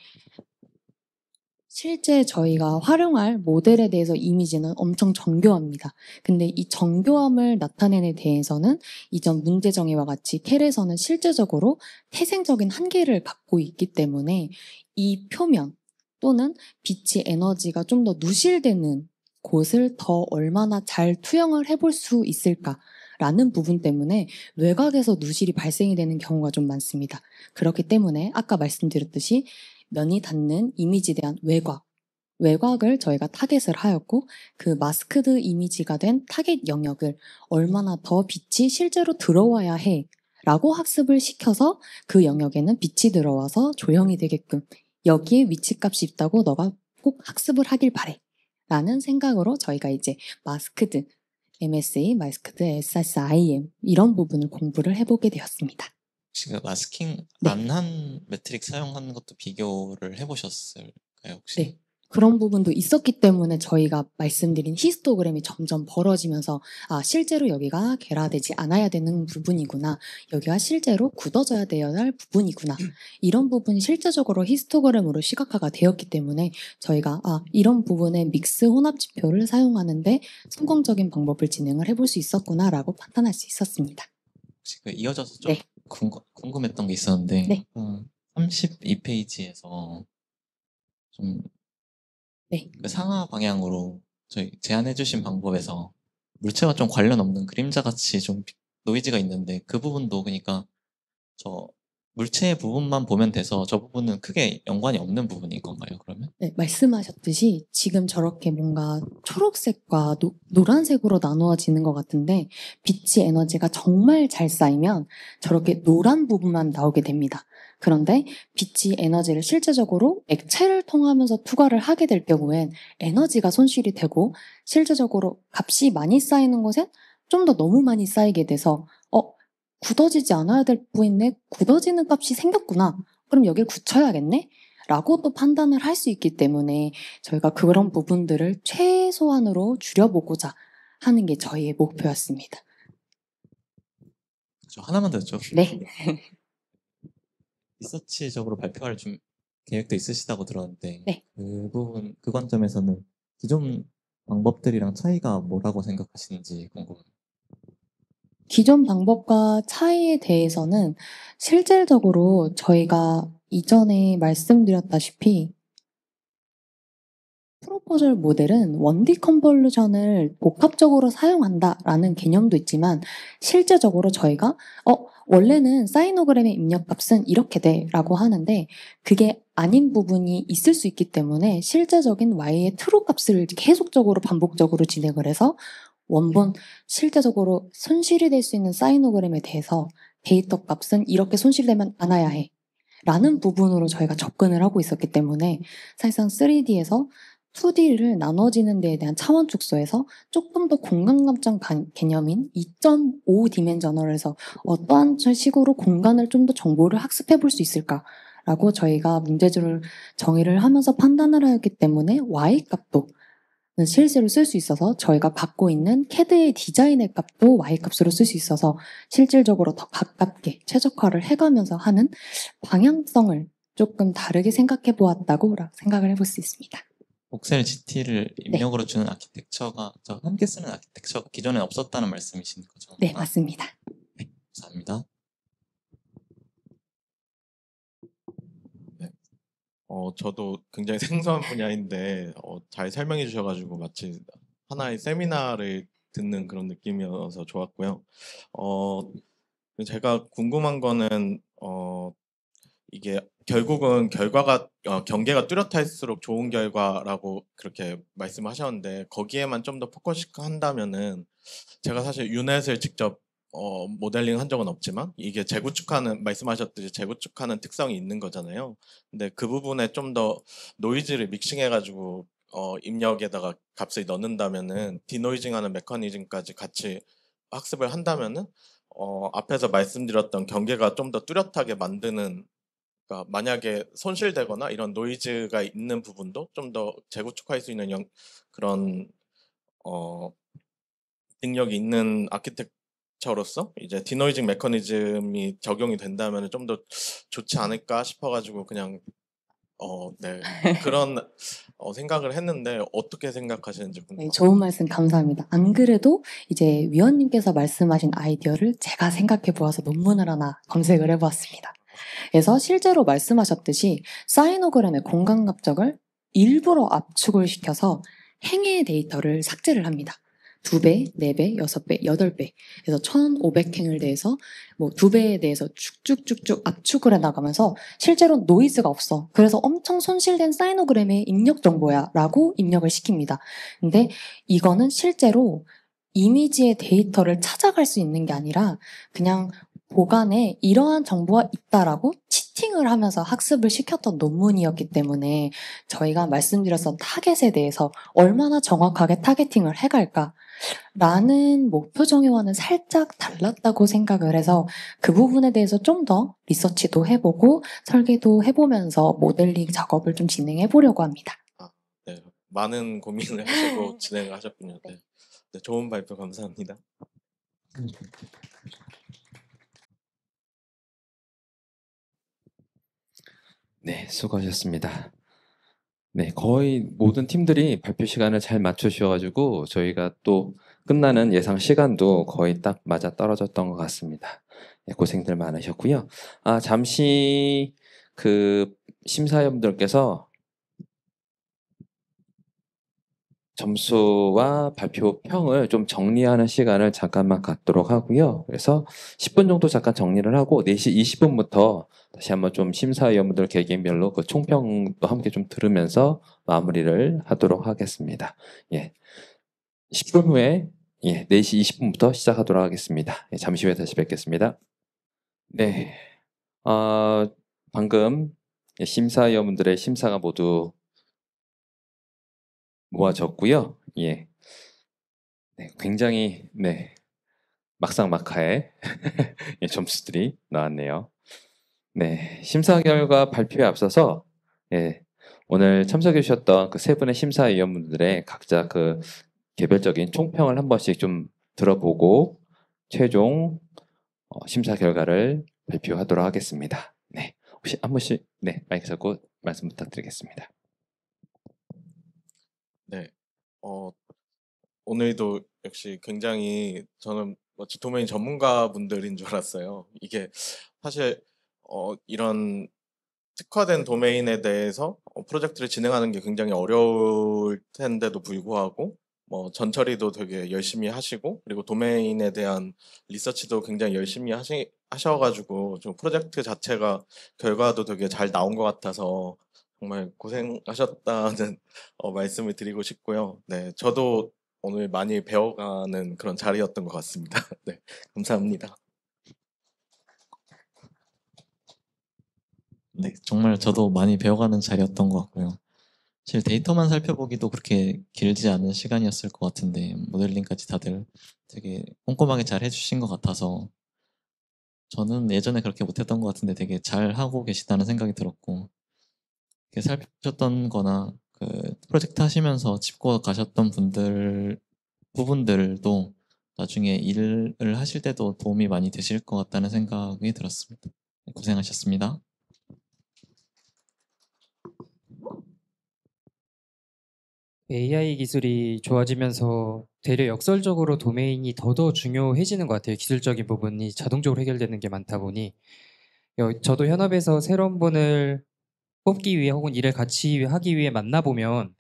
실제 저희가 활용할 모델에 대해서 이미지는 엄청 정교합니다. 근데 이 정교함을 나타내는 데 대해서는 이전 문제 정의와 같이 텔에서는 실제적으로 태생적인 한계를 갖고 있기 때문에 이 표면 또는 빛의 에너지가 좀 더 누실되는 곳을 더 얼마나 잘 투영을 해볼 수 있을까라는 부분 때문에 외곽에서 누실이 발생이 되는 경우가 좀 많습니다. 그렇기 때문에 아까 말씀드렸듯이 면이 닿는 이미지에 대한 외곽을 저희가 타겟을 하였고 그 마스크드 이미지가 된 타겟 영역을 얼마나 더 빛이 실제로 들어와야 해 라고 학습을 시켜서 그 영역에는 빛이 들어와서 조형이 되게끔 여기에 위치값이 있다고 너가 꼭 학습을 하길 바래 라는 생각으로 저희가 이제 마스크드 MSE, 마스크드 SSIM 이런 부분을 공부를 해보게 되었습니다. 혹시 그 마스킹 네. 안 한 매트릭 사용하는 것도 비교를 해보셨을까요 혹시? 네. 그런 부분도 있었기 때문에 저희가 말씀드린 히스토그램이 점점 벌어지면서 실제로 여기가 결합되지 않아야 되는 부분이구나. 여기가 실제로 굳어져야 되어야 할 부분이구나. 이런 부분이 실제적으로 히스토그램으로 시각화가 되었기 때문에 저희가 이런 부분의 믹스 혼합 지표를 사용하는데 성공적인 방법을 진행을 해볼 수 있었구나라고 판단할 수 있었습니다. 혹시 그 이어져서 좀 네. 궁금했던 게 있었는데 네. 32페이지에서 좀 네. 그 상하 방향으로 저희 제안해주신 방법에서 물체와 좀 관련 없는 그림자 같이 좀 노이즈가 있는데 그 부분도 그러니까 저 물체 부분만 보면 돼서 저 부분은 크게 연관이 없는 부분인 건가요? 그러면? 네, 말씀하셨듯이 지금 저렇게 뭔가 초록색과 노란색으로 나누어지는 것 같은데 빛의 에너지가 정말 잘 쌓이면 저렇게 노란 부분만 나오게 됩니다. 그런데 빛이 에너지를 실제적으로 액체를 통하면서 투과를 하게 될 경우엔 에너지가 손실이 되고 실제적으로 값이 많이 쌓이는 곳엔 좀 더 너무 많이 쌓이게 돼서 굳어지지 않아야 될 부분인데 굳어지는 값이 생겼구나. 그럼 여길 굳혀야겠네? 라고 또 판단을 할 수 있기 때문에 저희가 그런 부분들을 최소한으로 줄여보고자 하는 게 저희의 목표였습니다. 저 하나만 더 여쭤볼게요. 네. 리서치적으로 발표할 좀 계획도 있으시다고 들었는데 네. 그 부분, 그 관점에서는 기존 방법들이랑 차이가 뭐라고 생각하시는지 궁금해요. 기존 방법과 차이에 대해서는 실질적으로 저희가 이전에 말씀드렸다시피 프로포절 모델은 1D 컨볼루션을 복합적으로 사용한다라는 개념도 있지만 실제적으로 저희가 원래는 사이노그램의 입력값은 이렇게 돼라고 하는데 그게 아닌 부분이 있을 수 있기 때문에 실제적인 y의 트루 값을 계속적으로 반복적으로 진행을 해서 원본 실제적으로 손실이 될 수 있는 사이노그램에 대해서 데이터 값은 이렇게 손실되면 않아야 해 라는 부분으로 저희가 접근을 하고 있었기 때문에 사실상 3D에서 2D를 나눠지는 데에 대한 차원 축소에서 조금 더 공간감정 개념인 2.5 디멘저널에서 어떠한 식으로 공간을 좀 더 정보를 학습해 볼 수 있을까라고 저희가 문제집을 정의를 하면서 판단을 하였기 때문에 Y값도 실제로 쓸 수 있어서 저희가 갖고 있는 CAD의 디자인의 값도 Y값으로 쓸 수 있어서 실질적으로 더 가깝게 최적화를 해가면서 하는 방향성을 조금 다르게 생각해 보았다고 생각을 해볼 수 있습니다. 복셀 GT를 입력으로 주는 아키텍처가 저 함께 쓰는 아키텍처가 기존에 없었다는 말씀이신 거죠? 네, 맞습니다. 감사합니다. 저도 굉장히 생소한 분야인데 잘 설명해 주셔가지고 마치 하나의 세미나를 듣는 그런 느낌이어서 좋았고요. 제가 궁금한 거는 이게 결국은 결과가 경계가 뚜렷할수록 좋은 결과라고 그렇게 말씀하셨는데 거기에만 좀 더 포커싱한다면은 제가 사실 유넷을 직접 모델링 한 적은 없지만 이게 재구축하는 말씀하셨듯이 재구축하는 특성이 있는 거잖아요. 근데 그 부분에 좀 더 노이즈를 믹싱해가지고 입력에다가 값을 넣는다면은 디노이징하는 메커니즘까지 같이 학습을 한다면은 앞에서 말씀드렸던 경계가 좀 더 뚜렷하게 만드는 그러니까 만약에 손실되거나 이런 노이즈가 있는 부분도 좀 더 재구축할 수 있는 그런 어, 능력이 있는 아키텍처로서 이제 디노이징 메커니즘이 적용이 된다면 좀 더 좋지 않을까 싶어가지고 그냥 네 그런 생각을 했는데 어떻게 생각하시는지 네, 궁금합니다. 좋은 말씀 감사합니다. 안 그래도 이제 위원님께서 말씀하신 아이디어를 제가 생각해 보아서 논문을 하나 검색을 해보았습니다. 그래서 실제로 말씀하셨듯이 사이노그램의 공간 갑적을 일부러 압축을 시켜서 행의 데이터를 삭제를 합니다. 2배, 4배, 6배, 8배. 그래서 1500행을 대해서 뭐 2배에 대해서 쭉쭉쭉쭉 압축을 해나가면서 실제로 노이즈가 없어. 그래서 엄청 손실된 사이노그램의 입력 정보야 라고 입력을 시킵니다. 근데 이거는 실제로 이미지의 데이터를 찾아갈 수 있는 게 아니라 그냥 보관에 이러한 정보가 있다라고 치팅을 하면서 학습을 시켰던 논문이었기 때문에 저희가 말씀드렸던 타겟에 대해서 얼마나 정확하게 타겟팅을 해갈까 라는 목표 정의와는 살짝 달랐다고 생각을 해서 그 부분에 대해서 좀 더 리서치도 해보고 설계도 해보면서 모델링 작업을 좀 진행해 보려고 합니다. 네, 많은 고민을 하시고 진행을 하셨군요. 네. 네, 좋은 발표 감사합니다. 네, 수고하셨습니다. 네, 거의 모든 팀들이 발표 시간을 잘 맞추셔가지고 저희가 또 끝나는 예상 시간도 거의 딱 맞아 떨어졌던 것 같습니다. 네, 고생들 많으셨고요. 잠시 그 심사위원들께서 점수와 발표평을 좀 정리하는 시간을 잠깐만 갖도록 하고요. 그래서 10분 정도 잠깐 정리를 하고 4시 20분부터 다시 한번 좀 심사위원분들 개개인별로 그 총평도 함께 좀 들으면서 마무리를 하도록 하겠습니다. 예. 10분 후에 4시 20분부터 시작하도록 하겠습니다. 예, 잠시 후에 다시 뵙겠습니다. 네. 방금 심사위원분들의 심사가 모두 모아졌고요. 예. 네, 굉장히 막상막하의 예, 점수들이 나왔네요. 네, 심사 결과 발표에 앞서서 오늘 참석해 주셨던 그 세 분의 심사위원분들의 각자 그 개별적인 총평을 한 번씩 좀 들어보고 최종 심사 결과를 발표하도록 하겠습니다. 네, 혹시 한 번씩 마이크 잡고 말씀 부탁드리겠습니다. 네, 오늘도 역시 굉장히 저는 마치 도메인 전문가분들인 줄 알았어요. 이게 사실 이런 특화된 도메인에 대해서 프로젝트를 진행하는 게 굉장히 어려울 텐데도 불구하고 뭐 전처리도 되게 열심히 하시고 그리고 도메인에 대한 리서치도 굉장히 열심히 하셔가지고 좀 프로젝트 자체가 결과도 되게 잘 나온 것 같아서 정말 고생하셨다는 말씀을 드리고 싶고요. 네, 저도 오늘 많이 배워가는 그런 자리였던 것 같습니다. 네, 감사합니다. 네, 정말 저도 많이 배워가는 자리였던 것 같고요. 사실 데이터만 살펴보기도 그렇게 길지 않은 시간이었을 것 같은데 모델링까지 다들 되게 꼼꼼하게 잘 해주신 것 같아서 저는 예전에 그렇게 못했던 것 같은데 되게 잘 하고 계시다는 생각이 들었고 이렇게 살펴보셨던 거나 그 프로젝트 하시면서 짚고 가셨던 부분들도 나중에 일을 하실 때도 도움이 많이 되실 것 같다는 생각이 들었습니다. 고생하셨습니다. AI 기술이 좋아지면서 되려 역설적으로 도메인이 더더 중요해지는 것 같아요. 기술적인 부분이 자동적으로 해결되는 게 많다 보니 저도 현업에서 새로운 분을 뽑기 위해 혹은 일을 같이 하기 위해 만나보면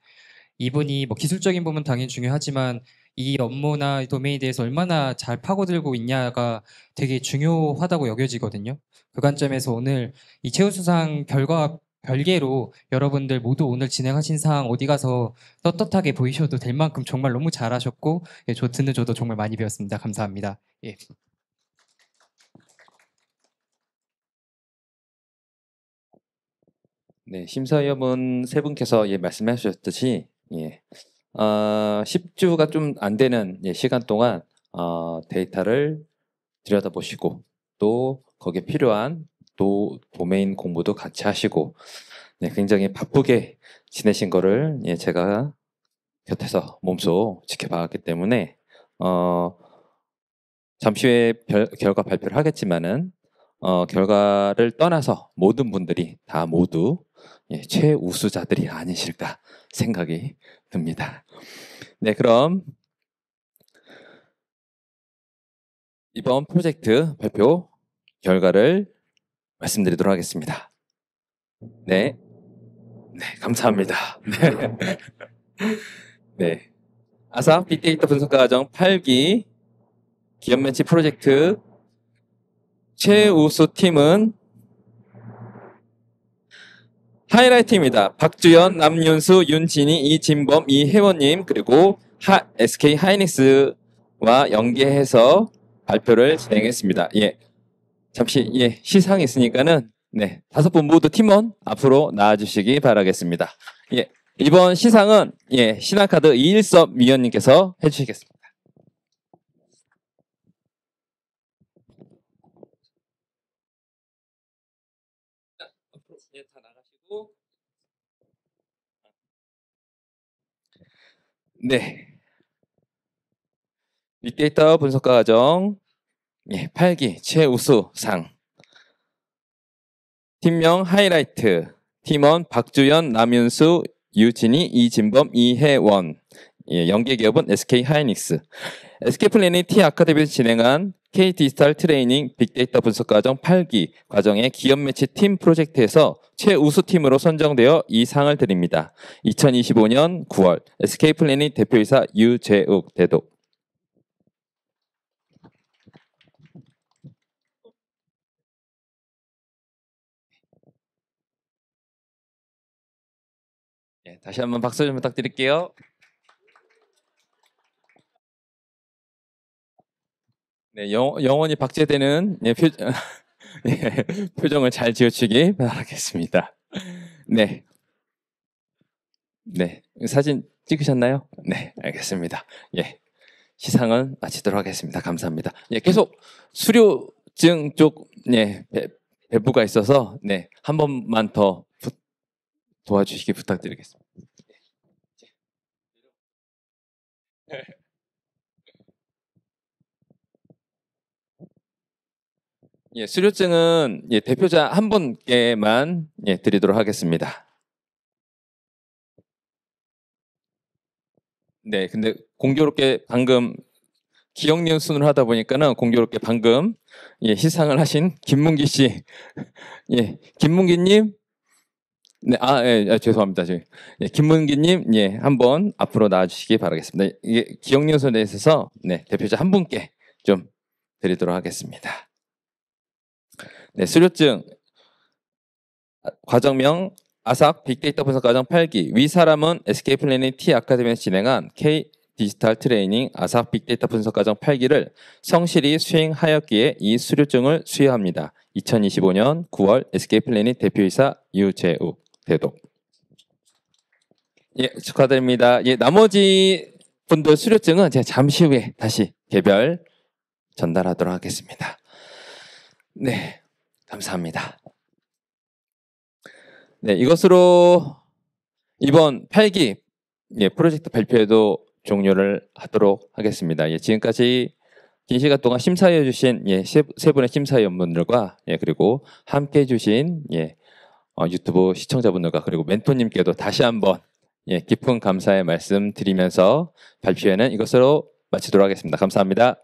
이분이 뭐 기술적인 부분 당연히 중요하지만 이 업무나 도메인에 대해서 얼마나 잘 파고들고 있냐가 되게 중요하다고 여겨지거든요. 그 관점에서 오늘 이 최우수상 결과 별개로 여러분들 모두 오늘 진행하신 사항 어디 가서 떳떳하게 보이셔도 될 만큼 정말 너무 잘하셨고 예, 듣는 저도 정말 많이 배웠습니다. 감사합니다. 예. 네, 심사위원 세 분께서 말씀해 주셨듯이 10주가 좀 안 되는 시간 동안 데이터를 들여다보시고 또 거기에 필요한 또 도메인 공부도 같이 하시고 굉장히 바쁘게 지내신 거를 제가 곁에서 몸소 지켜봤기 때문에 잠시 후에 결과 발표를 하겠지만은 결과를 떠나서 모든 분들이 다 모두 최우수자들이 아니실까 생각이 듭니다. 네, 그럼 이번 프로젝트 발표 결과를 말씀드리도록 하겠습니다. 네, 감사합니다. 네, 아사 빅데이터 분석가 과정 8기 기업 매치 프로젝트 최우수 팀은 하이라이트입니다. 박주연, 남윤수, 윤진희, 이진범, 이혜원님 그리고 SK 하이닉스와 연계해서 발표를 진행했습니다. 잠시 시상이 있으니까는 5분 모두 팀원 앞으로 나와주시기 바라겠습니다. 이번 시상은 신한카드 이일섭 위원님께서 해주시겠습니다. 다 나가시고 빅데이터 분석가 과정 8기 최우수상 팀명 하이라이트 팀원 박주연, 남윤수, 유진희, 이진범, 이혜원 연계기업은 SK 하이닉스 SK플래닛 T 아카데미에서 진행한 K 디지털 트레이닝 빅데이터 분석과정 8기 과정의 기업 매치 팀 프로젝트에서 최우수팀으로 선정되어 이 상을 드립니다. 2025년 9월 SK플래닛 대표이사 유재욱 대독. 다시 한번 박수 좀 부탁드릴게요. 영원히 박제되는 표정을 잘 지어주기 바라겠습니다. 사진 찍으셨나요? 네, 알겠습니다. 시상은 마치도록 하겠습니다. 감사합니다. 계속 수료증 쪽 배부가 있어서 한 번만 더 도와주시기 부탁드리겠습니다. 수료증은 대표자 한 분께만 드리도록 하겠습니다. 근데 공교롭게 방금 기억니은 순으로 하다 보니까는 공교롭게 방금 시상을 하신 김문기 씨, 김문기님, 죄송합니다. 김문기님, 한번 앞으로 나와주시기 바라겠습니다. 이게 기억니은 순에 있어서 대표자 한 분께 좀 드리도록 하겠습니다. 수료증 과정명 아삭 빅데이터 분석 과정 8기 위 사람은 SK플래닛 T 아카데미에서 진행한 K 디지털 트레이닝 아삭 빅데이터 분석 과정 8기를 성실히 수행하였기에 이 수료증을 수여합니다. 2025년 9월 SK플래닛 대표이사 유재욱 대독. 축하드립니다. 나머지 분들 수료증은 제가 잠시 후에 다시 개별 전달하도록 하겠습니다. 감사합니다. 이것으로 이번 8기 프로젝트 발표에도 종료를 하도록 하겠습니다. 지금까지 긴 시간 동안 심사해 주신 세 분의 심사위원분들과 그리고 함께 해 주신 유튜브 시청자분들과 그리고 멘토님께도 다시 한번 깊은 감사의 말씀 드리면서 발표회는 이것으로 마치도록 하겠습니다. 감사합니다.